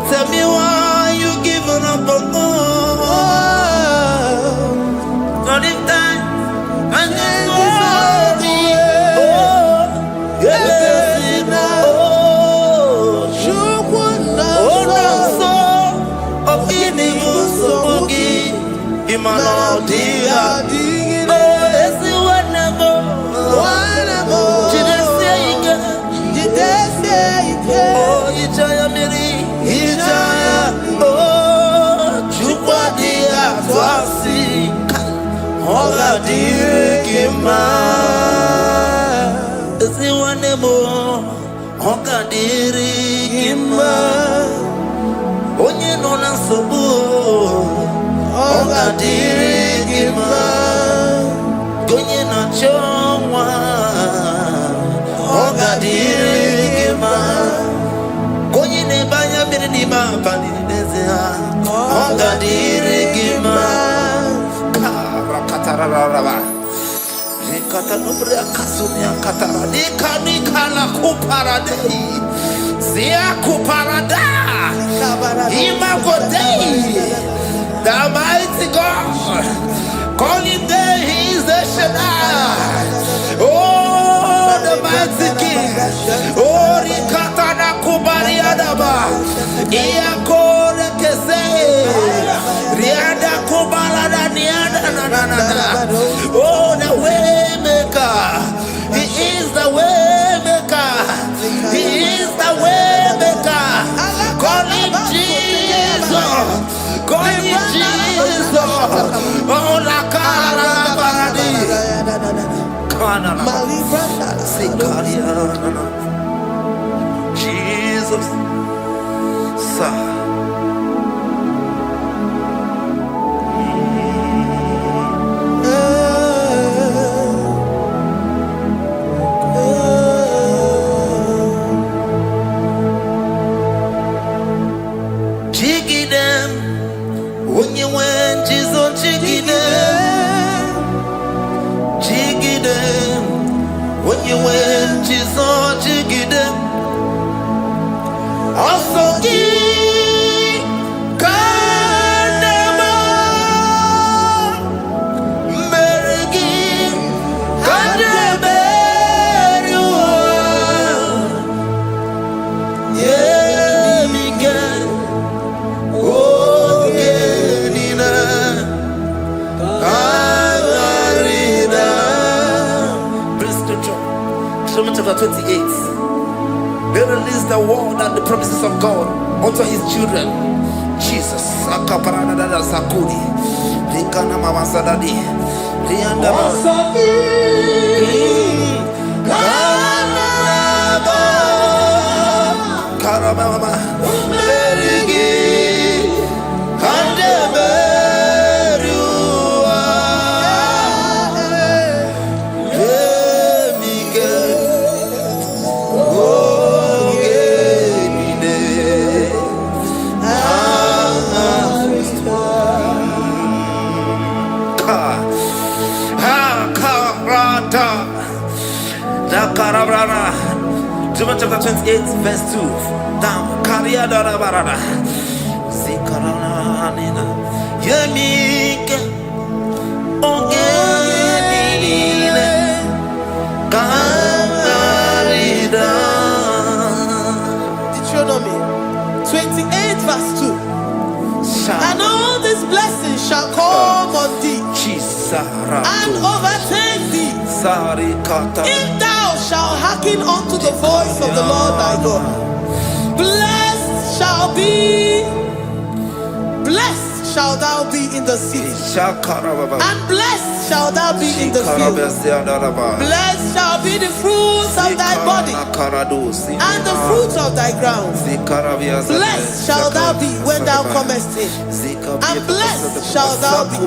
Tell me why you giving up on God. Not in time, and then glory. Oh, yeah, oh, of evil, so boogie, Imanodia. Oh, it's the one more. Oh, Ijaya Miri, Ijaya, oh, Chupadia, Twasi, Hola Dirikima, is the one more, Hoka Dirikima, Onye Nona Sobu, Hoka Dirikima, Gonye na Chongwa, Hoka Dirikima. Ne banya miri ma pani nezia onga dirigima karakatara rekata nubria kasunya katara nikala kuparade zia kuparada imagode the mighty God calling there he is the Shaddai. Oh, the mighty King. Oh, rikatana kubariadaba iakore kese riada kubalada niada na. Oh, the way maker. He is the way maker. He is the way maker. Call him Jesus. Call him Jesus. Oh, la cara paradi. Kana Jesus. Sa. When you went, you saw Jiggy. Also, give Deuteronomy chapter 28. They release the word and the promises of God unto his children. Jesus. Akaparadada sakuri. Likana mama sadadi. Lianda Karababa. Merigi. Kandeberua. Emige. Ogenide. Karabrana. Deuteronomy chapter 28, verse 2. Down. Kariada barada. Zikarana nina. Yemike. Ogenine. Kamarida. Deuteronomy 28 verse 2. And all these blessings shall come on thee and overtake thee if thou shalt hearken unto the voice of the Lord thy God. Blessed shall thou be in the city, and blessed shall thou be in the field. Blessed shall be the fruits of thy body and the fruits of thy ground. Blessed shall thou be when thou comest in, and blessed shall thou be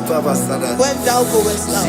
when thou goest out.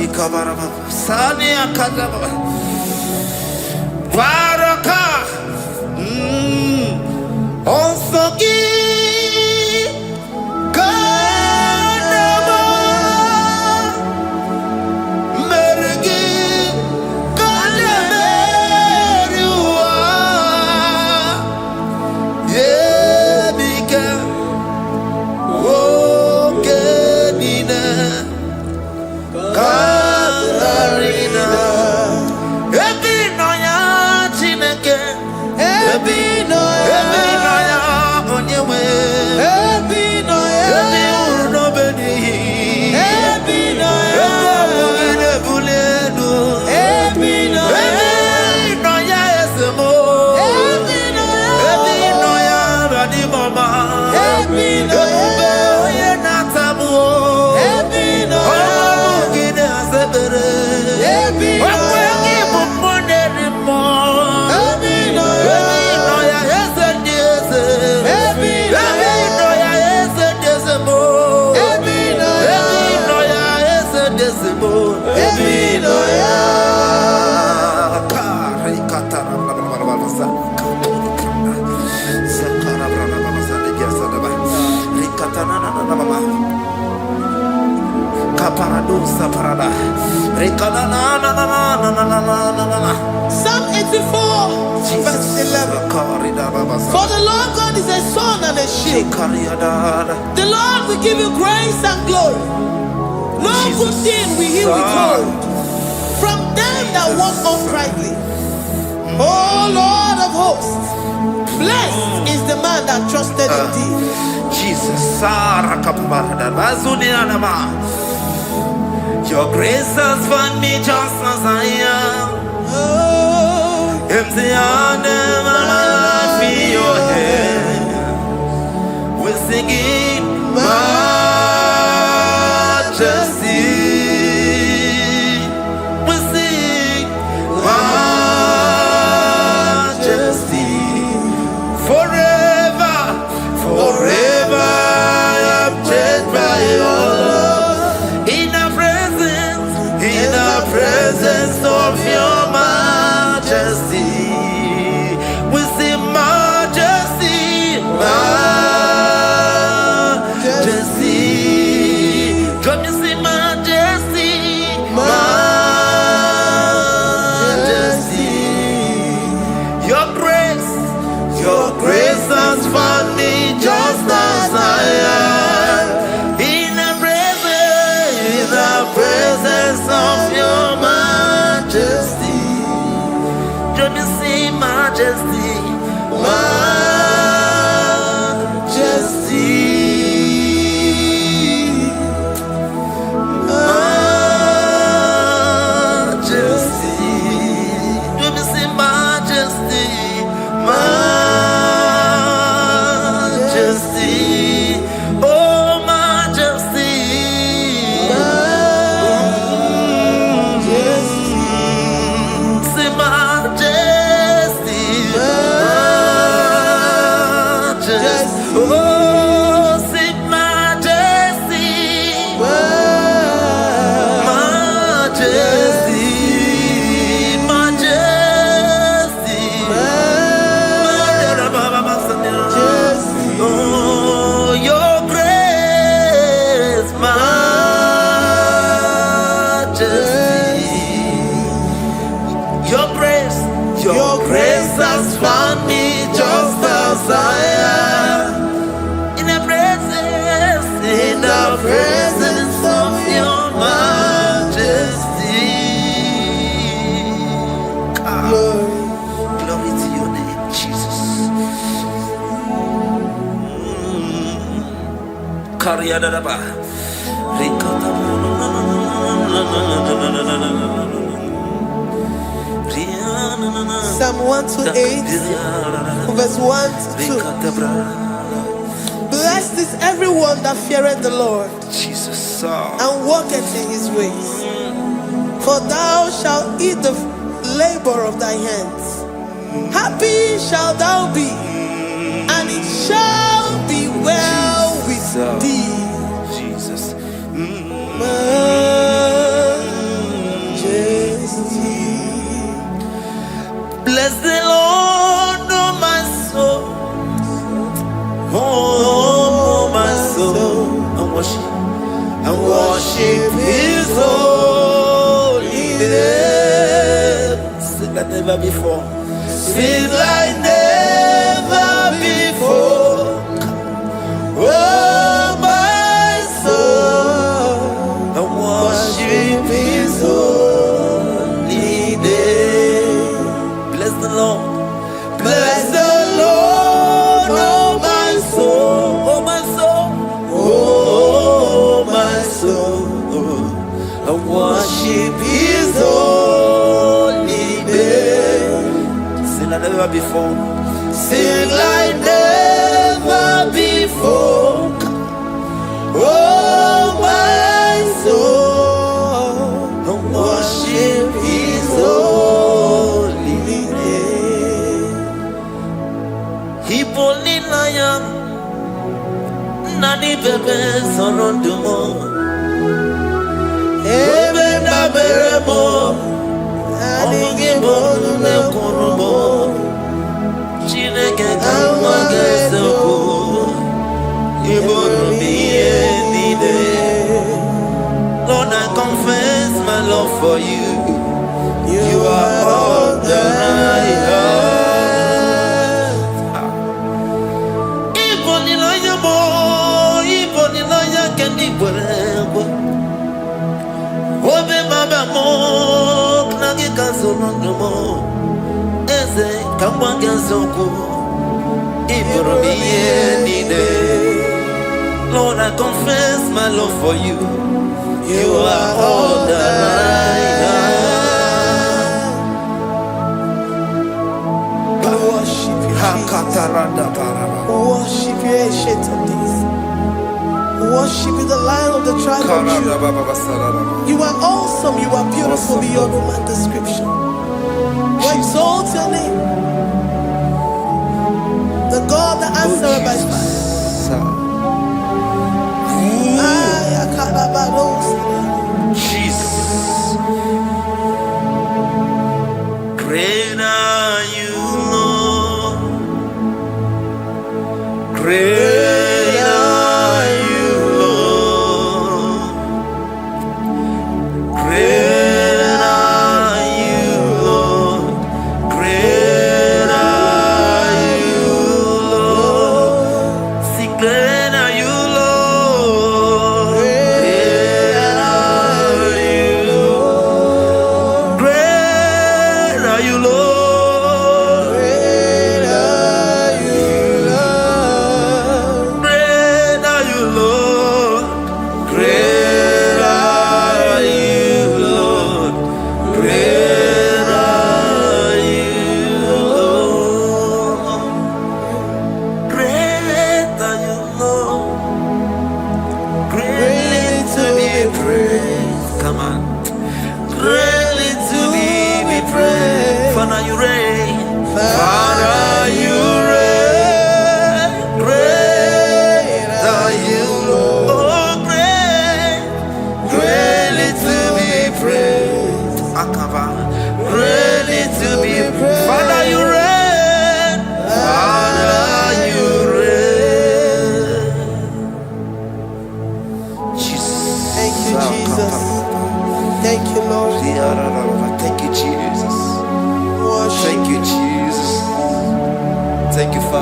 Psalm 84 verse 11. For the Lord God is a sun and a shield. The Lord will give you grace and glory. No good thing will he withhold from them that walk uprightly. O Lord of hosts, blessed is the man that trusted in thee. Jesus, your grace has found me just as I am. Empty handed, my life in your hand. We're singing majesty. We sing majesty. Forever, forever I'm changed by your love. In the presence of your majesty. majesty, oh majesty. Say majesty, majesty. Oh, say majesty, majesty, majesty. Oh, your grace, majesty. Your grace has found me just as I am. In the presence of your majesty. Glory to your name, Jesus. Kariyadadaba. Psalm 128, verse 1 to 2. Blessed is everyone that feareth the Lord, Jesus. and walketh in his ways. For thou shalt eat the labor of thy hands. Happy shalt thou be, and it shall be well with thee. Jesus. Majesty. Bless the Lord, oh my soul. Oh, my soul. And worship his holy name. Sing like never before. Sing like never before. Oh, my soul. And worship his holy name. Bless the Lord. Bless the Lord, oh my soul. Oh my soul. Oh my soul. I worship his holy name. Sing like never before. Sing like never before. Oh my soul. I worship his holy name. Hipoli layam nani bebe sorondumo. Ebe na beremo omugi bonu ne kurumo. Chineke kama gesoko ibonu miye nide. Lord, I confess my love for you. You are all that I have. Iboni laya mo, iboni laya kendi bwerebo. Obe maba mo, knagi kazono mo. Eze kamba gazoko, ibonu miye nide. Lord, I confess my love for you. You are all that I have. Worship you, worship you, ancient of days. Worship you, the Lion of the tribe of Judah. You are awesome, you are beautiful beyond human description. We exalt your name, the God that answered by fire. Jesus. Great are you, Lord. Great are you, Lord. Great are you, Lord. Great are you, Lord.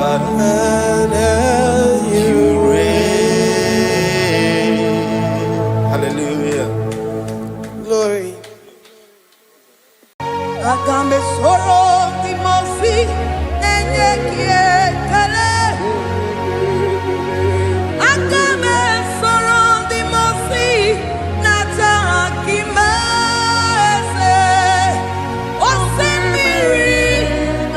God, and you reign. Hallelujah. Glory. Agambe soro timosi enye kietele. Agambe soro timosi nata akimese. Osemiri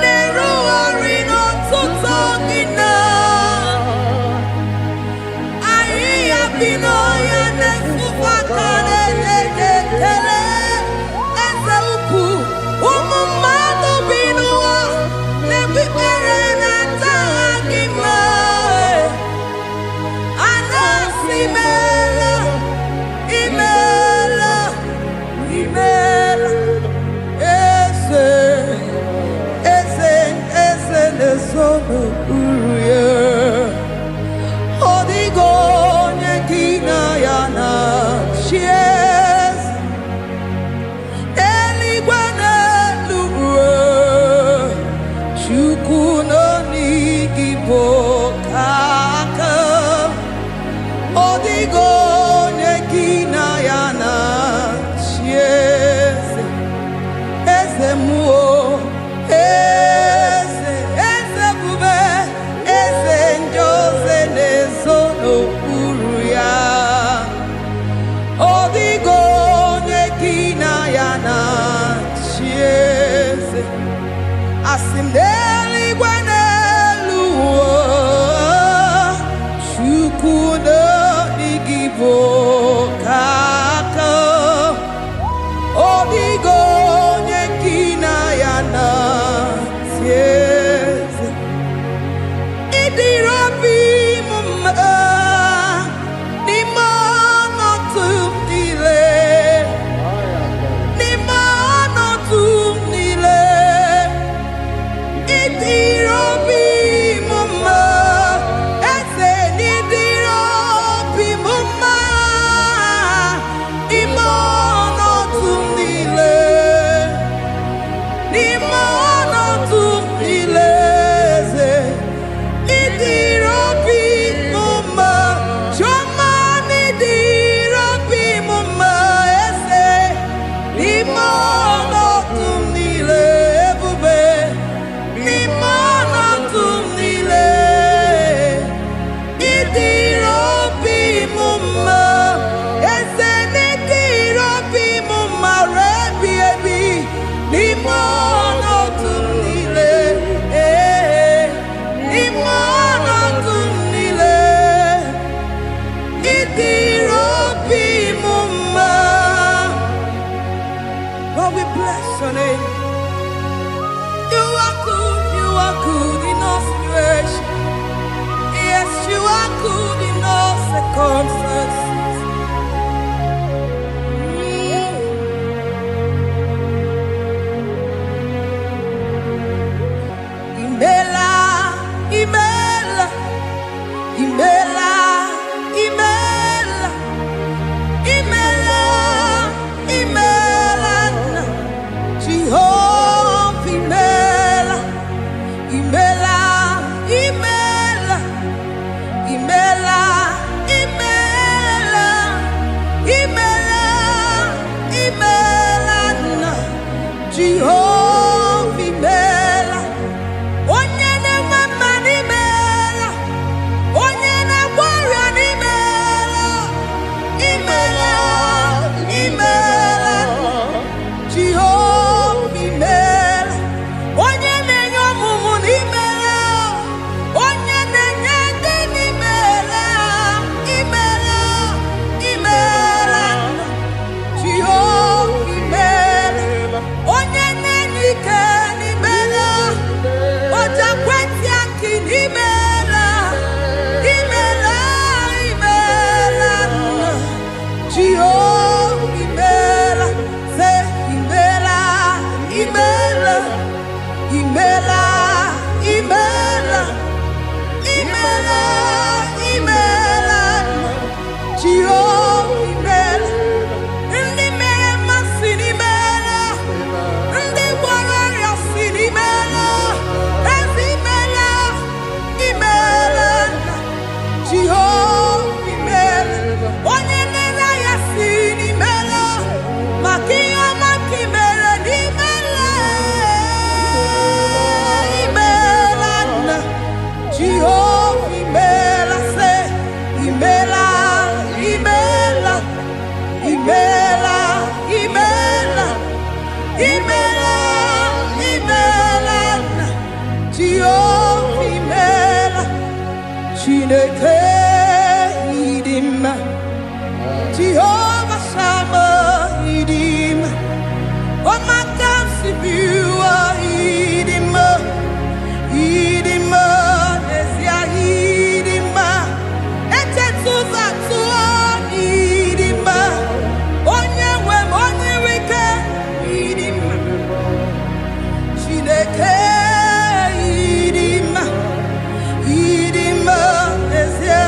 neru orino tutogina. Ayi abino ya nesufakane lekele. Eze Jehovah imela se imela imela imela imela imela imela Jehovah imela Chineke idima Jehovah Sama idima Omakansibua idima idima nesia idima etetuza tuo idima onyewe onirike idima Chineke idima idima nesia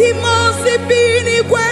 Demons be in Igwe,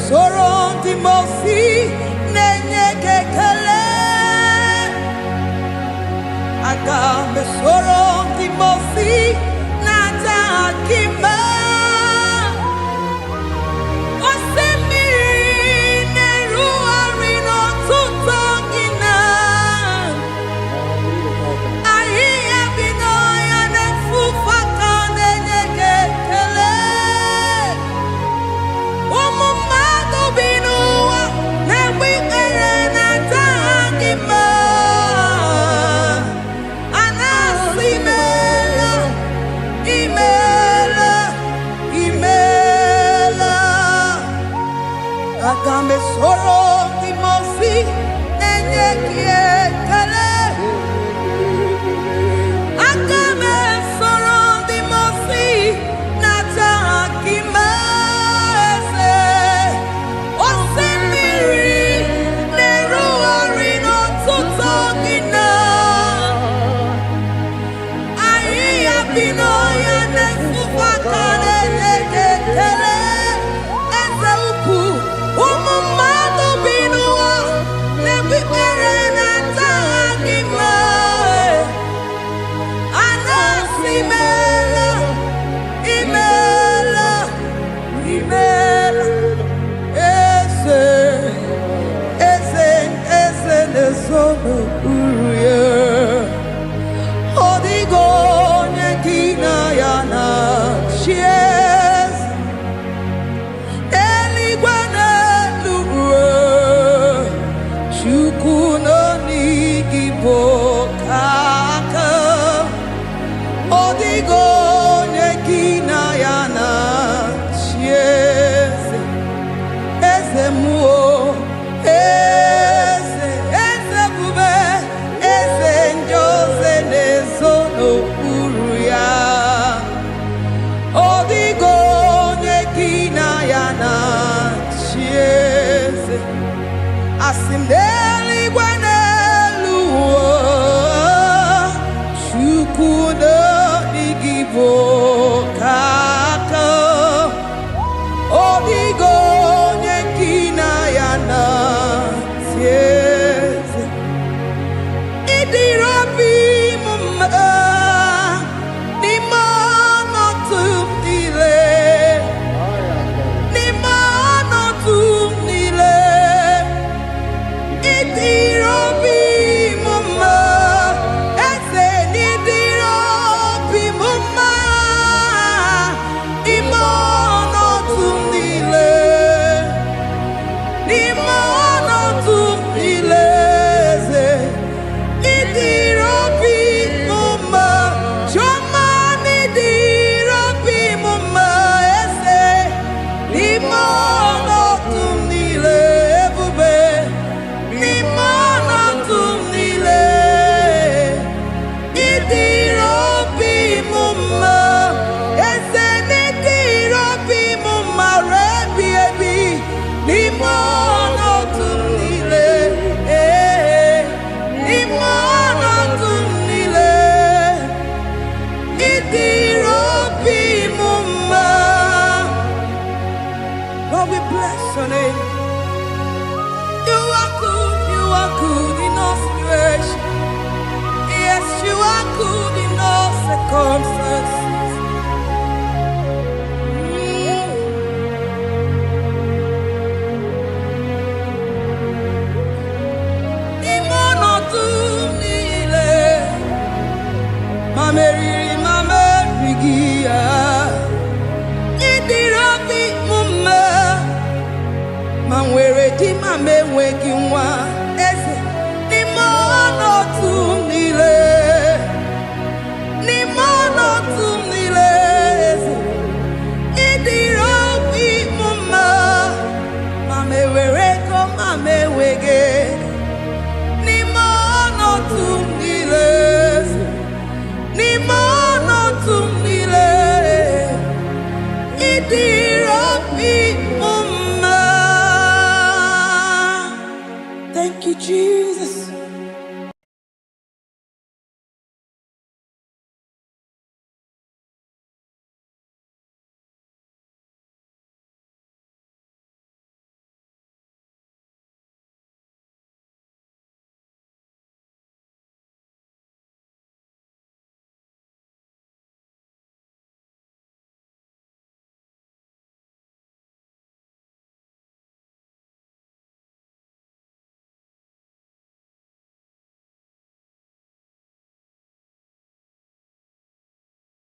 Soro di mosi nenye kekele Aga me soro di mosi nata akima Osemiri neru arino tuto gina Ahiya binoya nefufaka nenye kekele Agame soro di mosi nenye kiekele Agame soro di mosi nata akima ese Osemiri neru arino tuto gina Ahiya binoya nefufaka nenye kiekele Asimdeli gwanelu Shukudo digibo kaka Odigo nyekina yana tieze Idirobi mumma Nimano tumdile Nimano tumdile Idirobi mumma Eze nidirobi mumma Imono tumdile Imono tumdile Idirobi mumma Choma nidirobi mumma Eze Imono tumdile Ebube Imono tumdile Idirobi mumma Eze nidirobi mumma Rebi ebi Imono tumdile Imono tumdile Idirobi mumma Lord, we bless your name. You are good in all situations. Yes, you are good in all circumstances. Imono tumdile Mamerigi. Idirobi mumma ma nwere di ma m enweghị nwa eze n'ime ọnọdụ m niile eze ịdịrị obi m mma ma m ewere ego ma m enweghị n'ime ọnọdụ m niile n'ime ọnọdụ m niile ịdịrị obi m mma. Thank you, Jesus.